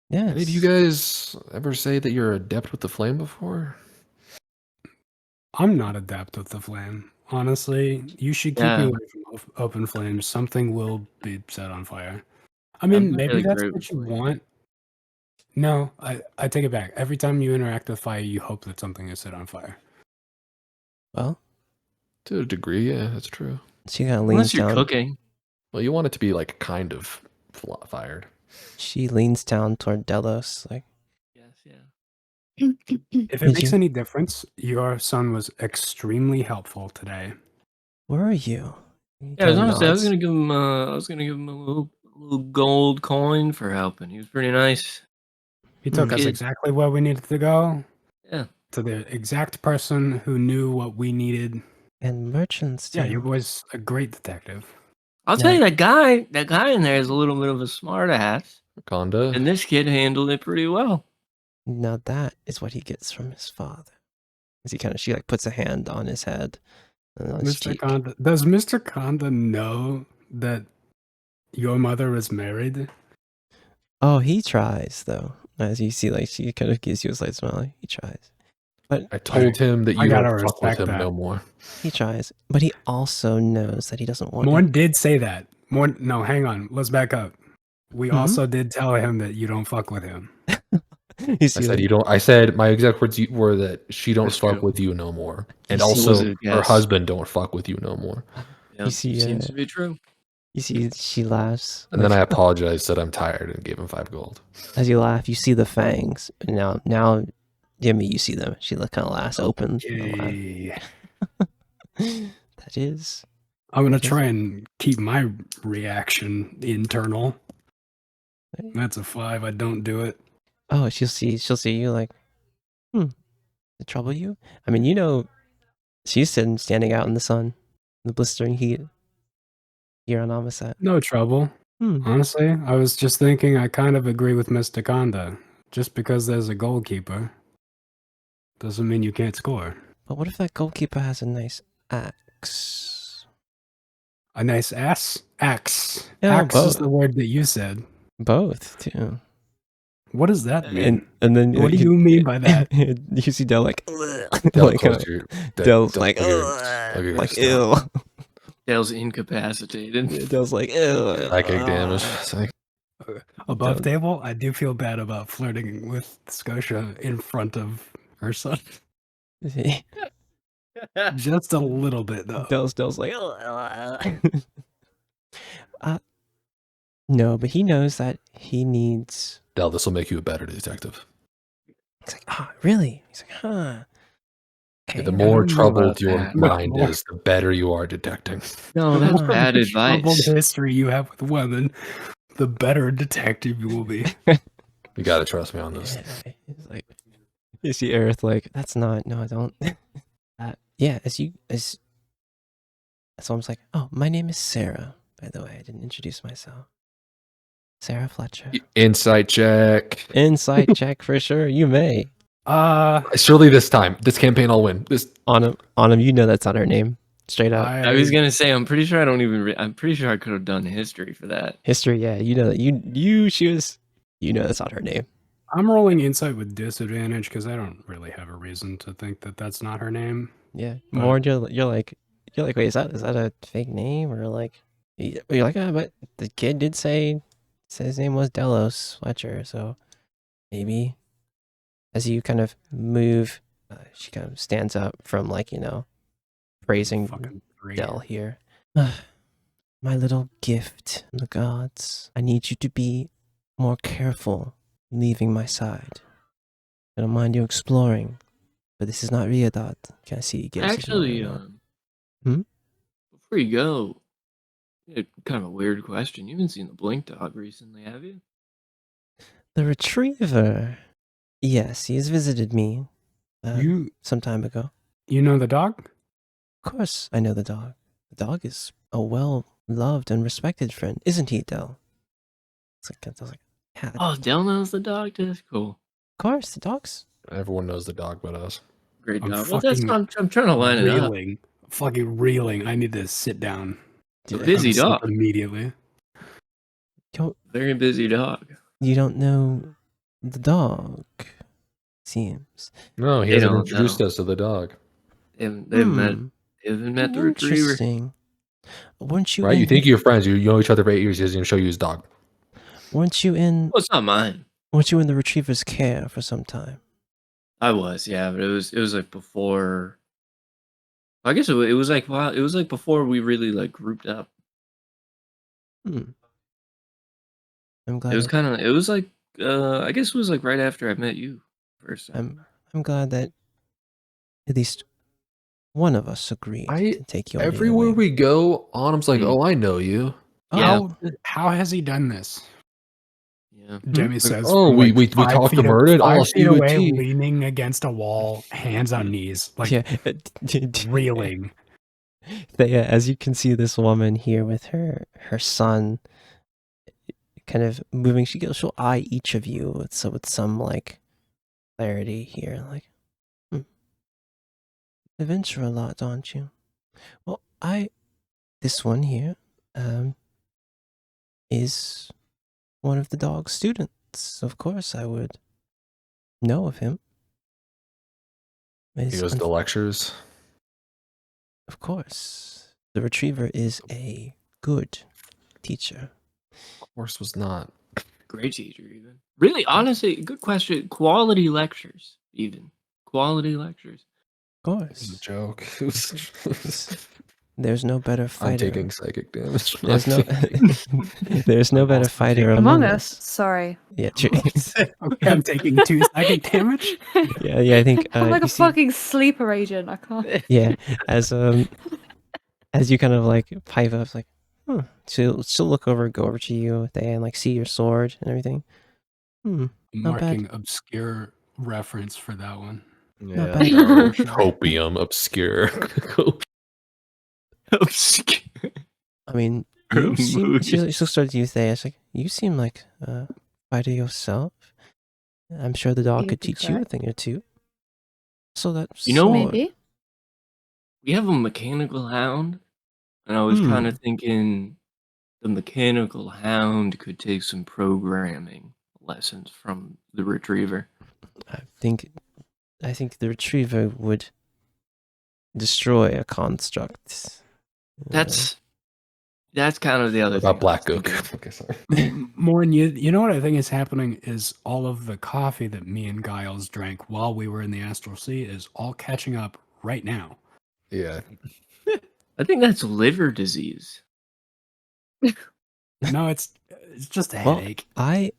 Yes. Any of you guys ever say that you're adept with the flame before? I'm not adept with the flame. Honestly, you should keep me Yeah. away from open flames. Something will be set on fire. I mean, not maybe really that's great what with you flame. want. No, I take it back. Every time you interact with fire, you hope that something is set on fire. Well, To a degree, yeah, that's true. she kind of Unless leans you're down. cooking. Well, you want it to be like kind of fired. She leans down toward Delos, like, Yes, yeah. If it Did makes you- any difference, your son was extremely helpful today. where are you? He Yeah, I was kinda honestly, I was nods. gonna give him a little gold coin for helping. He was pretty nice. He took us Kid. exactly where we needed to go, Yeah. to the exact person who knew what we needed. And merchants, too. Yeah, your boy's a great detective. I'll tell you, that guy in there is a little bit of a smart ass. Conda. And this kid handled it pretty well. Now that is what he gets from his father. As she like puts a hand on his head and on his Mr. cheek. Conda, does Mr. Conda know that your mother is married? Oh, he tries though. As you see, like she kind of gives you a slight smile. He tries, but I told him that I you gotta don't fuck with respect him that. no more. he tries. But he also knows that he doesn't want. Morn did say that. Morn, no, hang on. Let's back up. We Mhm. also did tell him that you don't fuck with him. You see I said that? you don't. I said my exact words were that she don't That's fuck true. with you no more, and You see- was also a her guess. husband don't fuck with you no more. Yep, see, seems to be true. You see, she laughs. And then I apologized, said I'm tired, and gave him 5 gold. As you laugh, you see the fangs. And now, Jimmy, you see them. She kind of laughs, open. Okay. That is. I'm gonna That is- try and keep my reaction internal. That's a 5. I don't do it. Oh, she'll see you like, does it trouble you? I mean, she's standing out in the sun, the blistering heat here on Amaseti. No trouble. Honestly, I was just thinking I kind of agree with Mr. Kanda. Just because there's a goalkeeper doesn't mean you can't score. But what if that goalkeeper has a nice axe? A nice axe? Axe. Yeah, Axe is both. the word that you said. Both, too. What does that mean? And then What do you mean by that? You see Del like, Del, like close your- Del's Del, like, plug your like, ears down. ew. Dale's incapacitated. Del's like, ew. Psychic damage. It's like, Above Don't- table, I do feel bad about flirting with Scotia in front of her son. Just a little bit, though. Del's like, no, but he knows that he needs. Del, this will make you a better detective. He's like, really? He's like, huh. Okay. The I more don't know troubled about your that. mind More- is, the better you are detecting. No, that's bad Troubled advice. history you have with women, the better detective you will be. You gotta trust me on this. Yeah, he's like, you see Aerith like, that's not, no, I don't. Yeah, as someone's like, oh, my name is Sarah, by the way. I didn't introduce myself. Sarah Fletcher. Insight check. Insight check for sure. You may. Surely this time, this campaign I'll win. This On him, you know that's not her name. Straight up. I was gonna say, I'm pretty sure I don't even. I'm pretty sure I could have done history for that. History, yeah. You know that you know that's not her name. I'm rolling insight with disadvantage because I don't really have a reason to think that that's not her name. Yeah. More you're like, wait, is that a fake name or like you're like, but the kid did say his name was Delos Fletcher, so maybe as you kind of move, she kind of stands up from like, praising Fucking great. Del here. My little gift from the gods. I need you to be more careful leaving my side. I don't mind you exploring, but this is not Riadat. Can I see you get Actually, Hmm? before you go, kind of a weird question. You haven't seen the Blink Dog recently, have you? The retriever. Yes, he has visited me some time ago. You know the dog? Of course, I know the dog. The dog is a well-loved and respected friend, isn't he, Del? I was like, yeah, Oh, Del knows the dog. That's cool. of course, the dog's. Everyone knows the dog but us. Great I'm job. Well, that's fucking I'm trying to line it up. Reeling. Fucking reeling. I need to sit down. A busy I'm sick dog. Immediately. Very busy dog. You don't know the dog, seems. No, he They hasn't don't introduced know. us to the dog. They've met the retriever. Interesting. Weren't you Right? in, You think you're friends. You know each other for 8 years. He doesn't even show you his dog. weren't you in Well, it's not mine. the retriever's care for some time? I was, yeah, but it was like before. I guess it was like before we really like grouped up. I'm glad It was kind of like I guess it was like right after I met you first time. I'm glad that at least one of us agreed to take you under your Everywhere wing. we go, Autumn's like, Mm. "Oh, I know you." Yeah. How has he done this? Yeah. Demi says. Oh, from, we like, 5 talked feet to Murdered? five Oh, feet see what away, tea. leaning against a wall, hands on knees, like yeah, reeling. yeah, as you can see, this woman here with her son, kind of moving. She'll eye each of you with some like clarity here, like, adventure a lot, aren't you? Well, this one here, is one of the dog's students. Of course, I would know of him. He goes to lectures. Of course, the retriever is a good teacher. Horse was not. Great teacher, even. Really, honestly, good question. Quality lectures, even. Quality lectures. Of It was a course. joke. There's no better I'm fighter. taking psychic damage. There's no, I'm taking- there's no I'm better also fighter taking- Among among Us. Sorry. Yeah, true. Okay, I'm taking 2 psychic damage. yeah. I think I'm like you a see, fucking sleeper agent. I can't. yeah, as you kind of like pipe up, it's like, she'll look over, go over to you, and like see your sword and everything. Not bad. Marking obscure reference for that one. Not Yeah. bad. Copium obscure. Obscure. I mean, you seem. She'll start to use that. It's like, you seem like a fighter yourself. I'm sure the dog You'd could be teach you a correct. thing or two. So that You know, sword- Maybe. We have a mechanical hound, and I was kind of thinking the mechanical hound could take some programming lessons from the retriever. I think the retriever would destroy a construct. That's kind of the other About thing. Black I was Gook. thinking. Okay, sorry. Morn, you know what I think is happening is all of the coffee that me and Giles drank while we were in the Astral Sea is all catching up right now. Yeah. I think that's liver disease. No, it's just a Well, headache.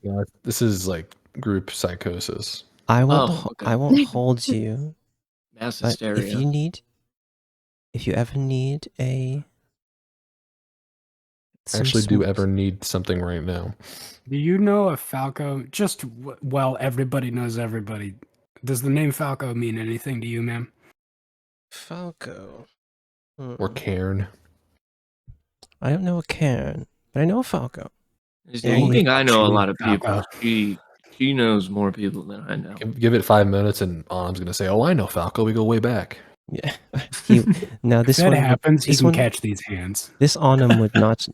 No, this is like group psychosis. I won't. Oh, okay. I won't hold you. Mass But hysteria. if you ever need I actually do ever need something right now. Do you know if Falco, well, everybody knows everybody. Does the name Falco mean anything to you, ma'am? Falco. Or Cairn. I don't know a Cairn, but I know a Falco. Yeah, you think I know a lot of people? Falco. She knows more people than I know. Give it 5 minutes and Anam's going to say, oh, I know Falco. We go way back. Yeah. Now If this that one happens, he this can one- catch these hands. This Anam would not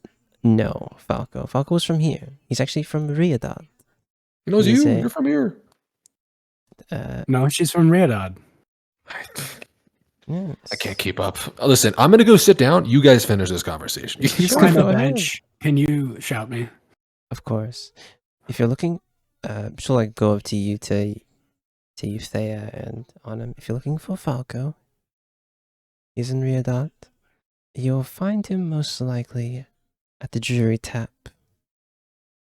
know Falco. Falco was from here. He's actually from Riadad. He knows He's you. a- You're from here. No, she's from Riadad. Yes. I can't keep up. Listen, I'm going to go sit down. You guys finish this conversation. He's Sure, kind go of ahead. bench. Can you shout me? Of course. If you're looking, she'll like go up to you, to Euthea and Anam. If you're looking for Falco, he's in Riadad. You'll find him most likely at the Jury Tap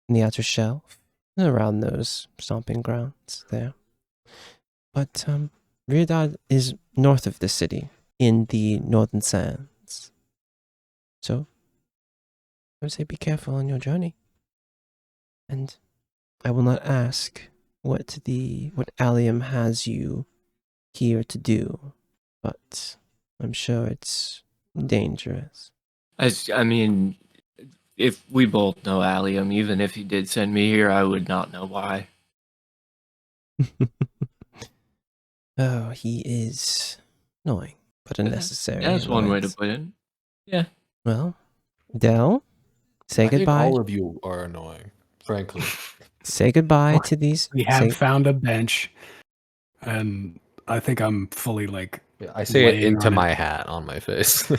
in the outer shelf, around those stomping grounds there. But Riadad is north of the city, in the northern sands. So I would say be careful on your journey. And I will not ask what Allium has you here to do, but I'm sure it's dangerous. I mean, if we both know Allium, even if he did send me here, I would not know why. Oh, he is annoying, but a necessary. That's one way to annoyance. put it. Yeah. Well, Del, say I think goodbye. all of you are annoying, frankly. Say goodbye to these. We have found a bench, and I think I'm fully like. Yeah, I say it laying into on my hat on my face.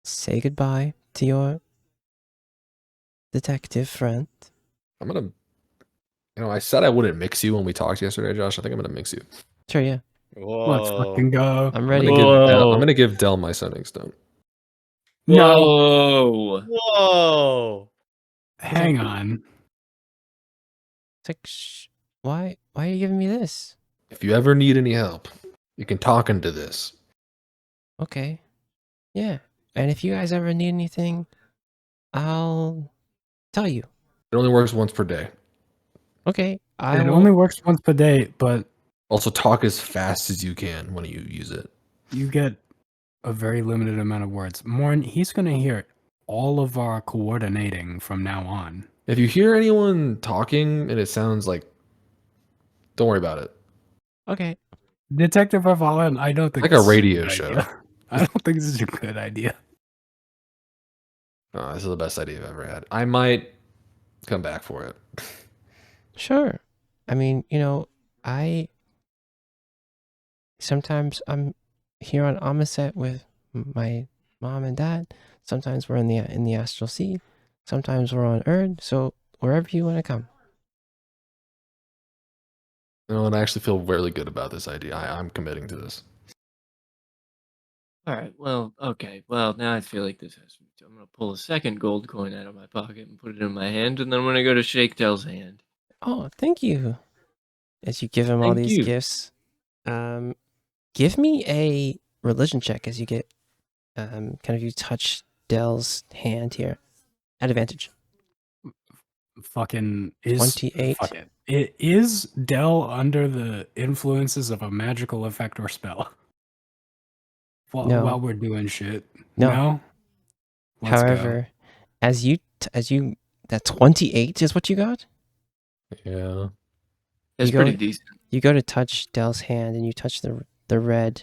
Say goodbye to your detective friend. I'm going to, I said I wouldn't mix you when we talked yesterday, Josh. I think I'm going to mix you. Sure, yeah. Let's fucking go. I'm ready. I'm going to give Del my sending stone. No, Whoa! hang on. It's like, why are you giving me this? If you ever need any help, you can talk into this. Okay. Yeah. And if you guys ever need anything, I'll tell you. It only works once per day. Okay. It only works once per day, but Also, talk as fast as you can when you use it. you get a very limited amount of words. Morn, he's going to hear all of our coordinating from now on. If you hear anyone talking and it sounds like, don't worry about it. Okay. Detective Avalon, I don't think Like a this is radio good show. idea. I don't think this is a good idea. Oh, this is the best idea I've ever had. I might come back for it. Sure. I mean, sometimes I'm here on Amaset with my mom and dad. Sometimes we're in the Astral Sea. Sometimes we're on Erd. So wherever you want to come. No, and I actually feel really good about this idea. I'm committing to this. All right. Well, okay. Well, now I feel like this has to be. I'm gonna pull a second gold coin out of my pocket and put it in my hand, and then I'm gonna go to Shake Tail's hand. Oh, thank you. As you give him all Thank these you. gifts, give me a religion check as you get kind of you touch Dell's hand here at advantage. Fucking is 28. Fuck it. Is Dell under the influences of a magical effect or spell? No. While we're doing shit. No. Let's However, as you that 28 is what you got? Yeah. It's You go- pretty decent. You go to touch Dell's hand and you touch the red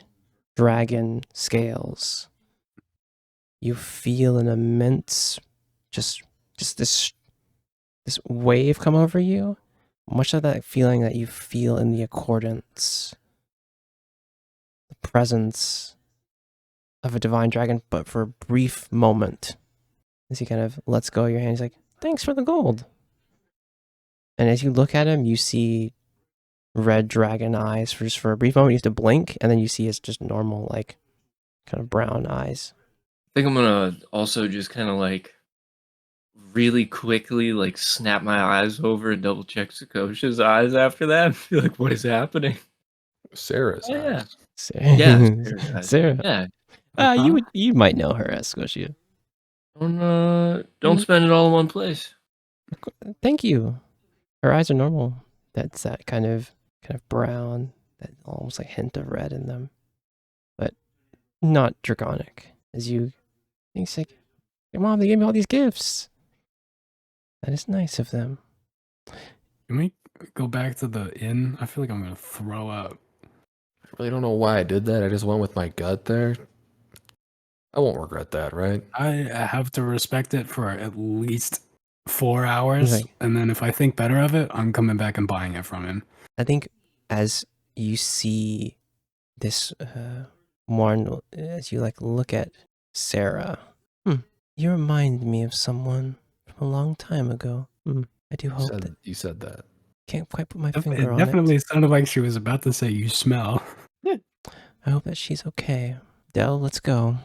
dragon scales. You feel an immense just this wave come over you. Much of that feeling that you feel in the accordance, the presence of a divine dragon, but for a brief moment. As he kind of lets go of your hand, he's like, "Thanks for the gold." And as you look at him, you see red dragon eyes for just for a brief moment. You have to blink, and then you see his just normal, like, kind of brown eyes. I think I'm gonna also just kind of like really quickly like snap my eyes over and double check Sakosha's eyes after that. I feel like, what is happening? Sarah's Oh, yeah. eyes. Yeah, Sarah's eyes. Sarah. Yeah. You might know her as Squishy. Don't spend it all in one place. Thank you. Her eyes are normal. That's that kind of brown, that almost like hint of red in them, but not draconic. As you think, like, "Hey, Mom, they gave me all these gifts. That is nice of them." Can we go back to the inn? I feel like I'm gonna throw up. I really don't know why I did that. I just went with my gut there. I won't regret that, right? I have to respect it for at least 4 hours, Right. and then if I think better of it, I'm coming back and buying it from him. I think as you see this more, as you like look at Sarah, you remind me of someone from a long time ago. I do hope that You said that. can't quite put my finger It on definitely sounded like she was about to say, "You smell." I hope that she's okay. Dell, let's go.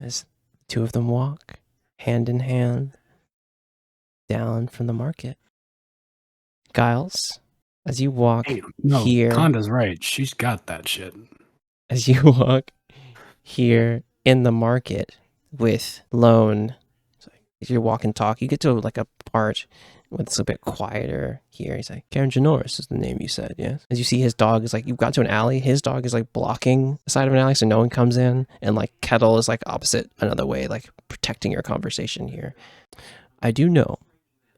As the two of them walk hand in hand down from the market. Giles, as you walk No, here, Conda's right. She's got that shit. as you walk here in the market with Lone, as you walk and talk, you get to like a part where it's a bit quieter here. He's like, Karen Janoris is the name you said, yes? As you see his dog is like, you've got to an alley, his dog is like blocking the side of an alley so no one comes in, and like Kettle is like opposite another way, like protecting your conversation here. I do know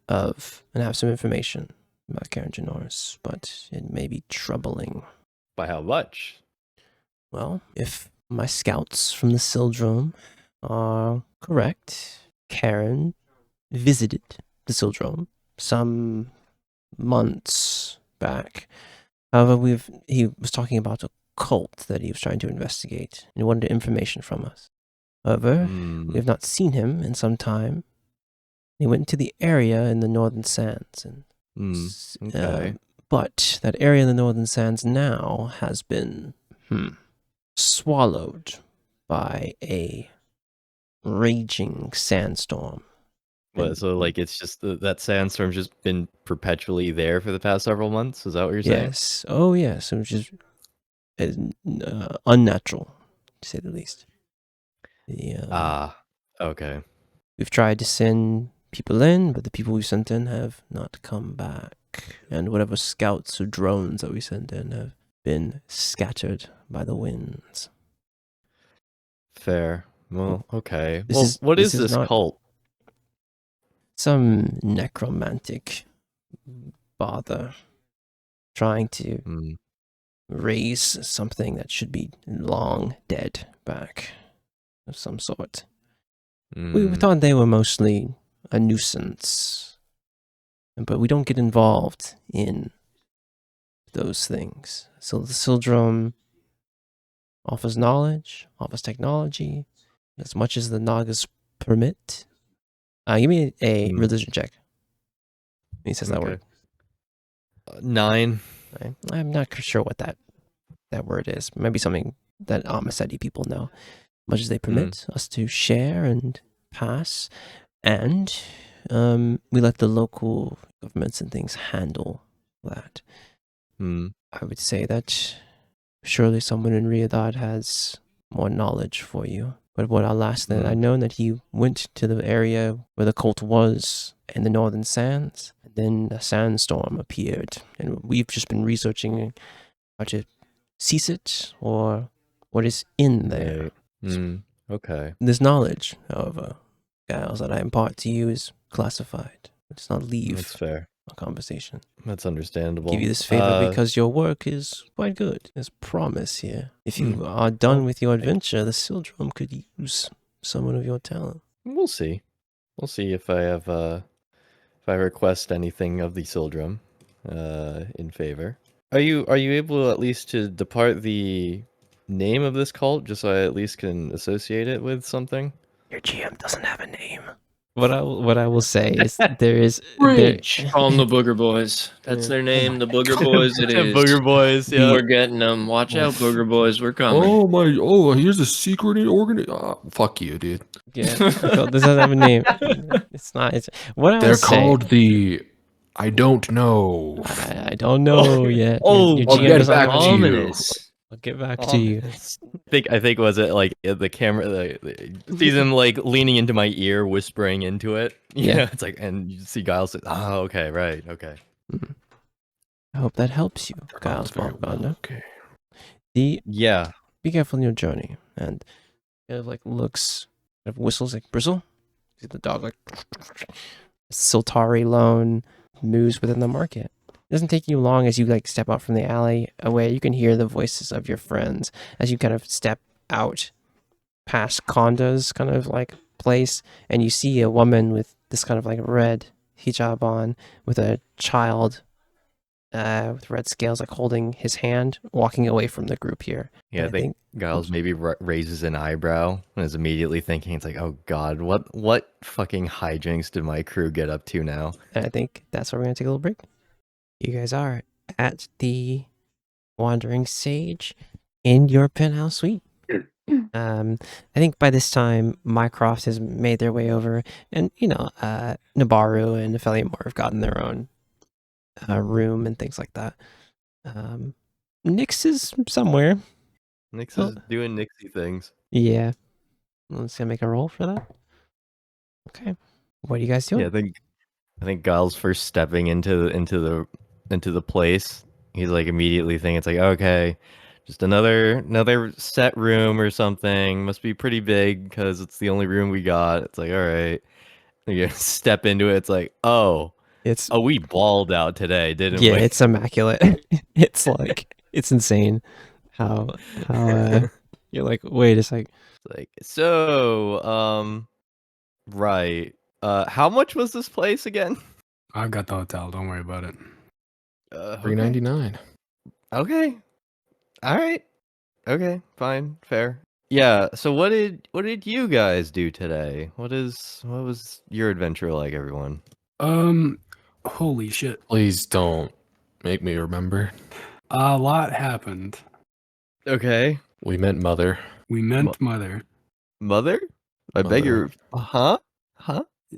of and have some information about Karen Janoris, but it may be troubling. By how much? Well, if my scouts from the Sildrome are correct, Karen visited the Sildrome some months back. However, he was talking about a cult that he was trying to investigate, and he wanted information from us. However, we have not seen him in some time. He went to the area in the Northern Sands, and Okay. but that area in the Northern Sands now has been swallowed by a raging sandstorm. What, so like it's just that sandstorm's just been perpetually there for the past several months? Is that what you're saying? Yes. Oh, yes. Which is unnatural, to say the least. Okay. We've tried to send people in, but the people we sent in have not come back. And whatever scouts or drones that we sent in have been scattered by the winds. Fair. Well, okay. This What is is this not- cult? Some necromantic bother trying to raise something that should be long dead back of some sort. We thought they were mostly a nuisance, but we don't get involved in those things. So the Sildrome offers knowledge, offers technology, as much as the Nagas permit. Give me a religion check. He says that Okay. word. 9. I'm not sure what that word is. Maybe something that Amaseti people know. Much as they permit us to share and pass, and we let the local governments and things handle that. I would say that surely someone in Riyadh has more knowledge for you. But what I'll last that I know that he went to the area where the cult was in the northern sands. And then a sandstorm appeared, and we've just been researching how to cease it or what is in there. Okay. This knowledge, however, Giles, that I impart to you is classified. It does not leave That's fair. a conversation. That's understandable. Give you this favor because your work is quite good. There's promise here. If you are done with your adventure, the Sildrum could use someone of your talent. We'll see. We'll see if I have if I request anything of the Sildrum in favor. Are you able at least to depart the name of this cult just so I at least can associate it with something? Your GM doesn't have a name. What I will say is there is Bridge. Call them the Booger Boys. That's their name. The Booger Boys. It is. Booger Boys. Yeah. We're getting them. Watch out, Booger Boys. We're coming. Oh my! Oh, here's a secret organ. Fuck you, dude. Yeah, this doesn't have a name. It's not. It's what They're called the. I don't know. I don't know yet. Oh, your I'll GM get doesn't back have to a name. you. Ominous. I'll get back to you. I think was it like the camera sees him like leaning into my ear, whispering into it. Yeah, it's like, and you see Giles say, "Oh, okay, right, okay." I hope that helps you, Giles. Okay. Be Yeah. careful in your journey, and kind of like looks, kind of whistles like Bristle. See the dog like Siltari Lone moves within the market. It doesn't take you long as you like step out from the alley away. You can hear the voices of your friends as you kind of step out past Konda's kind of like place, and you see a woman with this kind of like red hijab on with a child with red scales like holding his hand, walking away from the group here. Yeah, I think Giles maybe raises an eyebrow and is immediately thinking, it's like, oh god, what fucking hijinks did my crew get up to now? And I think that's where we're going to take a little break. You guys are at the Wandering Sage in your penthouse suite. I think by this time, Mycroft has made their way over, and, Nabaru and Nepheliamore have gotten their own room and things like that. Nyx is somewhere. Nyx is doing Nixie things. Yeah. Let's make a roll for that. Okay. What are you guys doing? Yeah, I think Giles first stepping into the place, he's like immediately thinking, it's like, okay, just another set room or something. Must be pretty big because it's the only room we got. It's like, all right. You step into it. It's like, we balled out today, didn't we? Yeah, it's immaculate. It's like, it's insane how you're like, wait a sec. It's like, so, right. How much was this place again? I've got the hotel. Don't worry about it. $3.99. Okay. All right. Okay. Fine. Fair. Yeah. So what did you guys do today? What was your adventure like, everyone? Holy shit. Please don't make me remember. A lot happened. Okay. We meant mother. We meant mother. Mother? I beg your. Huh?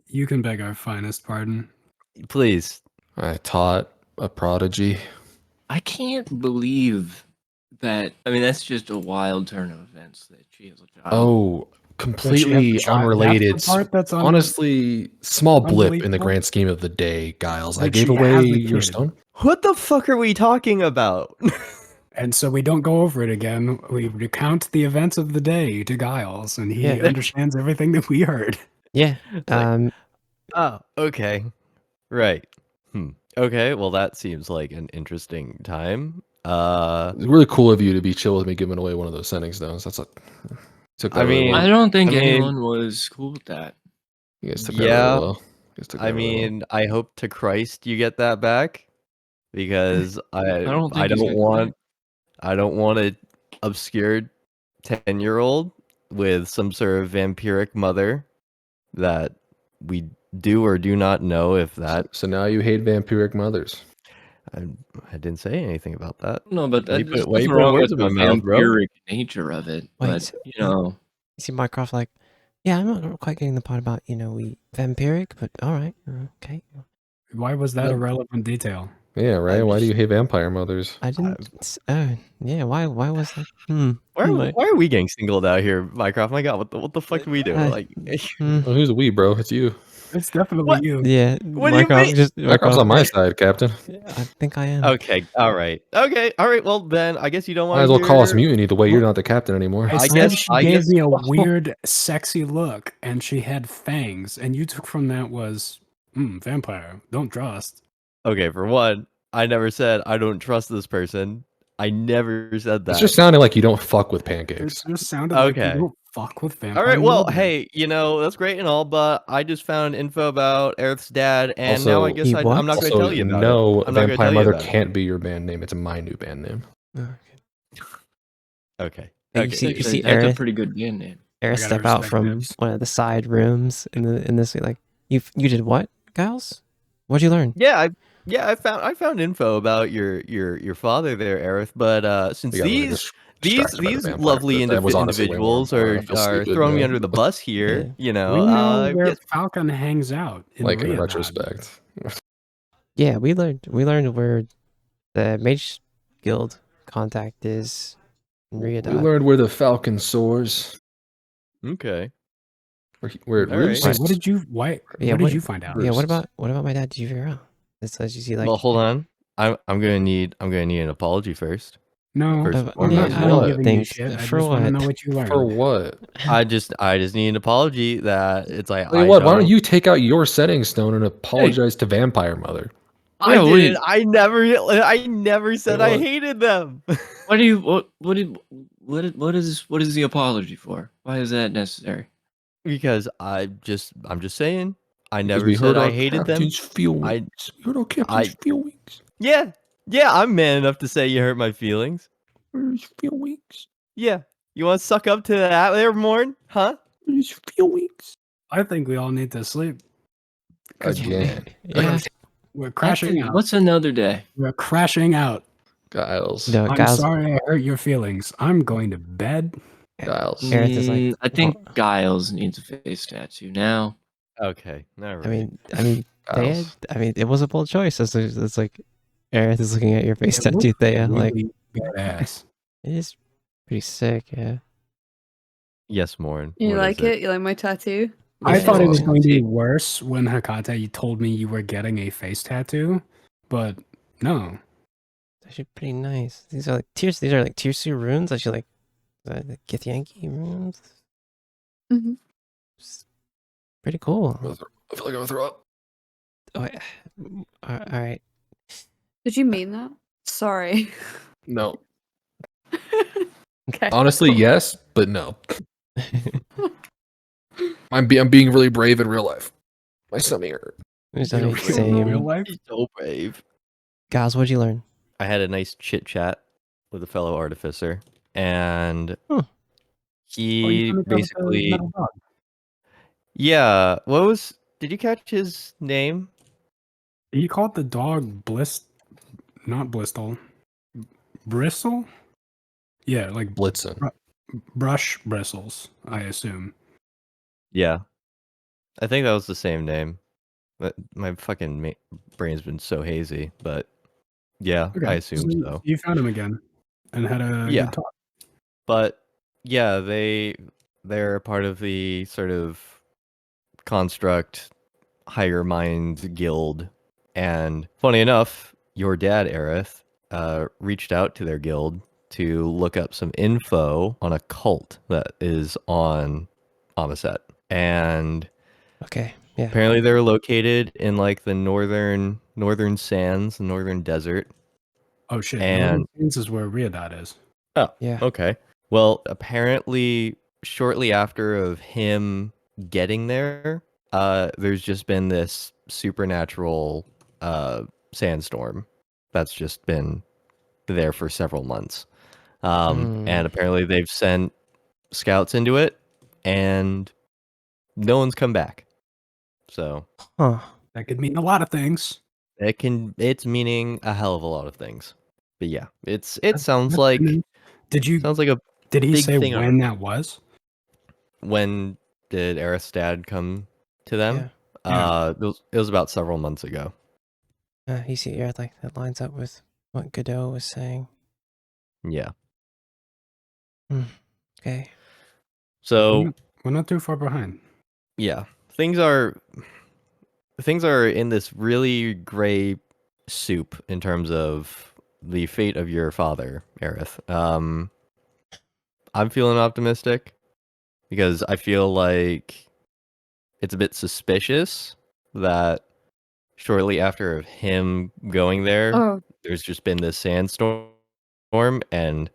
You can beg our finest pardon. Please. I taught a prodigy. I can't believe that. I mean, that's just a wild turn of events that she has a child. Oh, completely unrelated. That's the part that's honestly, small blip in the unbelievable. grand scheme of the day, Giles. I Like, gave she away has the your kid. stone. What the fuck are we talking about? And so we don't go over it again. We recount the events of the day to Giles, and he understands everything that we heard. Yeah. Oh, okay. Right. Okay, well that seems like an interesting time. It's really cool of you to be chill with me giving away one of those sending stones. That's like took that really well. I don't think anyone was cool with that. You guys took that really well. You guys took that I really well. mean, I hope to Christ you get that back because I don't think I he's don't gonna want a obscure 10-year-old with some sort of vampiric mother that we do or do not know if that. So now you hate vampiric mothers. I didn't say anything about that. No, but Why you there's put- why you nothing put wrong words with in the my mouth, bro? vampiric nature of it. Wait, But, you know, You see Mycroft like, yeah, I'm not quite getting the part about, we vampiric, but all right, okay. Why was that But- a relevant detail? Yeah, right. Why do you hate vampire mothers? I didn't. Yeah. Why was that? Why are we getting singled out here, Mycroft? My God, what the fuck do we do? Like, Well, who's we, bro? It's you. It's definitely What? you. Yeah. What do you mean? Mycroft's on my side, Captain. I think I am. okay, all right, Well, then I guess you don't want. Might as well call us mutiny the way you're not the captain anymore. I I said guess- she I gave guess- me a weird, sexy look, and she had fangs, and you took from that was vampire. Don't trust. Okay, for one, I never said I don't trust this person. I never said that. It's just sounding like you don't fuck with It pancakes. just sounded like Okay. you don't fuck with vampire. All right, well, mothers. hey, that's great and all, but I just found info about Aerith's dad, and Also- now I guess He I'm what? not going to Also, tell you about no, it. I'm not gonna vampire tell you mother about it. can't be your band name. It's my new band name. Okay. Hey, Okay. you see that's a Aerith, pretty good band name. Aerith gotta step out respect from this. one of the side rooms in this like you did what, Giles? What'd you learn? I found info about your father there, Aerith, but since We got really distracted by the these vampire, lovely but that was honestly way more- individuals I are feel stupid, throwing me man. under the bus here, We know where yes- Falcon hangs out. In Like in Riyadh. retrospect. Yeah, we learned where the Mage Guild contact is in We Riyadh. learned where the falcon soars. okay. Where it All right. roosts. Wait, what did you? Why? Yeah, what what- did you find out? Yeah, what Roosts. about my dad? Did you figure out? That's as you see, like. Well, hold on. I'm gonna need an apology first. No, First Uh, I'm yeah, not, I I'm don't not giving you think- shit. I for just want to what? know what you learned. For what? I just need an apology that it's like Tell you what, why don't you take out your setting stone and apologize to Vampire Mother? I Yeah, wait. didn't. I never said I what? hated them. What is the apology for? Why is that necessary? Because I'm just saying. I Because never we said hurt I our hated them. captain's feelings. We hurt our captain's feelings. Yeah, I'm man enough to say you hurt my feelings. His feelings. Yeah, you want to suck up to that there, Morn? Huh? His feelings. I think we all need to sleep. 'Cause Again. Yeah. We're crashing out. What's another day? We're crashing out. Giles. No, I'm Giles. sorry I hurt your feelings. I'm going to bed. Giles. Aerith is like, I think Giles needs a face tattoo now. Okay, all right. I mean, Thea, Giles. it was a bold choice. It's like Aerith is looking at your face It tattoo, looks Thea. Like, really badass. it is pretty sick, yeah. yes, Morn. You what like is it? You like my tattoo? I Yeah. thought it was going to be Yeah. worse when Hakata you told me you were getting a face tattoo, but no. It's actually pretty nice. These are like tiers. These are like tier 2 runes. Actually, like the Githyanki runes. hmm It's pretty cool. I feel like I'm gonna throw up. Oh, yeah. All right. Did you mean that? Sorry. No. Okay. Honestly, yes, but no. I'm being really brave in real life. My stomach hurt. There's In only real same. life? He's so brave. Guys, what'd you learn? I had a nice chit chat with a fellow artificer, and Huh. Oh, you he found it out with the basically, metal dog. yeah. Did you catch his name? You called the dog not Blistle, Bristle? Yeah, like Blitzen. brush bristles, I assume. Yeah, I think that was the same name. But my fucking brain's been so hazy, but yeah, I assume so. You found him again and had a Yeah. good talk. But yeah, they're part of the sort of construct higher mind guild. And funny enough, your dad, Aerith, reached out to their guild to look up some info on a cult that is on Amaseti. And Okay. Yeah. apparently they're located in like the northern sands, the northern desert. Oh shit! And- This is where Riyadh is. Oh, Yeah. okay. Well, apparently, shortly after of him getting there, there's just been this supernatural sandstorm that's just been there for several months. And apparently they've sent scouts into it, and no one's come back. So Huh. That could mean a lot of things. it's meaning a hell of a lot of things. But yeah, it sounds That's like good. Did a he big say thing on when that was? when did Aerith's dad come to them? Yeah. It was about several months ago. You see here, like that lines up with what Godot was saying. Yeah. Okay. So We're not too far behind. yeah, things are in this really gray soup in terms of the fate of your father, Aerith. I'm feeling optimistic because I feel like it's a bit suspicious that shortly after him going there, Oh, there's just been this sandstorm, and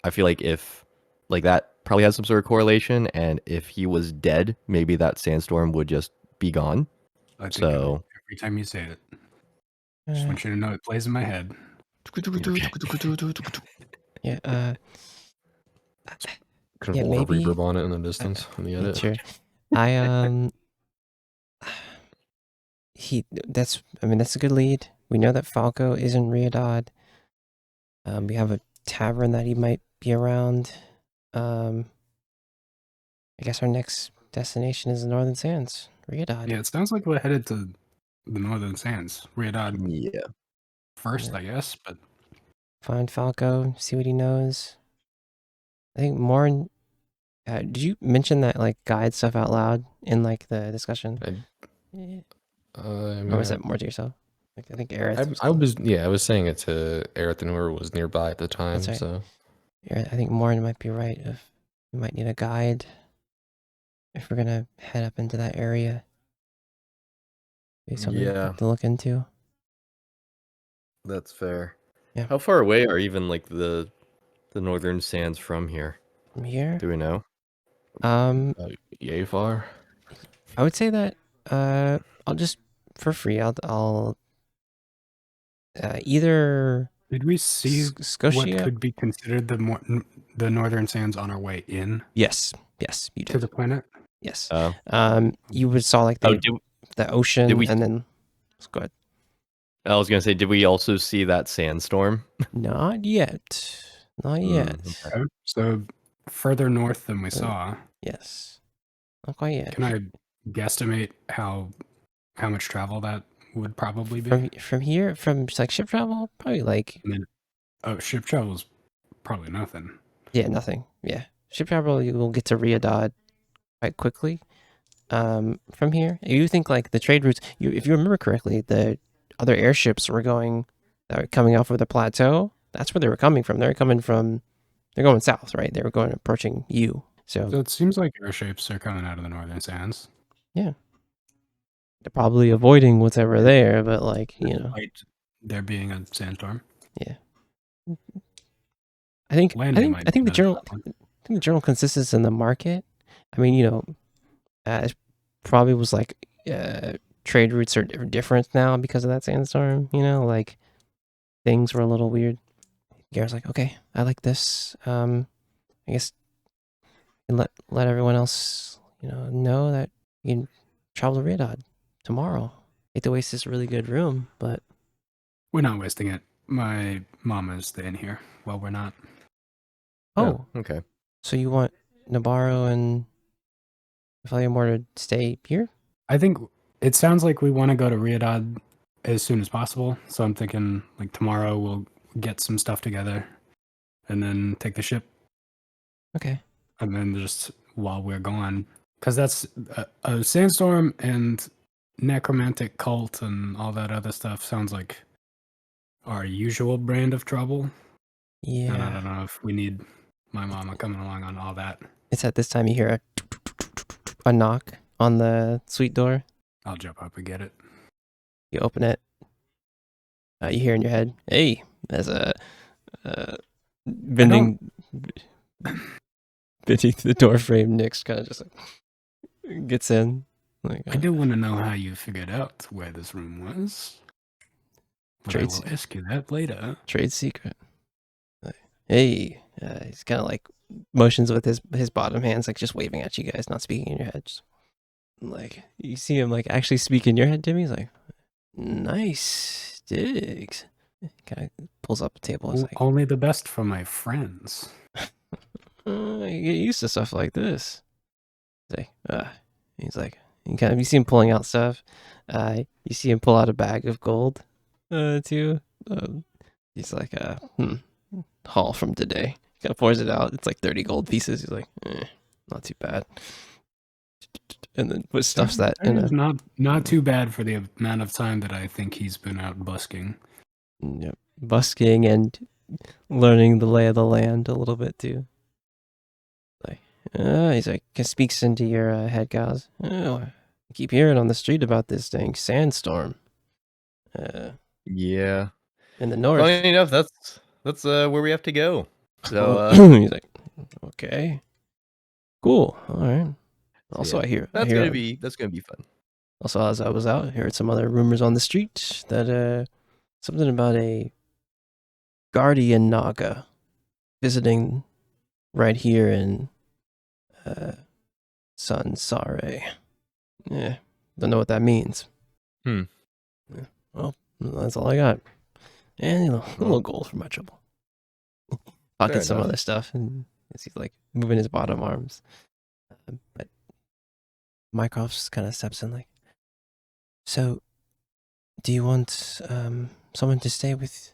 I feel like if like that probably has some sort of correlation, and if he was dead, maybe that sandstorm would just be gone. I think So every time you say it, just want you to know it plays in my head. Yeah. Kind of Yeah, a little maybe. reverb on it in the distance in the edit. Sure. That's a good lead. We know that Falco is in Riadad. We have a tavern that he might be around. I guess our next destination is the Northern Sands, Riadad. Yeah, it sounds like we're headed to the Northern Sands. Riadad yeah. first, Yeah. I guess, but Find Falco, see what he knows. I think Morin, did you mention that like guide stuff out loud in like the discussion? Or was that more to yourself? Like, I think Aerith. I was saying it to Aerith and whoever was nearby at the time. That's right. So I think Morin might be right. If we might need a guide if we're gonna head up into that area. Be something to look into. That's fair. Yeah. How far away are even like the Northern Sands from here? From here? Do we know? yay far. I would say that I'll just for free. I'll either. Did we see Scotia? what could be considered the Northern Sands on our way in? Yes, you did. To the planet? Yes. Oh. You would saw like the ocean, and then let's go ahead. I was gonna say, did we also see that sandstorm? Not yet. Not yet. Okay. So further north than we saw. Yes. Not quite yet. Can I guesstimate how much travel that would probably be? From here, from like ship travel, probably like. Ship travel is probably nothing. Yeah, nothing. Yeah, ship travel, you will get to Riadad quite quickly. From here, you think like the trade routes. If you remember correctly, the other airships were coming off of the plateau. That's where they were coming from. They're going south, right? They were approaching you. So it seems like airships are coming out of the Northern Sands. Yeah. They're probably avoiding whatever there, but like, Despite there being a sandstorm. Yeah. I think the general consensus in the market. I mean, it probably was like trade routes are different now because of that sandstorm. Like things were a little weird. Garrett's like, okay, I like this. I guess and let everyone else know that you can travel to Riadad tomorrow. Hate to waste this really good room, but we're not wasting it. My mama's staying here while we're not. Oh, okay. So you want Nabarro and Faliamore to stay here? I think it sounds like we want to go to Riadad as soon as possible. So I'm thinking like tomorrow we'll get some stuff together and then take the ship. Okay. And then just while we're gone, because that's a sandstorm and necromantic cult and all that other stuff sounds like our usual brand of trouble. Yeah. And I don't know if we need my mama coming along on all that. It's at this time you hear a knock on the suite door. I'll jump up and get it. You open it. You hear in your head, "Hey, there's a bending beneath the door frame." Nick's kind of just like gets in. Like, I do want to know how you figured out where this room was. But I will ask you that later. Trade secret. Hey, he's kind of like motions with his bottom hands, like just waving at you guys, not speaking in your head. Just, like you see him like actually speak in your head, Timmy. He's like, nice digs. Kind of pulls up a table. He's like, Only the best for my friends. you get used to stuff like this. He's like, you see him pulling out stuff. You see him pull out a bag of gold, too. He's like, haul from today. Kind of pours it out. It's like 30 gold pieces. He's like, not too bad. And then stuffs that in a... Not too bad for the amount of time that I think he's been out busking. Yep. Busking and learning the lay of the land a little bit too. Like, he's like, speaks into your head, guys. Oh, I keep hearing on the street about this dang sandstorm. Yeah. In the north. Funny enough, that's where we have to go. So he's like, okay, cool, all right. Also, yeah, I hear that's gonna be fun. Also, as I was out, I heard some other rumors on the street that something about a guardian naga visiting right here in Sansaro. Yeah, don't know what that means. Yeah, well, that's all I got. And a little gold for my trouble. Pocket some other stuff, and he's like moving his bottom arms. But Mycroft kind of steps in like, so do you want someone to stay with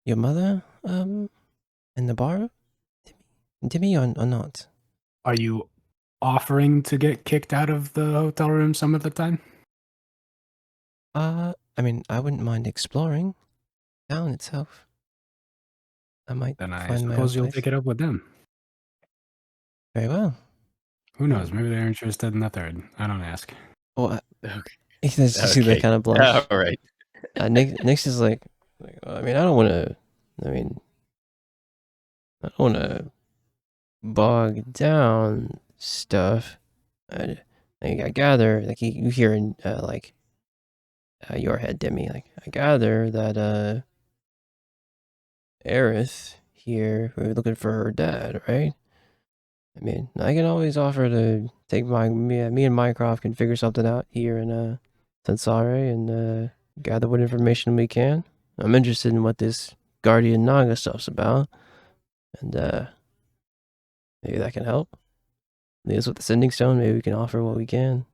your mother in the bar, Timmy, or not? Are you offering to get kicked out of the hotel room some of the time? I mean, I wouldn't mind exploring town itself. I might. Then I find my suppose own you'll place. take it up with them. Very well. Who knows? Maybe they're interested in the third. I don't ask. Well, okay. You see that kind of blush. All right. Nick's is like, I mean, I don't want to. I mean, I don't want to bog down stuff. I gather, like you hear in your head, Demi. Like I gather that Aerith here, we're looking for her dad, right? I mean, I can always offer to take me and Mycroft can figure something out here in Sansaro and gather what information we can. I'm interested in what this Guardian Naga stuff's about, and maybe that can help. Leave us with the sending stone. Maybe we can offer what we can.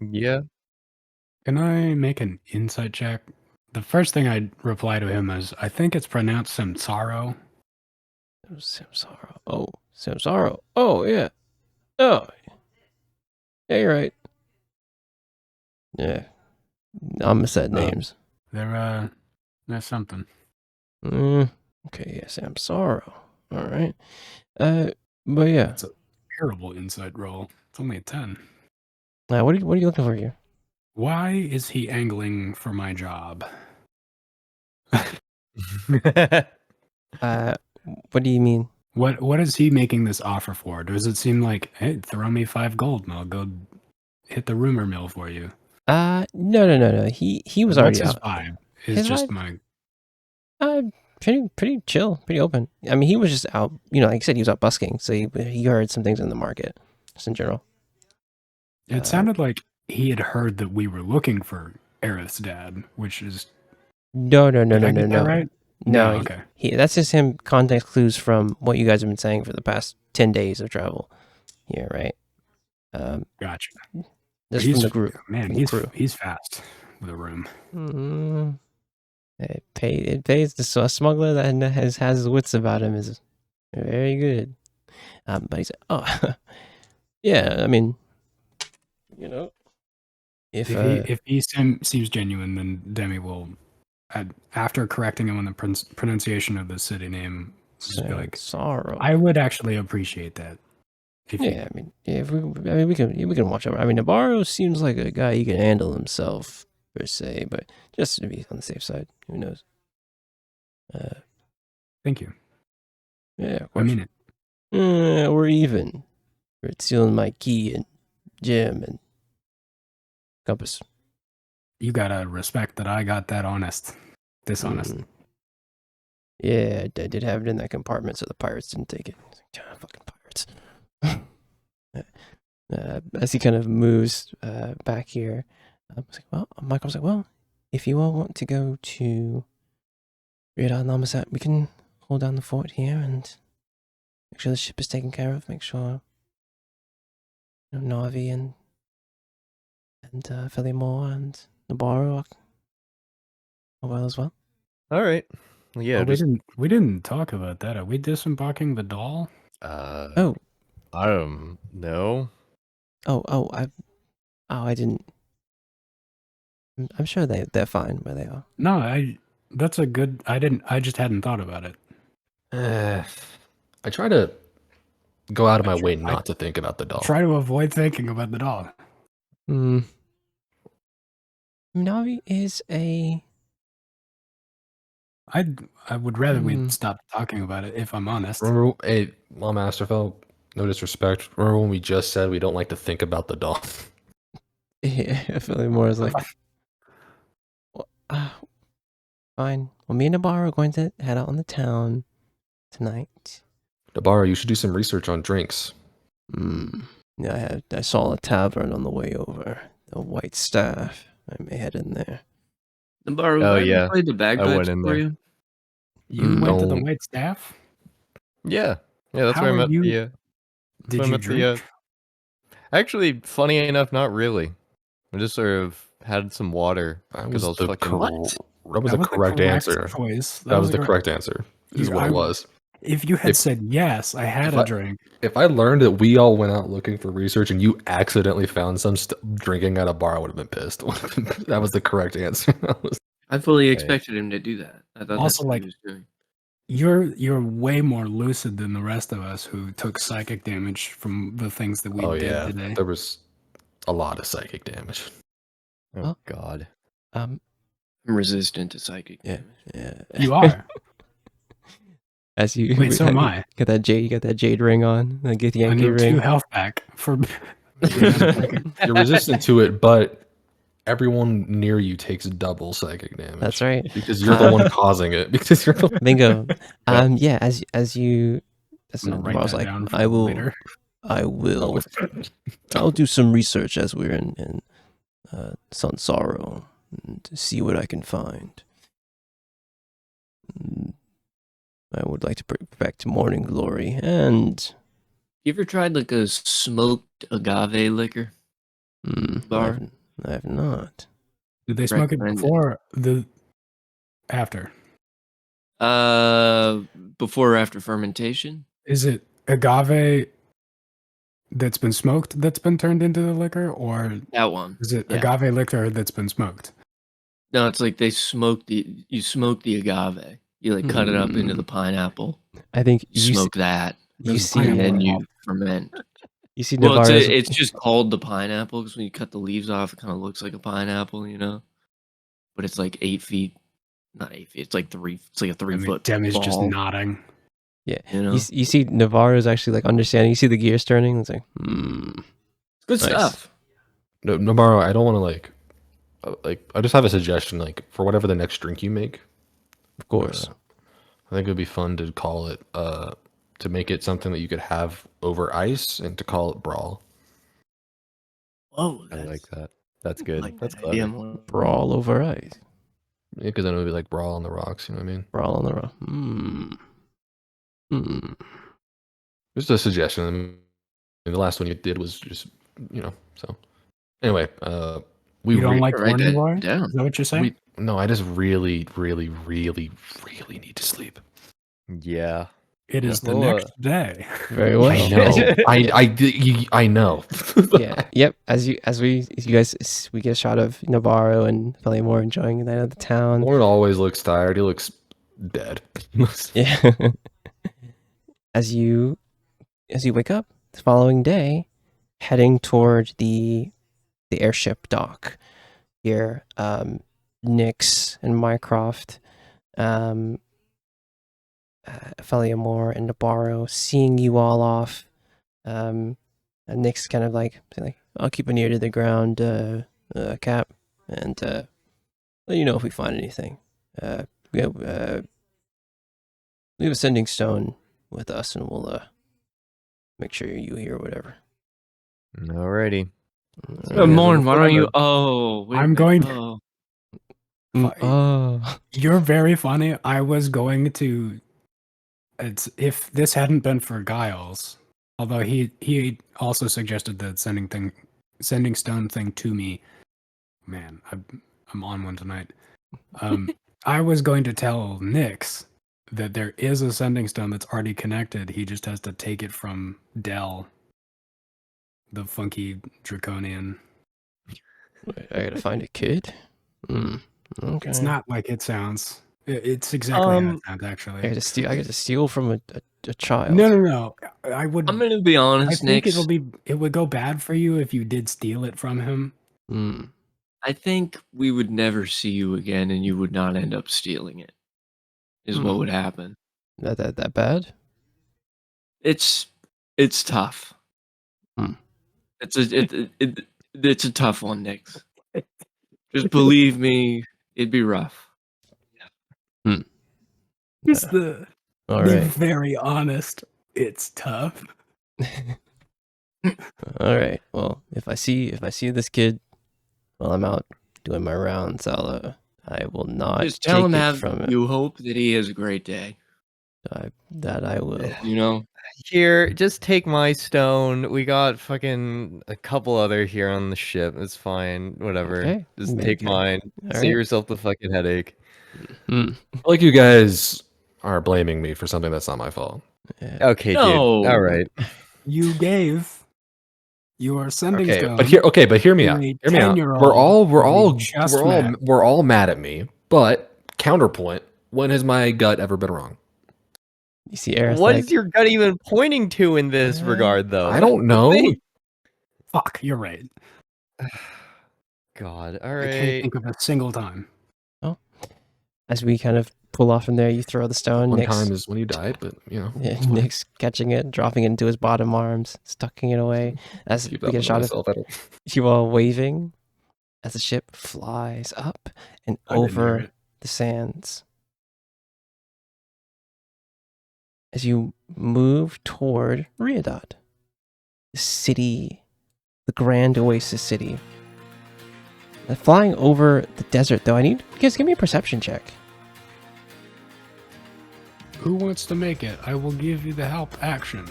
Yeah. Can I make an insight check? The first thing I'd reply to him is, I think it's pronounced Sansaro. Samsara. Oh, Samsara. Oh, yeah. Oh. Yeah, you're right. Yeah. Amaseti names. They're something. Okay, yeah, Samsara. All right. But yeah. It's a terrible insight roll. It's only a 10. What are you looking for here? Why is he angling for my job? What do you mean? What is he making this offer for? Does it seem like, hey, throw me 5 gold and I'll go hit the rumor mill for you? No. He was already his out. vibe. His Just vibe? my Pretty chill, pretty open. I mean, he was just out. Like I said, he was out busking, so he heard some things in the market, just in general. It sounded like he had heard that we were looking for Aerith's dad, which is no. Right? No, okay. That's just him context clues from what you guys have been saying for the past 10 days of travel here, right? Gotcha. This from the group. Man, he's fast with a room. Mm-hmm. It pays the smuggler that has his wits about him is very good. But he said, oh, yeah, I mean, if he seems genuine, then Demi will, after correcting him on the pronunciation of the city name, just be like, Sorrow. I would actually appreciate that. We can watch over. I mean, Navarro seems like a guy he can handle himself per se, but just to be on the safe side, who knows? Thank you. Yeah, I mean it. We're even. We're stealing my key and gem and compass. You gotta respect that I got that dishonest. Yeah, I did have it in that compartment, so the pirates didn't take it. Fucking pirates. as he kind of moves back here. Michael's like, well, if you all want to go to Grady and Amaseti, we can hold down the fort here and make sure the ship is taken care of. Make sure Navi and Fellimore and Nabarro are well as well. All right. Well, yeah. We didn't talk about that. Are we disembarking the doll? Oh, I don't know. I didn't. I'm sure they're fine where they are. No, that's a good. I just hadn't thought about it. I try to go out of my way not to think about the doll. Try to avoid thinking about the doll. Navi is a. I would rather we stop talking about it, if I'm honest. Remember, hey, Mom Masterfell, no disrespect. Remember when we just said we don't like to think about the doll? Yeah, Fellimore is like, fine. Well, me and Nabarro are going to head out on the town tonight. Nabarro, you should do some research on drinks. Yeah, I saw a tavern on the way over. The White Staff. I may head in there. Nabarro, yeah. played the bagpipes in for there. you. You went to the White Staff? Yeah. Yeah, that's How where I are met you- the... Did you drink? Actually, funny enough, not really. I just sort of had some water. That Because was I was fucking... That was the correct answer. Choice. That was the correct answer. Is what it was. If you had said yes, I had a drink. If I learned that we all went out looking for research and you accidentally found some drinking at a bar, I would have been pissed. That was the correct answer. I fully expected him to do that. I thought Also, that's what like, he was doing. You're way more lucid than the rest of us who took psychic damage from the things that we did today. There was a lot of psychic damage. Oh, God. I'm resistant to psychic. Yeah. You are. As you Wait, so am I. You got that jade ring on. Get the Yankee I need ring. 2 health back for. You're resistant to it, but everyone near you takes double psychic damage. That's right. Because you're the one causing it. Because you're the one. Bingo. Yeah. As you. As I'm gonna write I was that like, down for I will. later. I'll do some research as we're in Sansaro to see what I can find. I would like to perfect Morning Glory and. You ever tried like a smoked agave liquor? Bar? I have not. Did they smoke it before after? Before or after fermentation? Is it agave that's been smoked that's been turned into the liquor, or That one. is it agave liquor that's been smoked? No, it's like you smoke the agave. You like cut it up into the pineapple. I think you smoke that. You see, and then you ferment. You see, well, it's just called the pineapple because when you cut the leaves off, it kind of looks like a pineapple, you know. But it's like 8 feet, not 8 feet. It's like 3. It's like a 3-foot. Demi's just nodding. Yeah, you know. You see, Navarro's actually like understanding. You see the gears turning. It's like, good stuff. No, Navarro, I don't want to like. I just have a suggestion. Like for whatever the next drink you make, of course. I think it would be fun to call it. To make it something that you could have over ice and to call it Brawl. Oh, I like that. That's good. Like that's that clever. Brawl over ice. Yeah, because then it would be like Brawl on the Rocks. You know what I mean? Brawl on the Rocks. Just a suggestion. I mean, the last one you did was just So anyway, we don't like Morning Glory. Down. Is that what you're saying? No, I just really, really, really, really need to sleep. Yeah. It is the next day. Very well. I know. Yeah. Yep. We get a shot of Navarro and Fellimore enjoying the night of the town. Warren always looks tired. He looks dead. Yeah. As you wake up the following day, heading toward the airship dock here, Nyx and Mycroft, Fellimore and Nabarro seeing you all off. And Nyx kind of like, I'll keep an ear to the ground, Cap, and let you know if we find anything. We have a sending stone with us, and we'll make sure you hear whatever. Alrighty. Morn, why don't you? Oh, wait, I'm going. Oh. Oh. You're very funny. I was going to. It's if this hadn't been for Giles, although he also suggested the sending stone thing to me. Man, I'm on one tonight. I was going to tell Nyx that there is a sending stone that's already connected. He just has to take it from Dell, the funky draconian. Wait, I gotta find a kid. Okay. It's not like it sounds. It's exactly how it sounds, actually. I gotta steal from a child. No. I would. I'm gonna be honest, I think Nyx. it would go bad for you if you did steal it from him. I think we would never see you again, and you would not end up stealing it. Is what would happen. That bad? It's tough. It's a tough one, Nyx. Just believe me, it'd be rough. Just the All right. very honest. It's tough. All right. Well, if I see this kid while I'm out doing my rounds, I will not Just tell take him it from him. you hope that he has a great day. That I will. You know. Here, just take my stone. We got fucking a couple other here on the ship. It's fine. Whatever. Okay. Just take mine. All Save right. yourself the fucking headache. Like you guys are blaming me for something that's not my fault. Yeah. Okay, No. dude. All right. You gave your sending Okay, stone. but hear me out. to a Hear me out. 10-year-old We're all mad at me. But counterpoint: when has my gut ever been wrong? You see, Aerith, What like, is your gut even pointing to in this regard, though? I don't know. Fuck, you're right. God, all I can't right. think of a single time. as we kind of pull off from there, you throw the stone. One Nick's, time is when you died, but you know. yeah, it's fine. Nick's catching it, dropping it into his bottom arms, tucking it away. As we Keep get that a one shot to of myself. I don't- you all waving as the ship flies up and I didn't hear over it. the sands. As you move toward Riadad, the city, the grand oasis city. Flying over the desert, though, I need you guys give me a perception check. Who wants to make it? I will give you the help action.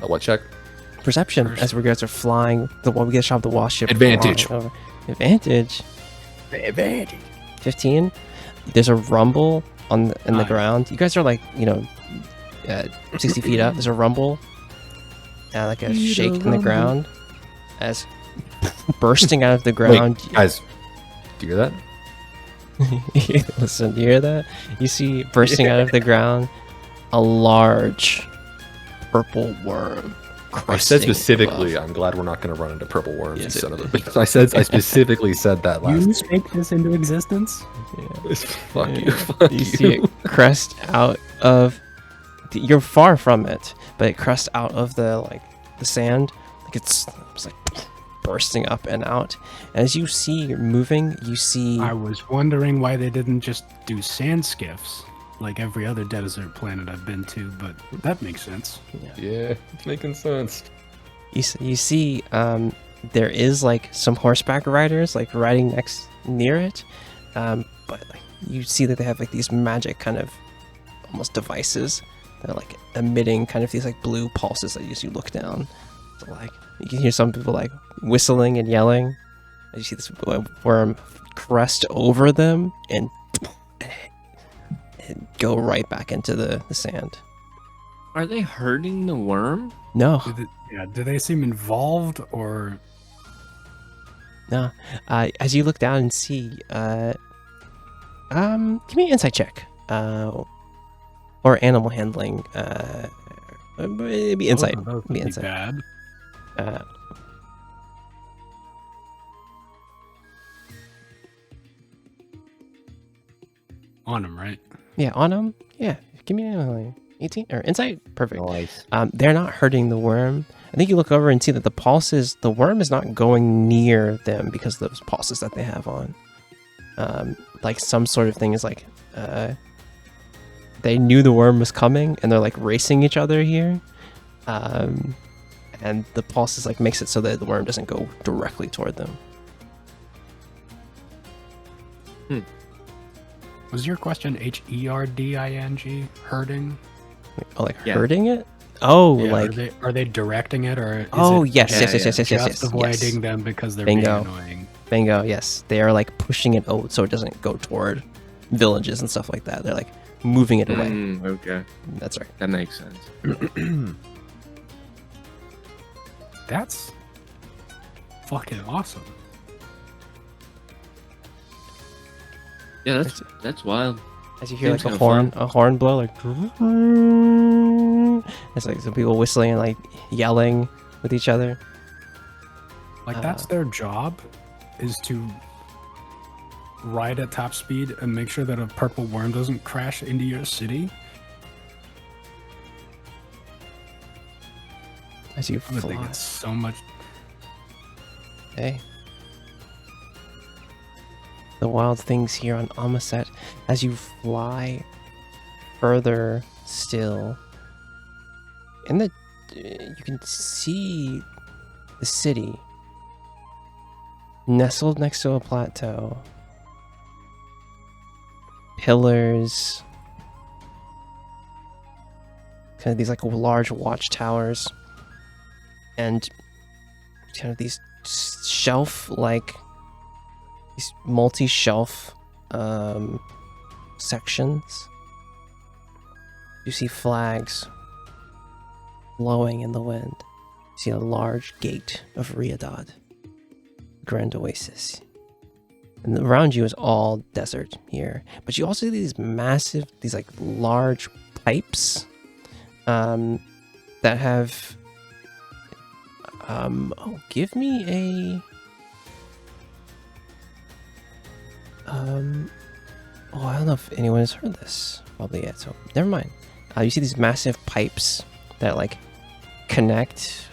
What check? Perception First. as we guys are flying. We get a shot of the wasp ship. Advantage. flying over. Advantage. 15. There's a rumble in the Nice. ground. You guys are like 60 feet up. There's a rumble, like a shake in the ground, as bursting out of the ground. Wait, guys, do you hear that? Listen, do you hear that? You see bursting out of the ground a large purple worm. I said crusting specifically, above. I'm glad we're not going to run into purple worms. Yes, you son it- of a bitch. I specifically said that last. You speak this into existence? Yeah. Fuck you. Yeah. Fuck You see it crest out of. You're far from it, but it crests out of the sand. Like it's like bursting up and out. As you see you're moving, you see. I was wondering why they didn't just do sand skiffs like every other desert planet I've been to, but that makes sense. Yeah, it's making sense. You see, there is like some horseback riders like riding near it, but like you see that they have like these magic kind of almost devices that are like emitting kind of these like blue pulses as you look down. So like you can hear some people like whistling and yelling as you see this worm crest over them and go right back into the sand. Are they hurting the worm? No, Do they seem involved or? no. As you look down and see, give me an insight check, or animal handling. Maybe insight. Both of those would Be be insight. bad. On them, right? Yeah, on them. Yeah, give me an 18 or insight. Perfect. Nice. They're not hurting the worm. I think you look over and see that the worm is not going near them because of those pulses that they have on. Like some sort of thing is like, they knew the worm was coming and they're like racing each other here. and the pulse is like makes it so that the worm doesn't go directly toward them. Was your question HERDING, herding? Oh, like Yeah. hurting it? Oh, Yeah, like are they directing it, or is oh it yes, Yeah, yes, yes, yeah. yes, yes, yes, just yes, avoiding yes. them because they're Bingo. being annoying? Bingo, yes. They are like pushing it out so it doesn't go toward villages and stuff like that. They're like moving it away. Okay, That's right. that makes sense. That's fucking awesome. Yeah, that's wild. As you hear like Seems a kinda horn blow, like it's like some people whistling and like yelling with each other. Like that's their job, is to ride at top speed and make sure that a purple worm doesn't crash into your city. As you I would think fly. it's so much. Okay. The wild things here on Amaseti. As you fly further still, you can see the city nestled next to a plateau. Pillars, kind of these like large watchtowers, and kind of these shelf-like, these multi-shelf sections. You see flags blowing in the wind. You see a large gate of Riadad, Grand Oasis. And around you is all desert here. But you also see these massive, these like large pipes that have... give me a... I don't know if anyone has heard this probably yet, so never mind. You see these massive pipes that like connect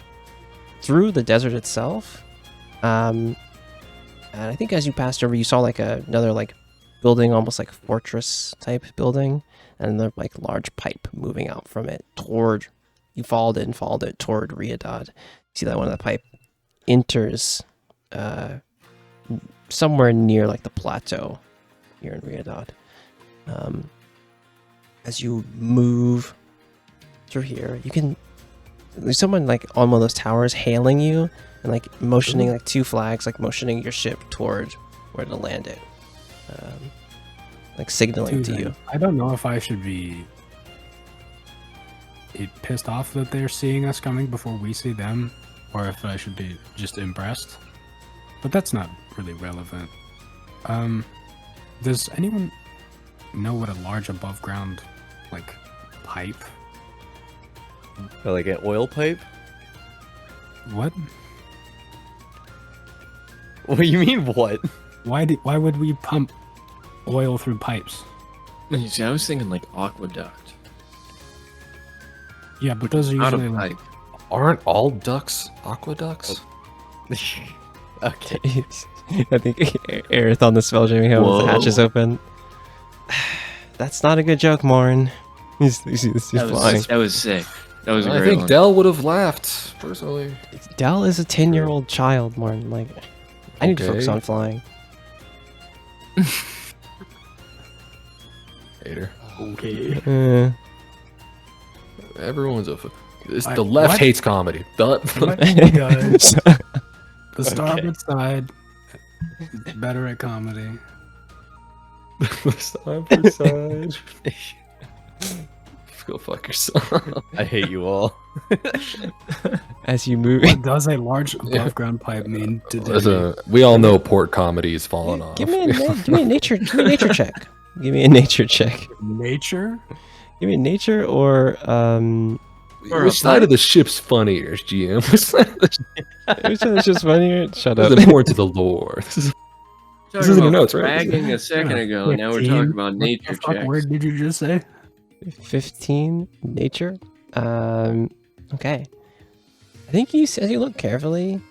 through the desert itself. And I think as you passed over, you saw like another like building, almost like fortress type building, and another like large pipe moving out from it toward. You followed it toward Riadad. You see that one of the pipe enters somewhere near like the plateau here in Riadad. As you move through here, there's someone like on one of those towers hailing you and like motioning like two flags, like motioning your ship toward where to land it, like signaling to you. I don't know if I should be pissed off that they're seeing us coming before we see them, or if I should be just impressed. But that's not really relevant. Does anyone know what a large above ground like pipe? Like an oil pipe? What? What do you mean, what? Why would we pump oil through pipes? You see, I was thinking like aqueduct. Yeah, but those are Not a usually like pipe. Aren't all ducks aqueducts? Okay. I think Aerith on the spell jamming home with the hatches Whoa. open. That's not a good joke, Morin. He's flying. That was sick. That was a I great think one. Dell would have laughed, personally. Dell is a 10-year-old child, Morin. Like, I need to focus Okay. on flying. Hater. okay. Everyone's I- the left what? hates comedy. What? Guys, the starboard side is better at comedy. Starboard side. Go fuck yourself. I hate you all. As you move, What does a large above ground pipe mean to Demi? We all know port comedy is falling off. give me a nature check. Give me a nature check. Nature? Give me a nature or Which side of the ship's funnier, GM? Which side of the Which one is just funnier? Shut up. is important to the lore? This is Talking in your about notes, right? bragging a second ago, and now we're 15? talking about What nature the fuck checks. word did you just say? 15 nature. Okay. I think as you look carefully,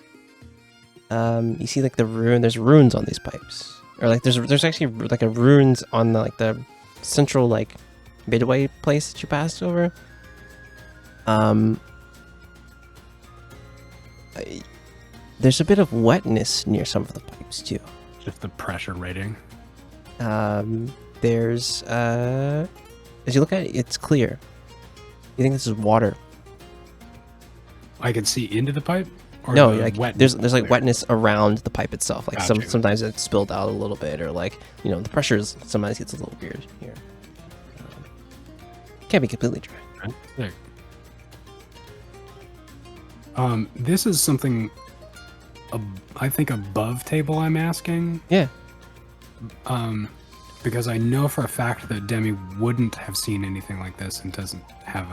you see like there's runes on these pipes, or like there's actually like a runes on the central like midway place that you passed over. there's a bit of wetness near some of the pipes too. Just the pressure rating. There's as you look at it, it's clear. You think this is water? I can see into the pipe. Or No, the like wetness there's like clear? wetness around the pipe itself. Like Gotcha. sometimes it's spilled out a little bit, or like the pressure sometimes gets a little weird here. Can't be completely dry. Right, there. This is something. I think above table. I'm asking. Yeah. Because I know for a fact that Demi wouldn't have seen anything like this and doesn't have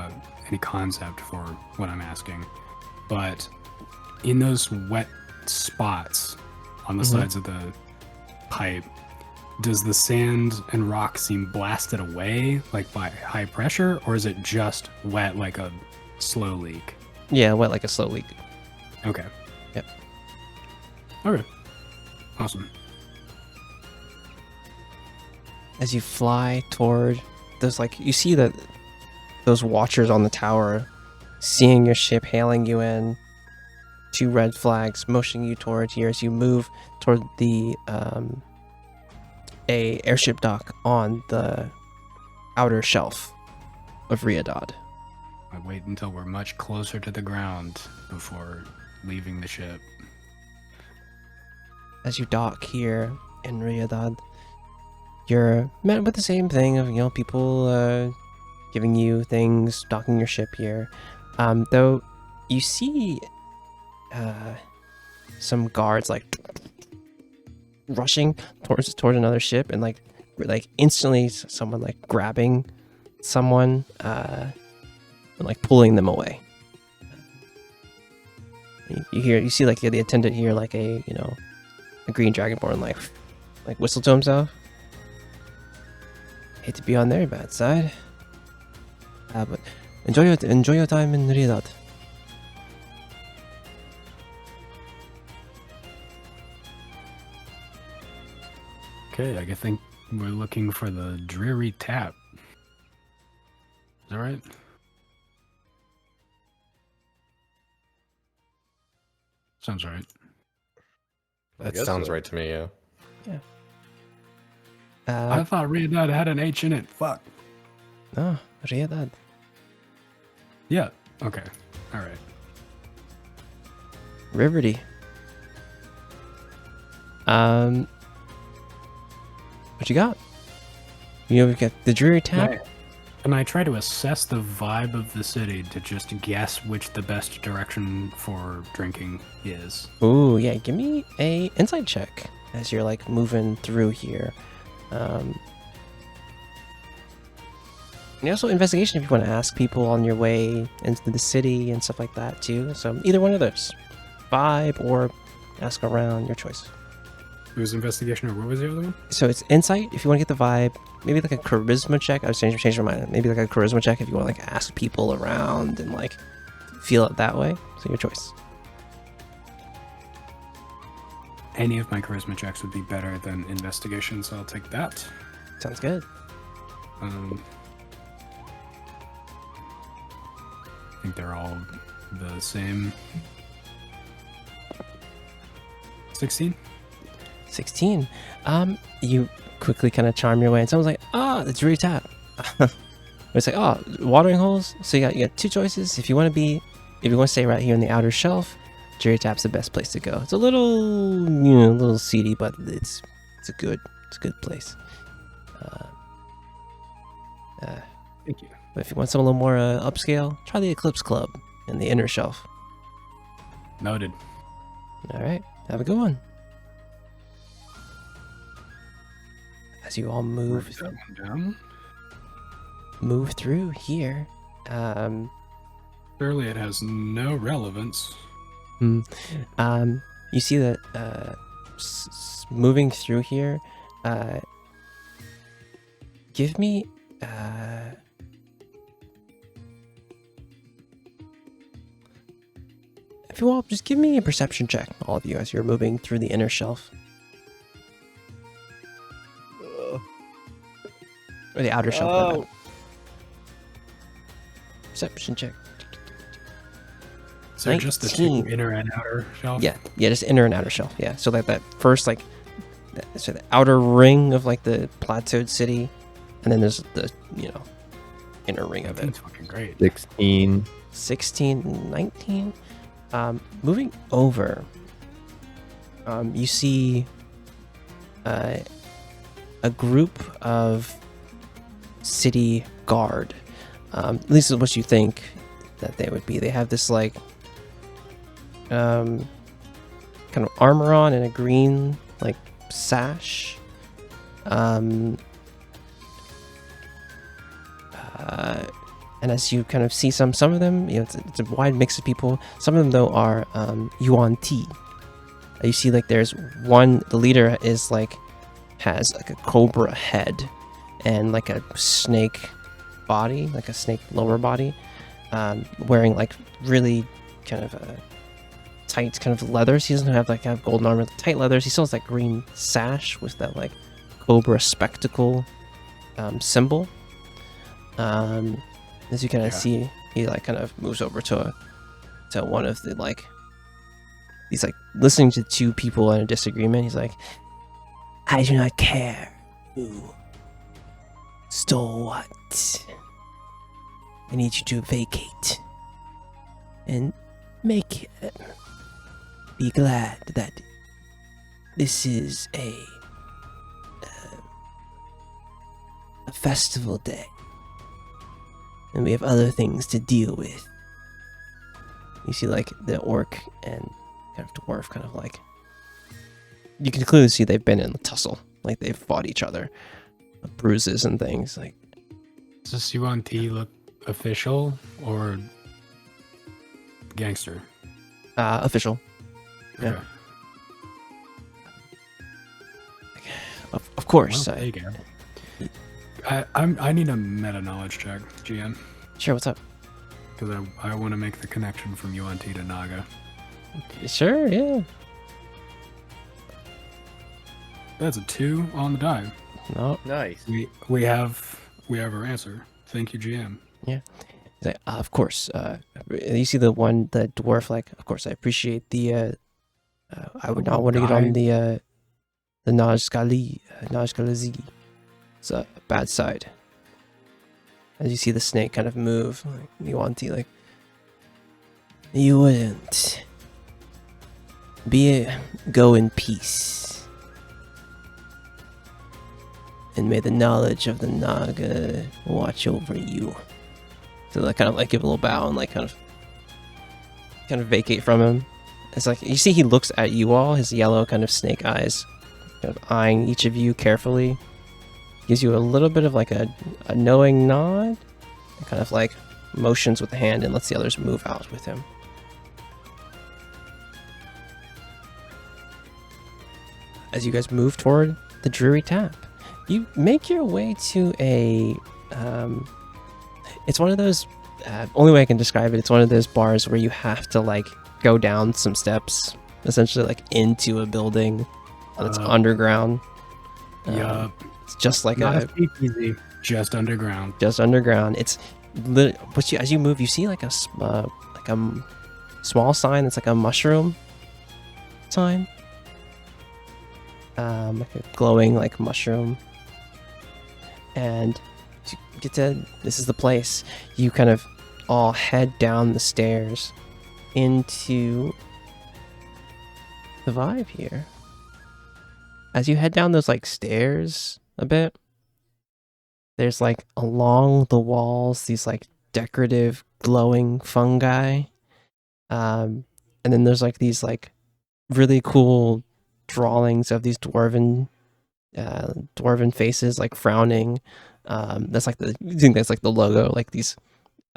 any concept for what I'm asking. But in those wet spots on the sides of the pipe, does the sand and rock seem blasted away like by high pressure, or is it just wet like a slow leak? Yeah, wet like a slow leak. Okay. Yep. Okay. Awesome. As you fly toward those, like you see that those watchers on the tower seeing your ship, hailing you in, 2 red flags motioning you towards here as you move toward the a airship dock on the outer shelf of Riadad. I wait until we're much closer to the ground before leaving the ship. As you dock here in Riadad, you're met with the same thing of people giving you things, docking your ship here. Though you see some guards like rushing towards another ship, and like instantly someone like grabbing someone and like pulling them away. You see like the attendant here, like a green dragonborn like whistle to himself. Hate to be on their bad side, but enjoy your time in Riyadh. Okay, I think we're looking for the dreary tap. Is that right? Sounds right. That guess sounds so. right to me, yeah. I thought Riyadh had an H in it. Fuck. No, Riyadh. Yeah. Okay. All right. Riverty. What you got? We got the dreary tap. Can I try to assess the vibe of the city to just guess which the best direction for drinking is? Ooh, yeah. Give me a insight check as you're like moving through here. And also investigation if you want to ask people on your way into the city and stuff like that too. So either one of those, vibe or ask around, your choice. It was investigation, or what was the other one? So it's insight if you want to get the vibe. Maybe like a charisma check. I was change my mind. Maybe like a charisma check if you want to like ask people around and like feel it that way. So your choice. Any of my charisma checks would be better than investigation, so I'll take that. Sounds good. I think they're all the same. 16? 16. You quickly kind of charm your way, and someone's like, it's dreary tap. It's like, watering holes. So you got 2 choices. If you want to stay right here in the outer shelf, dreary tap's the best place to go. It's a little, a little seedy, but it's a good place. Thank you. But if you want something a little more upscale, try the Eclipse Club in the inner shelf. Noted. All right, have a good one. As you all move Write that one down. through here, Surely it has no relevance. you see that moving through here, give me if you want, just give me a perception check, all of you, as you're moving through the inner shelf. Or the outer shelf. my bad. Perception check. So just the two 19. inner and outer shelf? Yeah, just inner and outer shelf. Yeah, so that first like, so the outer ring of like the plateaued city, and then there's the inner ring of it. That's fucking great. 16. 16, 19. Moving over, you see a group of city guard. At least is what you think that they would be. They have this like kind of armor on and a green like sash. And as you kind of see some of them, it's a wide mix of people. Some of them though are Yuan Ti. You see like there's one, the leader is like has like a cobra head and like a snake body, like a snake lower body, wearing like really kind of tight kind of leathers. He doesn't have like golden armor, tight leathers. He still has that green sash with that like cobra spectacle symbol. As you kind of see, he like kind of moves over to one of the like, he's like listening to two people in a disagreement. He's like, I do not care who stole what. I need you to vacate and make it. Be glad that this is a festival day. And we have other things to deal with. You see, like, the orc and kind of dwarf kind of like... You can clearly see they've been in a tussle. Like, they've fought each other. Bruises and things. Like, Does this Yuan Ti look official or gangster? official. Yeah. Okay. Of course. Well, there you go. I need a meta knowledge check, GM, Sure, what's up? because I want to make the connection from Yuan Ti to Naga. Sure, yeah. That's a 2 on the die. No, Nice. We have our answer. Thank you, GM. he's like, of course. You see the dwarf, like, of course, I appreciate the, I would not want to get on the Najkalazi. It's a bad side. As you see the snake kind of move, like, Yuan Ti, like, you wouldn't go in peace, and may the knowledge of the Naga watch over you. So like kind of like give a little bow and like kind of vacate from him. It's like you see he looks at you all, his yellow kind of snake eyes, kind of eyeing each of you carefully. Gives you a little bit of like a knowing nod, and kind of like motions with the hand and lets the others move out with him. As you guys move toward the Dreary Tap, you make your way to a it's one of those only way I can describe it, it's one of those bars where you have to like go down some steps, essentially like into a building that's underground. Yup. It's just like Not a speakeasy, just underground. Just underground. It's as you move, you see like a small sign that's like a mushroom sign, like a glowing like mushroom. And you get to, this is the place. You kind of all head down the stairs into the vibe here. As you head down those like stairs a bit, there's like along the walls these like decorative glowing fungi, and then there's like these like really cool drawings of these dwarven faces like frowning. That's like you think that's like the logo, like these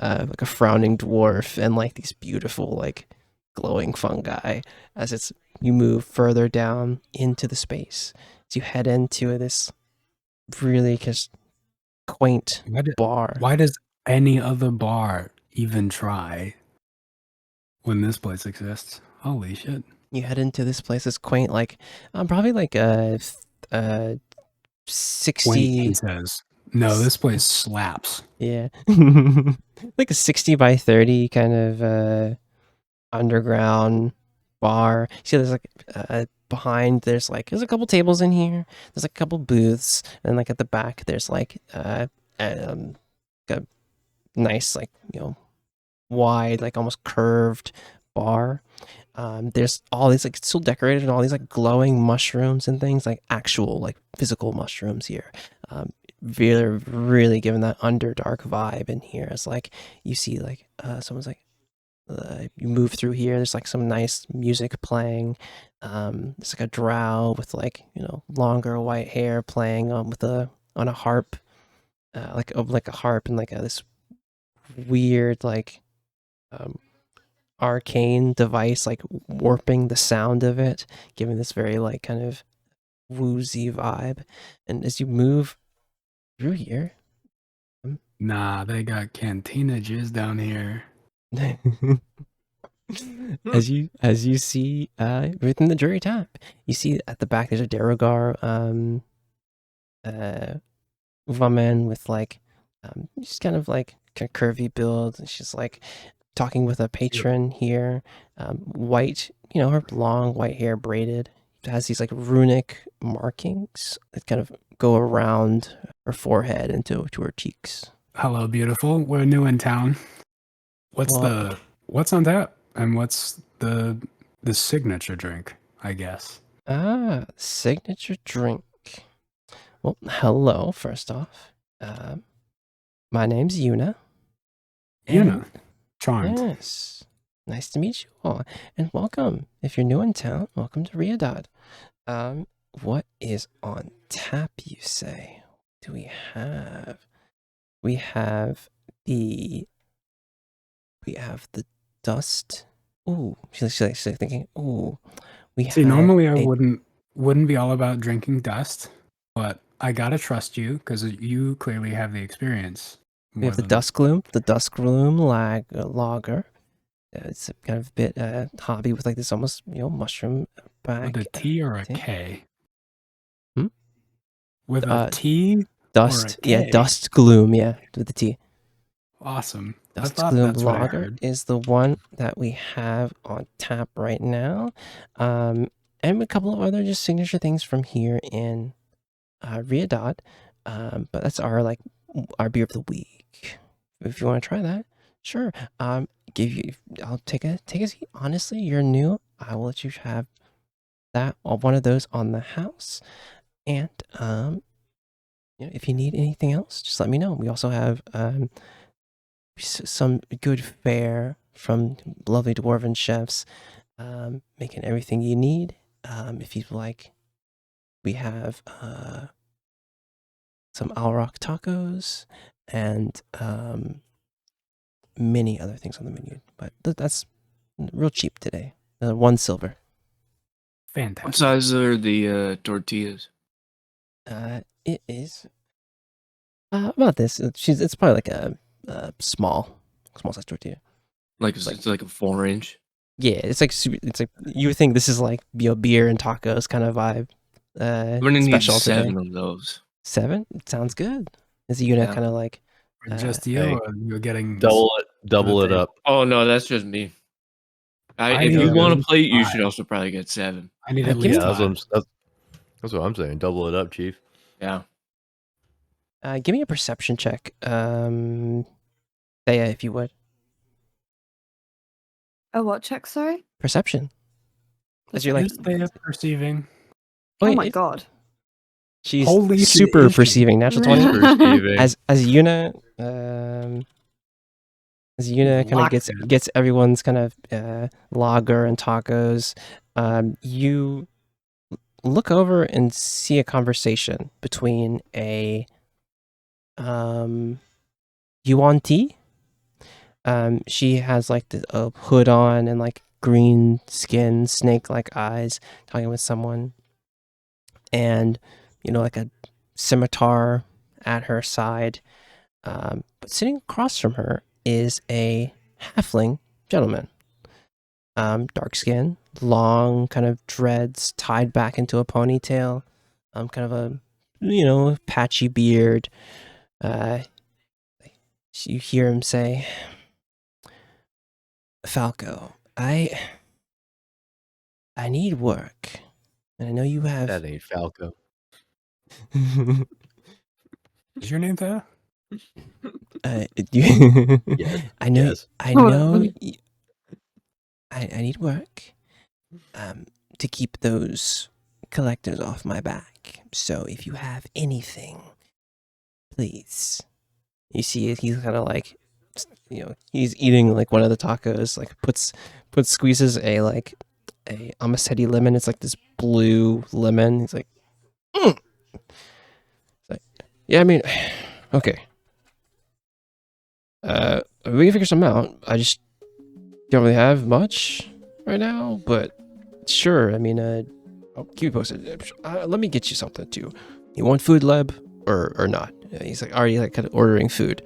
like a frowning dwarf and like these beautiful like glowing fungi as you move further down into the space. As you head into this really just quaint bar. Why does any other bar even try when this place exists? Holy shit. You head into this place, this quaint, like probably like a 60. Quaint, he says. No, this place slaps. Yeah. Like a 60 by 30 kind of underground bar. See, there's like behind there's a couple tables in here. There's like a couple booths, and like at the back there's like a nice wide almost curved bar. There's all these it's still decorated and all these glowing mushrooms and things, actual physical mushrooms here. Really, really giving that Underdark vibe in here. It's you see someone's you move through here. There's some nice music playing. There's a drow with longer white hair playing on a harp, like a harp and this weird arcane device warping the sound of it, giving this very kind of woozy vibe. And as you move through here, Nah, they got cantina jizz down here. as you see within the jury tap, you see at the back there's a Derogar woman with just kind of curvy build. She's talking with a patron here. White, her long white hair braided. It has these runic markings that kind of go around her forehead and to her cheeks. Hello, beautiful. We're new in town. What's on tap? And what's the signature drink, I guess? Signature drink. Well, hello, first off. My name's Yuna. Yuna. Charmed. Yes. Nice to meet you all. And welcome. If you're new in town, welcome to Riadad. What is on tap, you say? What do we have? We have the dust. Ooh, she's thinking. Ooh, normally I wouldn't be all about drinking dust, but I gotta trust you because you clearly have the experience. We have the Dusk Gloom lager. It's a kind of a bit hobby with this almost mushroom back. With a T or a K? Hmm? With a T. Dust, or a K? yeah, Dust Gloom, yeah, with the T. Awesome. Dust Gloom Lager is the one that we have on tap right now. And a couple of other just signature things from here in Riadad. But that's our beer of the week. If you want to try that, sure. I'll take a seat. Honestly, you're new. I will let you have that one of those on the house. And if you need anything else, just let me know. We also have some good fare from lovely dwarven chefs, making everything you need. If you'd like, we have some Alrock tacos and many other things on the menu. But that's real cheap today. 1 silver. Fantastic. What size are the tortillas? It is about this. It's probably a small size tortilla. It's like a 4-inch. Yeah, it's super. It's you would think this is beer and tacos kind of vibe. I'm gonna need special 7 today. of those. 7 sounds good. Is it kind of just you, hey, or you're getting double it up. Oh no, that's just me. I if need you at want to least play, you 5. should also probably get 7. I need at least 5. That's what I'm saying. Double it up, Chief. Yeah. Give me a perception check, Thea, if you would. A what check? Sorry. Perception. As you're Is Thea perceiving? Oh my god. She's Holy super shit. perceiving. Natural 20. Perceiving. As Yuna kind of gets everyone's kind of lager and tacos, you look over and see a conversation between a Yuan Ti. She has a hood on and green skin, snake-like eyes, talking with someone, and a scimitar at her side. But sitting across from her is a halfling gentleman. Dark skin, long kind of dreads tied back into a ponytail, kind of a patchy beard. You hear him say, "Falco, I need work, and I know you have. That ain't Falco. Is your name there? Yes. I know. Yes. I know. I need work. To keep those collectors off my back. So if you have anything, please. You see, he's kind of like, he's eating like one of the tacos. Like squeezes a Amaseti lemon. It's like this blue lemon. He's like, mm. Yeah, I mean, okay. We can figure something out. I just don't really have much right now, but sure. I mean, I'll keep you posted. Let me get you something too. You want food, Leb, or not? He's like already like kind of ordering food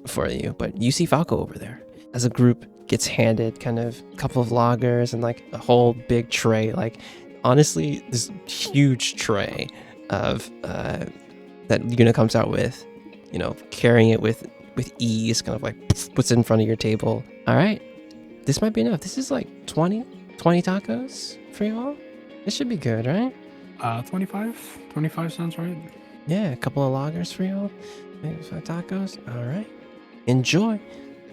for you, but you see Falco over there. As a group gets handed kind of a couple of lagers and like a whole big tray. Like honestly, this huge tray of that Yuna comes out with, carrying it with ease, kind of like puts it in front of your table. All right, this might be enough. This is like 20 tacos for you all. This should be good, right? 25? 25 sounds right. Yeah, a couple of lagers for you all. Maybe 5 tacos. All right, enjoy.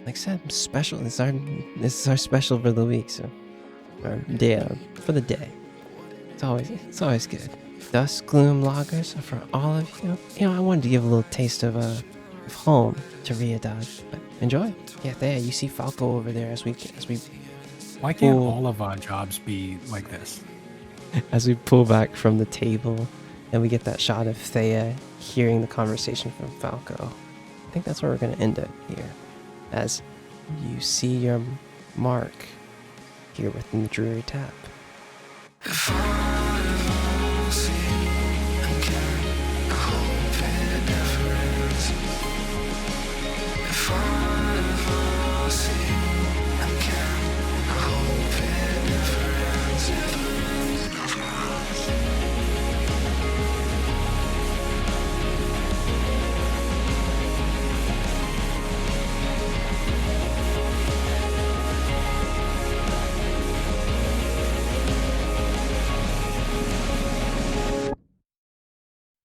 Like I said, special. This is our special for the week. So, our day for the day. It's always good. Dusk Gloom lagers are for all of you. I wanted to give a little taste of home to Riadad. But enjoy. Yeah, there you see Falco over there as we. Why can't all of our jobs be like this? As we pull back from the table, and we get that shot of Thea hearing the conversation from Falco. I think that's where we're going to end it here, as you see your mark here within the Drury Tap.